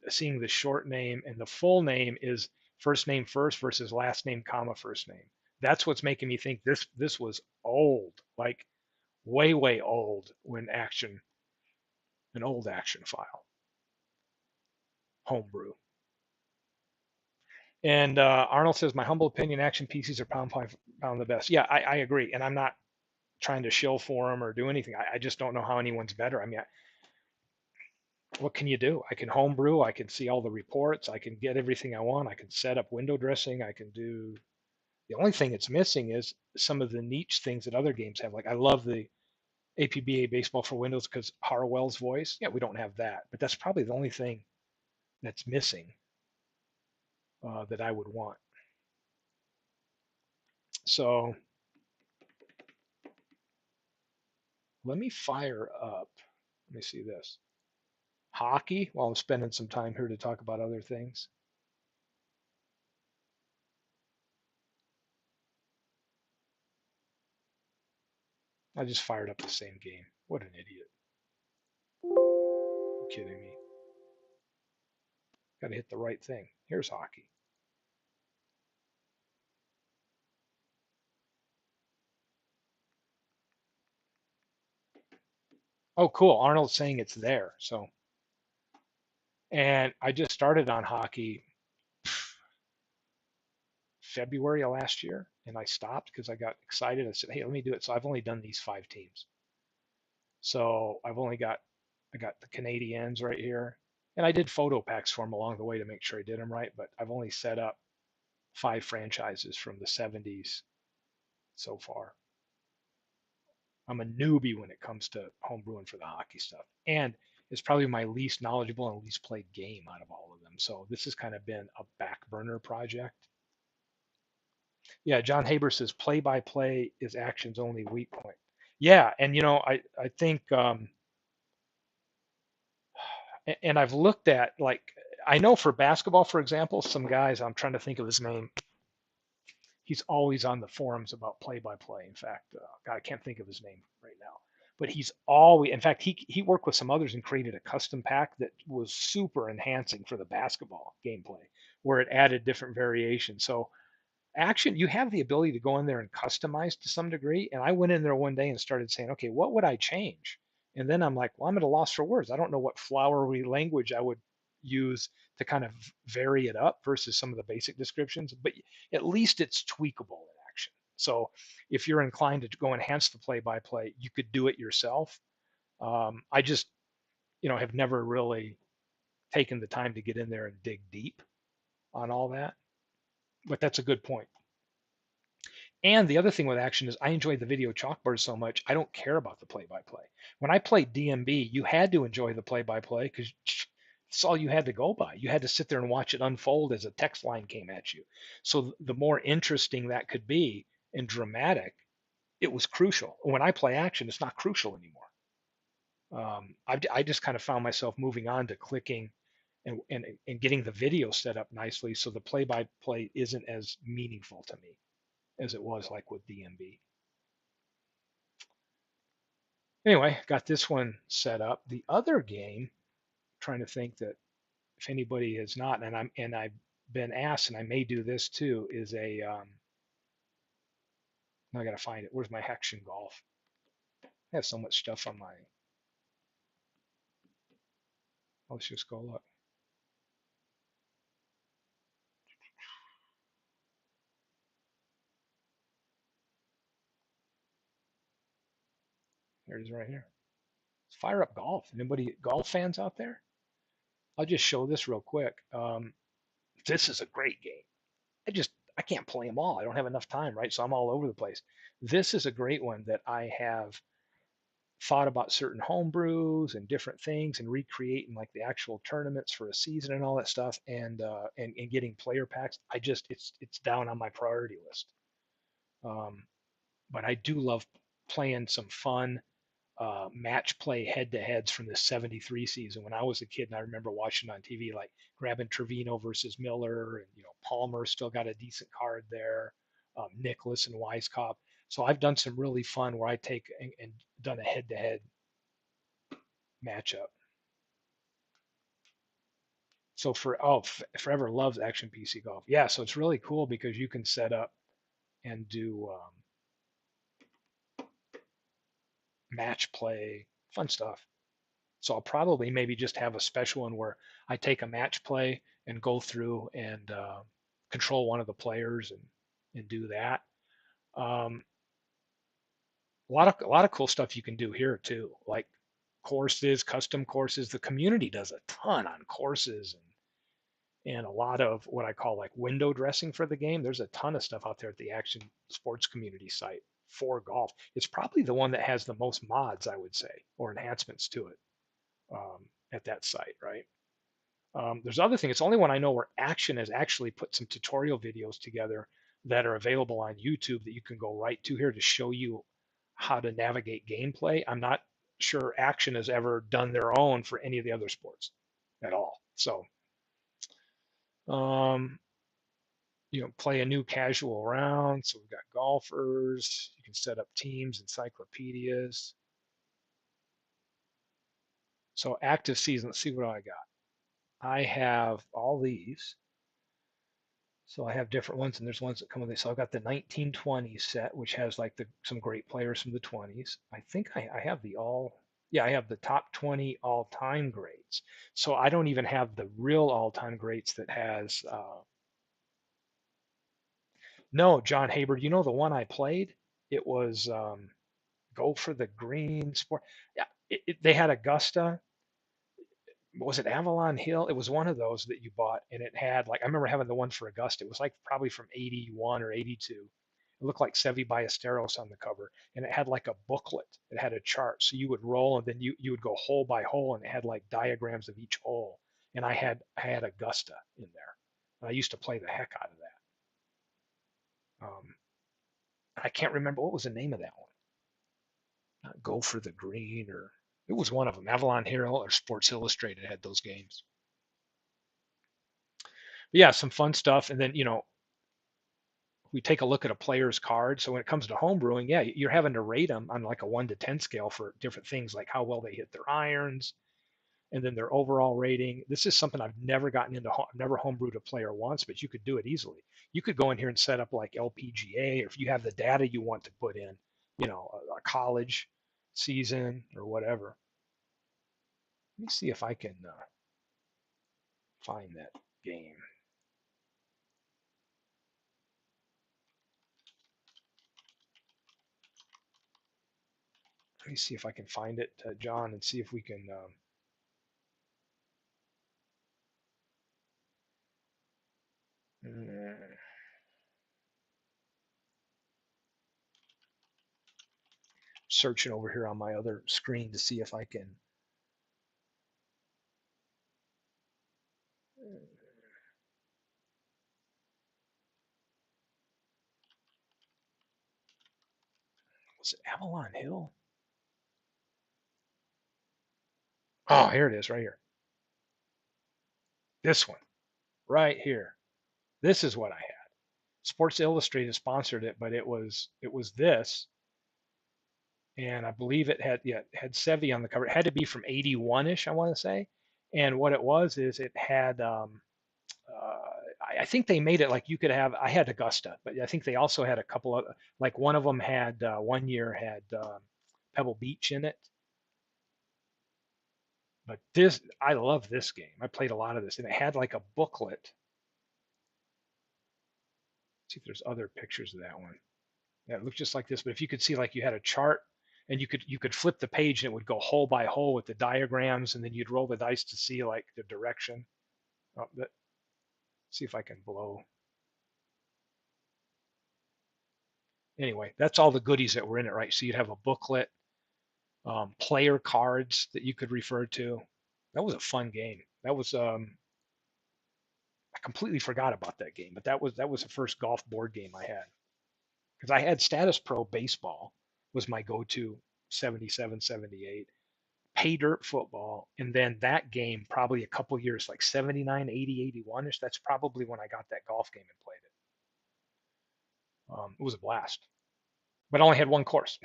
seeing the short name and the full name is first name first versus last name comma first name. That's what's making me think this was old, like way old when an old action file, homebrew. And Arnold says, my humble opinion, action PCs are pound the best. Yeah, I agree, and I'm not trying to shill for them or do anything. I just don't know how anyone's better. I mean, what can you do? I can homebrew. I can see all the reports. I can get everything I want. I can set up window dressing. I can do. The only thing it's missing is some of the niche things that other games have. Like I love the APBA baseball for Windows because Harwell's voice. Yeah, we don't have that, but that's probably the only thing that's missing that I would want. So let me fire up. Let me see this. Hockey, while I'm spending some time here to talk about other things. I just fired up the same game. What an idiot. Are you kidding me? Got to hit the right thing. Here's hockey. Oh, cool. Arnold's saying it's there. So, and I just started on hockey February of last year, and I stopped because I got excited. I said, "Hey, let me do it." So I've only done these 5 teams. So I got the Canadiens right here, and I did photo packs for them along the way to make sure I did them right. But I've only set up 5 franchises from the 70s so far. I'm a newbie when it comes to homebrewing for the hockey stuff, and it's probably my least knowledgeable and least played game out of all of them. So this has kind of been a back burner project. Yeah, John Haber says play by play is action's only weak point. Yeah, and I think and I've looked at, like, I know for basketball, for example, some guys, I'm trying to think of his name. He's always on the forums about play by play. In fact, God, I can't think of his name right now. But he's always, in fact, he worked with some others and created a custom pack that was super enhancing for the basketball gameplay, where it added different variations. So action, you have the ability to go in there and customize to some degree. And I went in there one day and started saying, okay, what would I change? And then I'm like, well, I'm at a loss for words. I don't know what flowery language I would use to kind of vary it up versus some of the basic descriptions, but at least it's tweakable in action. So if you're inclined to go enhance the play by play, you could do it yourself. I just, have never really taken the time to get in there and dig deep on all that. But that's a good point. And the other thing with action is I enjoy the video chalkboard so much, I don't care about the play-by-play. When I played DMB, you had to enjoy the play-by-play because it's all you had to go by. You had to sit there and watch it unfold as a text line came at you. So the more interesting that could be and dramatic, it was crucial. When I play action, it's not crucial anymore. I just kind of found myself moving on to clicking and getting the video set up nicely so the play-by-play isn't as meaningful to me as it was like with DMB. Anyway, got this one set up. The other game, trying to think that if anybody has not, and I've been asked, and I may do this too, is a I gotta find it. Where's my Action Golf? I have so much stuff on my. Let's just go look. There it is right here. Let's fire up golf. Anybody golf fans out there? I'll just show this real quick. This is a great game. I can't play them all. I don't have enough time, right? So I'm all over the place. This is a great one that I have thought about certain home brews and different things and recreating like the actual tournaments for a season and all that stuff and getting player packs. It's down on my priority list. Um, but I do love playing some fun match play head to heads from the 73 season when I was a kid, and I remember watching on TV, like grabbing Trevino versus Miller, and Palmer still got a decent card there, Nicholas and Weiskopf. So I've done some really fun where I take and done a head to head matchup. So Forever loves Action PC Golf. Yeah, so it's really cool because you can set up and do match play, fun stuff. So I'll probably maybe just have a special one where I take a match play and go through and control one of the players and do that. Um, a lot of cool stuff you can do here too, like courses, custom courses. The community does a ton on courses and a lot of what I call like window dressing for the game. There's a ton of stuff out there at the Action Sports Community site for golf. It's probably the one that has the most mods, I would say, or enhancements to it at that site, right? There's other things. It's the only one I know where Action has actually put some tutorial videos together that are available on YouTube that you can go right to here to show you how to navigate gameplay. I'm not sure Action has ever done their own for any of the other sports at all. So, um, play a new casual round. So we've got golfers. You can set up teams, encyclopedias. So active season. Let's see what I got. I have all these. So I have different ones, and there's ones that come with it. So I've got the 1920s set, which has like some great players from the 20s. I think I have yeah, I have the top 20 all-time greats. So I don't even have the real all-time greats that has. No, John Haber. You know the one I played? It was Go for the Green Sport. Yeah, they had Augusta. Was it Avalon Hill? It was one of those that you bought, and it had like I remember having the one for Augusta. It was like probably from 81 or 82. It looked like Sevi Ballesteros on the cover, and it had like a booklet. It had a chart, so you would roll, and then you would go hole by hole, and it had like diagrams of each hole, and I had Augusta in there. And I used to play the heck out of that. I can't remember what was the name of that one. Not Go for the Green, or it was one of them. Avalon Hero or Sports Illustrated had those games. But yeah, some fun stuff. And then we take a look at a player's card. So when it comes to homebrewing, yeah, you're having to rate them on like a 1 to 10 scale for different things, like how well they hit their irons, and then their overall rating. This is something I've never gotten into. I've never homebrewed a player once, but you could do it easily. You could go in here and set up like LPGA, or if you have the data you want to put in, a college season or whatever. Let me see if I can find that game. Let me see if I can find it, John, and see if we can. Searching over here on my other screen to see if I can. Was it Avalon Hill? Oh, here it is, right here. This one, right here. This is what I had. Sports Illustrated sponsored it, but it was this, and I believe it had Sevi on the cover. It had to be from 81ish, I want to say. And what it was is it had I think they made it like you could have. I had Augusta, but I think they also had a couple of, like one of them had one year had Pebble Beach in it. But I love this game. I played a lot of this, and it had like a booklet. Let's see if there's other pictures of that one. Yeah, it looked just like this, but if you could see, like you had a chart, and you could flip the page, and it would go hole by hole with the diagrams, and then you'd roll the dice to see like the direction. See if I can blow. Anyway, that's all the goodies that were in it, right? So you'd have a booklet, player cards that you could refer to. That was a fun game. That was I completely forgot about that game, but that was the first golf board game I had, because I had Status Pro Baseball was my go-to 77, 78, pay dirt football, and then that game probably a couple years, like 79, 80, 81ish. That's probably when I got that golf game and played it. It was a blast, but I only had one course.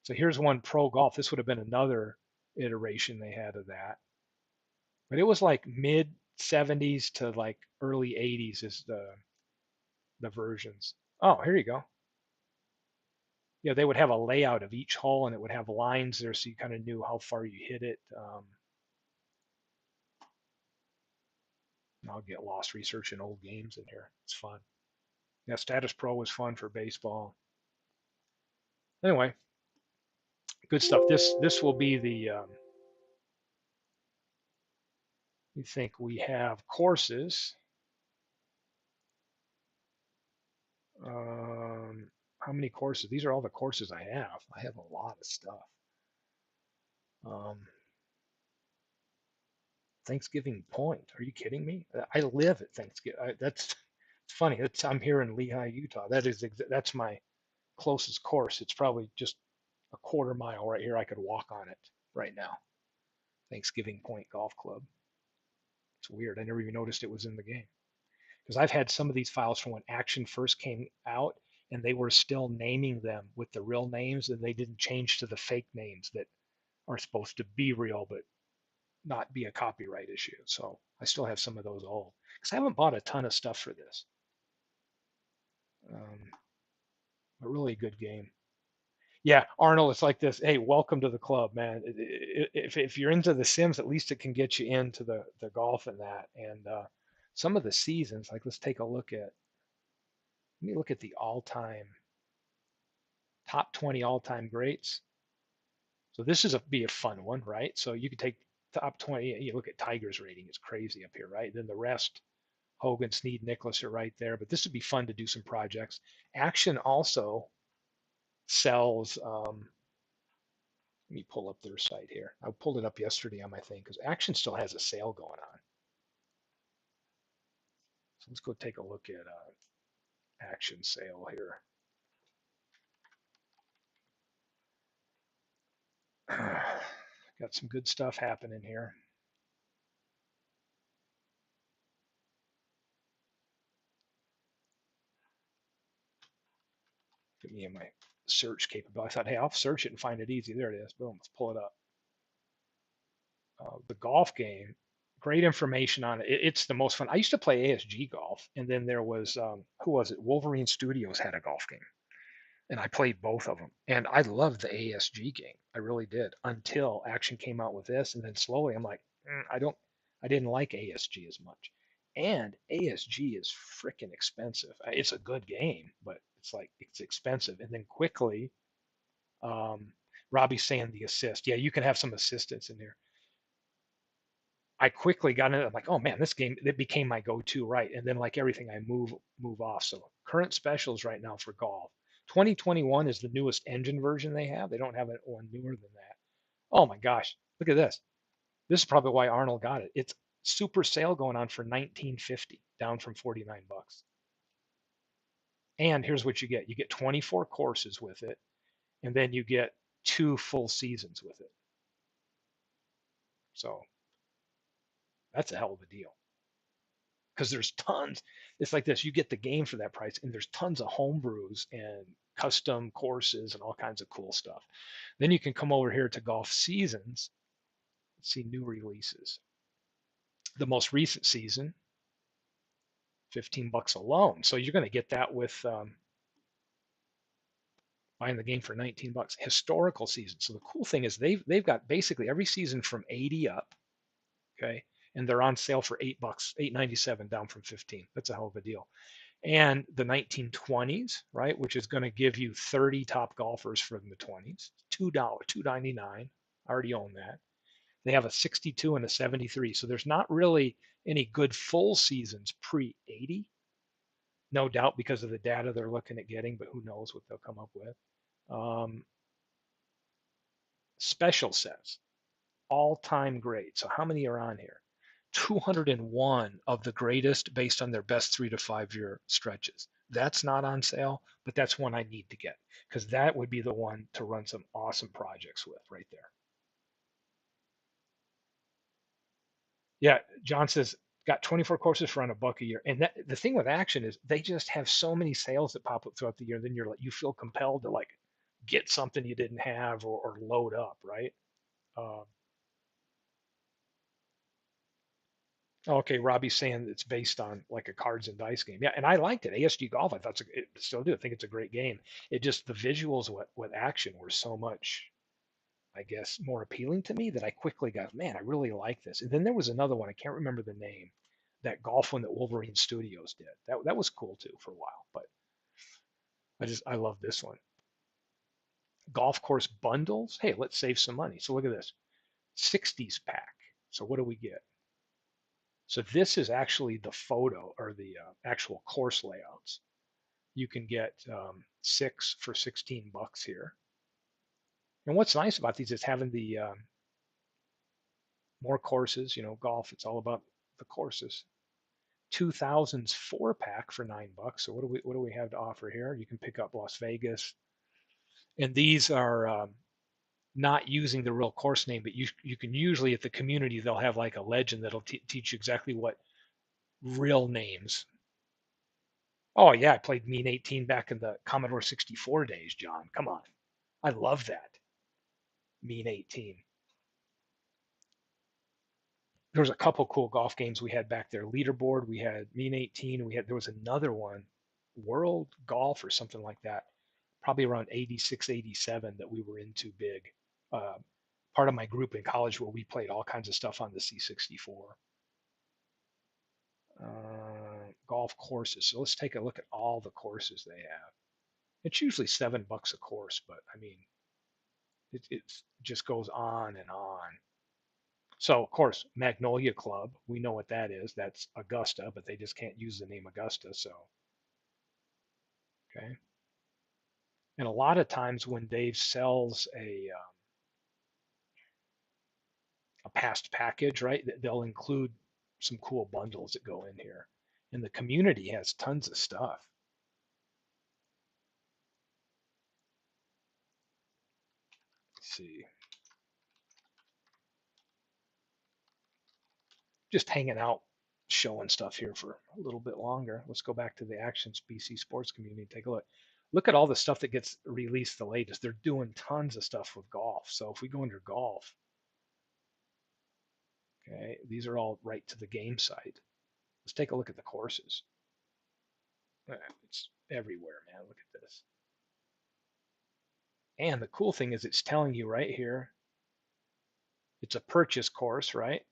So here's one pro golf. This would have been another iteration they had of that, but it was like mid 70s to like early 80s is the versions. Oh, here you go. Yeah, they would have a layout of each hole, and it would have lines there, so you kind of knew how far you hit it. I'll get lost researching old games in here. It's fun. Yeah, Status Pro was fun for baseball. Anyway, good stuff. This will be the. We think we have courses. How many courses? These are all the courses I have. I have a lot of stuff. Um, Thanksgiving Point. Are you kidding me? I live at Thanksgiving. That's it's funny. I'm here in Lehigh, Utah. That's my closest course. It's probably just a quarter mile right here. I could walk on it right now. Thanksgiving Point Golf Club. It's weird. I never even noticed it was in the game, because I've had some of these files from when Action first came out, and they were still naming them with the real names, and they didn't change to the fake names that are supposed to be real but not be a copyright issue. So I still have some of those old, because I haven't bought a ton of stuff for this. Um, a really good game. Yeah, Arnold, it's like this. Hey, welcome to the club, man. If you're into the Sims, at least it can get you into the golf and that. And some of the seasons, like let's take a look at. Let me look at the all-time top 20 all-time greats. So this is be a fun one, right? So you could take top 20. You look at Tiger's rating; it's crazy up here, right? Then the rest, Hogan, Snead, Nicholas are right there. But this would be fun to do some projects. Action also sells. Let me pull up their site here. I pulled it up yesterday on my thing because Action still has a sale going on. So let's go take a look at Action sale here. Got some good stuff happening here. Get me in my search capability. I thought, hey, I'll search it and find it easy. There it is. Boom. Let's pull it up. The golf game, great information on it. It's the most fun. I used to play ASG golf, and then there was who was it? Wolverine Studios had a golf game, and I played both of them. And I loved the ASG game. I really did until Action came out with this, and then slowly I'm like, I didn't like ASG as much. And ASG is freaking expensive. It's a good game, but it's expensive. And then quickly, um, Robbie's saying the assist. Yeah, you can have some assistance in there. I quickly got into it. I'm like, oh man, this game it became my go-to, right? And then like everything, I move off. So current specials right now for golf. 2021 is the newest engine version they have. They don't have one newer than that. Oh my gosh, look at this. This is probably why Arnold got it. It's super sale going on for 1950, down from 49 bucks. And here's what you get. You get 24 courses with it, and then you get 2 full seasons with it. So that's a hell of a deal. Because there's tons. It's like this: you get the game for that price, and there's tons of home brews and custom courses and all kinds of cool stuff. Then you can come over here to golf seasons. Let's see new releases. The most recent season, 15 bucks alone. So you're going to get that with buying the game for 19 bucks. Historical season. So the cool thing is they've got basically every season from 80 up. Okay, and they're on sale for 8 bucks, 8.97 down from 15. That's a hell of a deal. And the 1920s, right, which is going to give you 30 top golfers from the 20s, $2.99. I already own that. They have a 62 and a 73. So there's not really any good full seasons pre 80, no doubt because of the data they're looking at getting, but who knows what they'll come up with. Um, Special sets, all time great. So how many are on here? 201 of the greatest based on their best 3 to 5 year stretches. That's not on sale, but that's one I need to get because that would be the one to run some awesome projects with right there. Yeah, John says got 24 courses for around $1 a year. And that, the thing with Action is they just have so many sales that pop up throughout the year. Then you're like, you feel compelled to like get something you didn't have or load up, right? Uh, Okay, Robbie's saying it's based on like a cards and dice game. Yeah, and I liked it. ASG Golf, I thought it still do. I think it's a great game. It just the visuals with Action were so much, I guess, more appealing to me that I quickly got, man, I really like this. And then there was another one, I can't remember the name, that golf one that Wolverine Studios did. That was cool too for a while, but I love this one. Golf course bundles. Hey, let's save some money. So look at this. 60s pack. So what do we get? So this is actually the photo or the actual course layouts. You can get 6 for 16 bucks here. And what's nice about these is having the more courses. Golf. It's all about the courses. 2000's 4 pack for 9 bucks. So what do we have to offer here? You can pick up Las Vegas, and these are not using the real course name, but you can usually at the community they'll have like a legend that'll teach you exactly what real names. Oh yeah, I played Mean 18 back in the Commodore 64 days, John. Come on. I love that. Mean 18. There was a couple cool golf games we had back there. Leaderboard, we had Mean 18, there was another one, World Golf or something like that, probably around 86, 87 that we were into big. Uh, Part of my group in college where we played all kinds of stuff on the C64. Golf courses. So let's take a look at all the courses they have. It's usually 7 bucks a course, but I mean, it just goes on and on. So, of course, Magnolia Club, we know what that is. That's Augusta, but they just can't use the name Augusta. So, okay. And a lot of times when Dave sells a past package, right? They'll include some cool bundles that go in here. And the community has tons of stuff. Let's see, just hanging out, showing stuff here for a little bit longer. Let's go back to the Actions BC sports community. Take a look. Look at all the stuff that gets released the latest. They're doing tons of stuff with golf. So if we go under golf, okay, these are all right to the game site. Let's take a look at the courses. It's everywhere, man. Look at this. And the cool thing is it's telling you right here, it's a purchase course, right?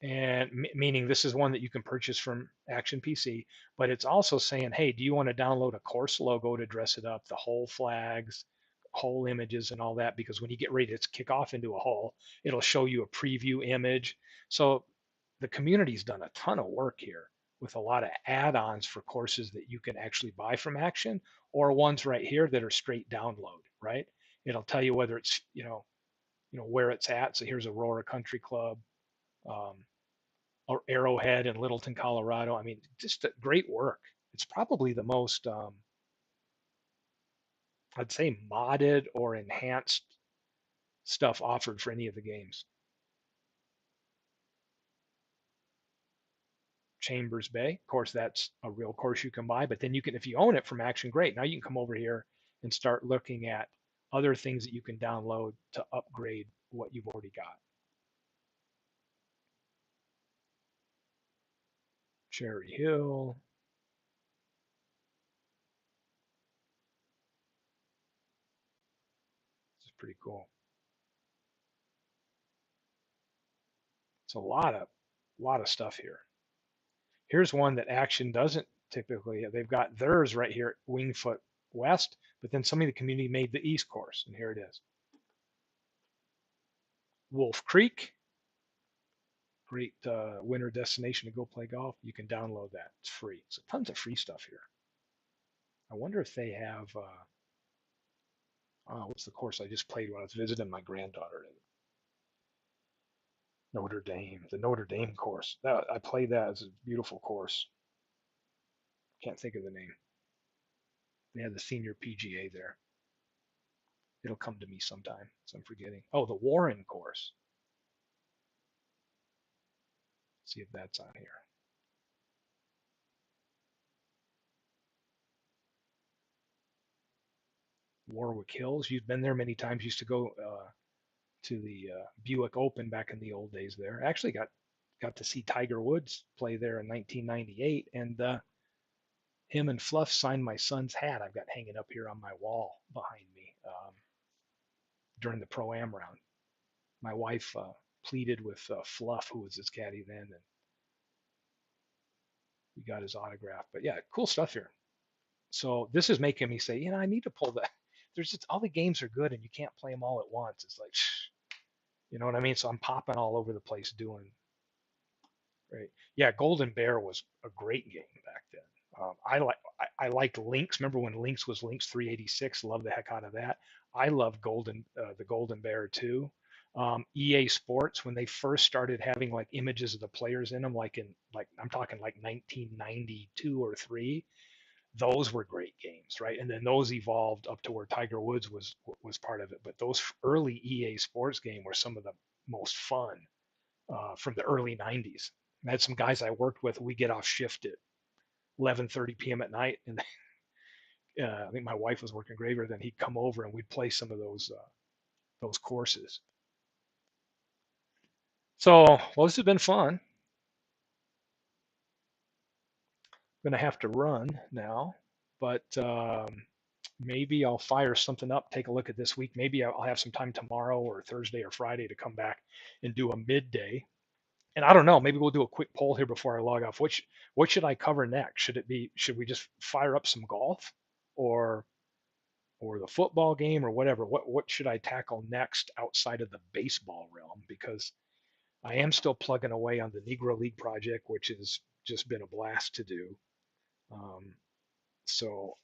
And meaning this is one that you can purchase from Action PC, but it's also saying, hey, do you want to download a course logo to dress it up, the hole flags, hole images, and all that? Because when you get ready to kick off into a hole, it'll show you a preview image. So the community's done a ton of work here with a lot of add-ons for courses that you can actually buy from Action, or ones right here that are straight download, right? It'll tell you whether it's, where it's at. So here's Aurora Country Club, um, or Arrowhead in Littleton, Colorado. I mean, just great work. It's probably the most, I'd say, modded or enhanced stuff offered for any of the games. Chambers Bay, of course, that's a real course you can buy, but then you can, if you own it from Action, great. Now you can come over here and start looking at other things that you can download to upgrade what you've already got. Cherry Hill. This is pretty cool. It's a lot of stuff here. Here's one that Action doesn't typically have. They've got theirs right here at Wingfoot West, but then somebody in the community made the East course, and here it is. Wolf Creek, great winter destination to go play golf. You can download that. It's free. So tons of free stuff here. I wonder if they have, what's the course I just played when I was visiting my granddaughter in Notre Dame, the Notre Dame course. I played that. It's a beautiful course. Can't think of the name. They had the senior PGA there. It'll come to me sometime, so I'm forgetting. Oh, the Warren course. See if that's on here. Warwick Hills. You've been there many times. Used to go to the Buick Open back in the old days there. Actually got to see Tiger Woods play there in 1998, and him and Fluff signed my son's hat. I've got hanging up here on my wall behind me during the Pro Am round. My wife pleaded with Fluff, who was his caddy then, and we got his autograph. But yeah, cool stuff here. So this is making me say, I need to pull that. There's just all the games are good, and you can't play them all at once. It's like, you know what I mean? So I'm popping all over the place doing. Right. Yeah, Golden Bear was a great game back then. I liked Lynx. Remember when Lynx was Lynx 386? Loved the heck out of that. I love the Golden Bear too. EA Sports, when they first started having like images of the players in them, like I'm talking like 1992 or three, those were great games, right? And then those evolved up to where Tiger Woods was part of it. But those early EA Sports game were some of the most fun from the early 90s. I had some guys I worked with. We get off shift at 11:30 p.m. at night, and I think my wife was working graveyard. Then he'd come over and we'd play some of those courses. So, well, this has been fun. I'm gonna have to run now, but maybe I'll fire something up. Take a look at this week. Maybe I'll have some time tomorrow or Thursday or Friday to come back and do a midday. And I don't know, maybe we'll do a quick poll here before I log off. What should I cover next? Should we just fire up some golf or the football game or whatever? What should I tackle next outside of the baseball realm? Because I am still plugging away on the Negro League project, which has just been a blast to do. Um, so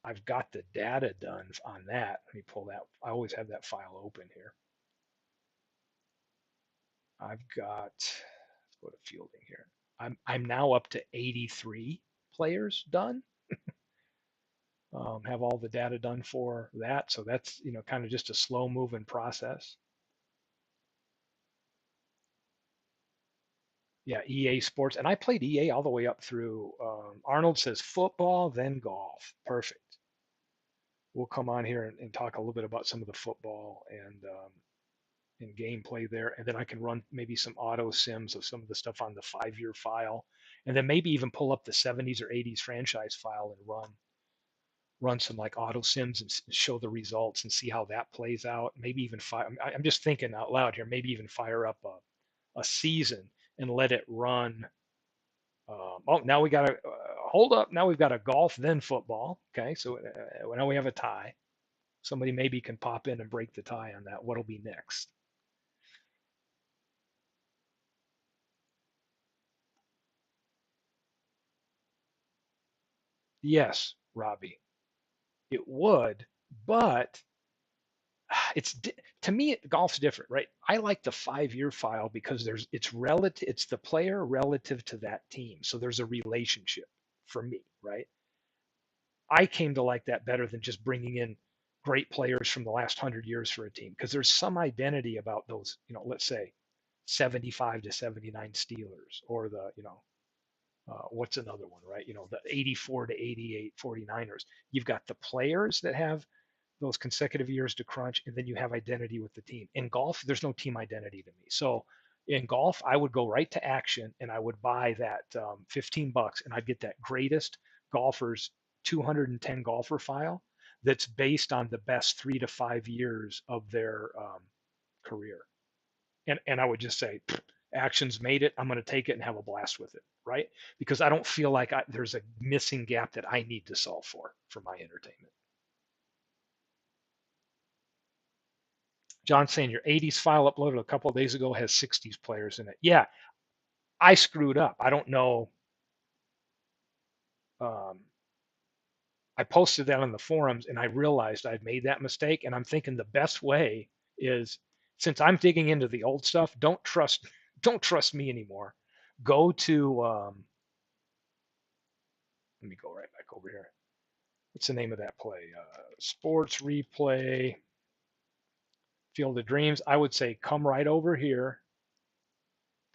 I've got the data done on that. Let me pull that. I always have that file open here. I've got, let's go to fielding here. I'm now up to 83 players done. Have all the data done for that. So that's, kind of just a slow moving process. Yeah, EA Sports. And I played EA all the way up through, Arnold says football, then golf. Perfect. We'll come on here and talk a little bit about some of the football and gameplay there. And then I can run maybe some auto sims of some of the stuff on the 5-year file. And then maybe even pull up the 70s or 80s franchise file and run some like auto sims and show the results and see how that plays out. Maybe even I'm just thinking out loud here. Maybe even fire up a season and let it run. Oh, now we got to hold up. Now we've got a golf, then football. Okay, so now we have a tie. Somebody maybe can pop in and break the tie on that. What'll be next? Yes, Robbie, it would, but it's to me golf's different, right? I like the 5-year file because it's relative, it's the player relative to that team, so there's a relationship for me, right? I came to like that better than just bringing in great players from the last 100 years for a team because there's some identity about those, let's say 75 to 79 Steelers or the, what's another one, right? The 84 to 88 49ers. You've got the players that have those consecutive years to crunch, and then you have identity with the team. In golf, there's no team identity to me. So in golf, I would go right to action and I would buy that $15 and I'd get that greatest golfers 210 golfer file that's based on the best 3 to 5 years of their career. And I would just say, actions made it. I'm going to take it and have a blast with it, right? Because I don't feel like there's a missing gap that I need to solve for my entertainment. John saying your 80s file uploaded a couple of days ago has 60s players in it. Yeah, I screwed up. I don't know. Um, I posted that on the forums and I realized I'd made that mistake. And I'm thinking the best way is, since I'm digging into the old stuff, don't trust me anymore. Go to let me go right back over here. What's the name of that play? Sports replay, Field of Dreams. I would say come right over here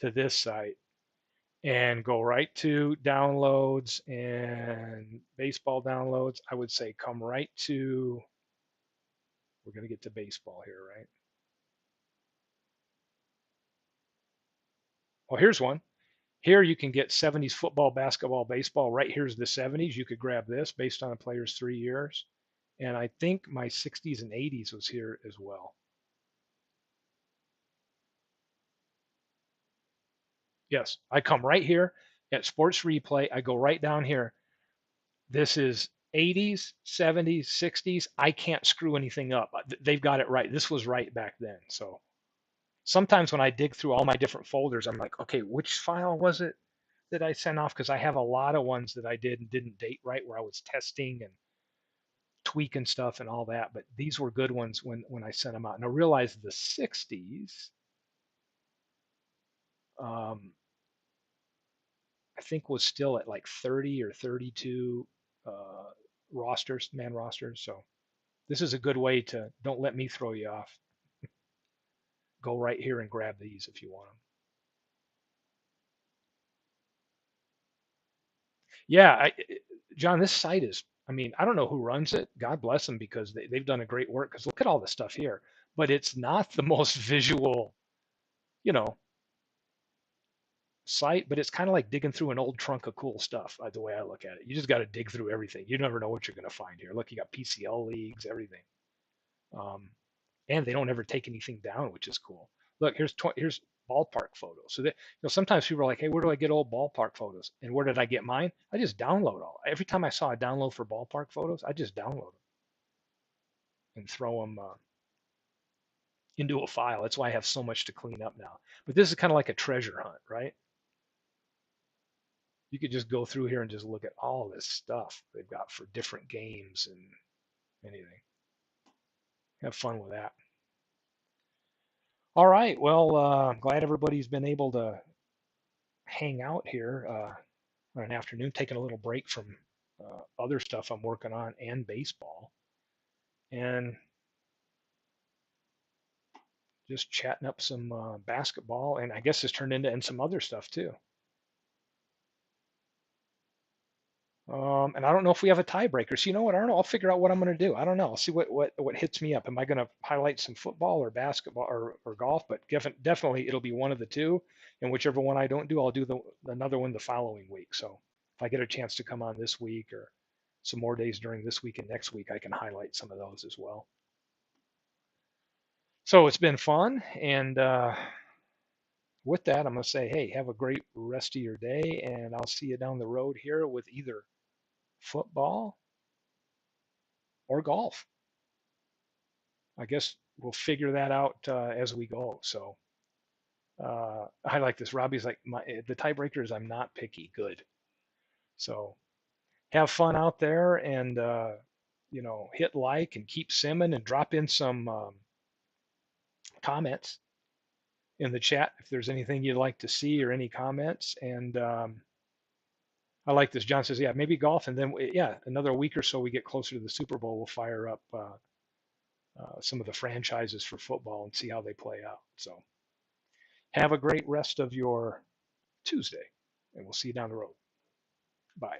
to this site and go right to downloads and baseball downloads. I would say come right to, we're going to get to baseball here, right? Oh, here's one. Here you can get 70s football, basketball, baseball. Right here's the 70s. You could grab this based on a player's 3 years. And I think my 60s and 80s was here as well. Yes, I come right here at Sports Replay. I go right down here. This is 80s, 70s, 60s. I can't screw anything up. They've got it right. This was right back then. So sometimes when I dig through all my different folders, I'm like, okay, which file was it that I sent off? Because I have a lot of ones that I did and didn't date right, where I was testing and tweaking stuff and all that. But these were good ones when I sent them out. And I realized the 60s, um, I think was still at like 30 or 32 uh, man rosters. So this is a good way to, don't let me throw you off. Go right here and grab these if you want them. Yeah, John, this site is, I mean, I don't know who runs it. God bless them because they've done a great work. Because look at all the stuff here, but it's not the most visual, you know, site, but it's kind of like digging through an old trunk of cool stuff, the way I look at it. You just got to dig through everything. You never know what you're going to find here. Look, you got PCL leagues, everything. Um, and they don't ever take anything down, which is cool. Look, here's ballpark photos. So that, sometimes people are like, "Hey, where do I get old ballpark photos?" And where did I get mine? I just download all. Every time I saw a download for ballpark photos, I just download them and throw them into a file. That's why I have so much to clean up now. But this is kind of like a treasure hunt, right? You could just go through here and just look at all this stuff they've got for different games and anything. Have fun with that. All right. Well, I'm glad everybody's been able to hang out here on an afternoon, taking a little break from other stuff I'm working on and baseball, and just chatting up some basketball. And I guess it's turned into and some other stuff too. And I don't know if we have a tiebreaker. So you know what? I don't know. I'll figure out what I'm going to do. I don't know. I'll see what hits me up. Am I going to highlight some football or basketball or golf? But definitely it'll be one of the two. And whichever one I don't do, I'll do another one the following week. So if I get a chance to come on this week or some more days during this week and next week, I can highlight some of those as well. So it's been fun. And with that, I'm going to say, hey, have a great rest of your day. And I'll see you down the road here with either football or golf. I guess we'll figure that out as we go. So I like this. Robbie's like the tiebreaker is I'm not picky. Good. So have fun out there and hit like and keep simming and drop in some comments in the chat if there's anything you'd like to see or any comments. And I like this. John says, yeah, maybe golf, and then yeah, another week or so we get closer to the Super Bowl, we'll fire up some of the franchises for football and see how they play out. So have a great rest of your Tuesday, and we'll see you down the road. Bye.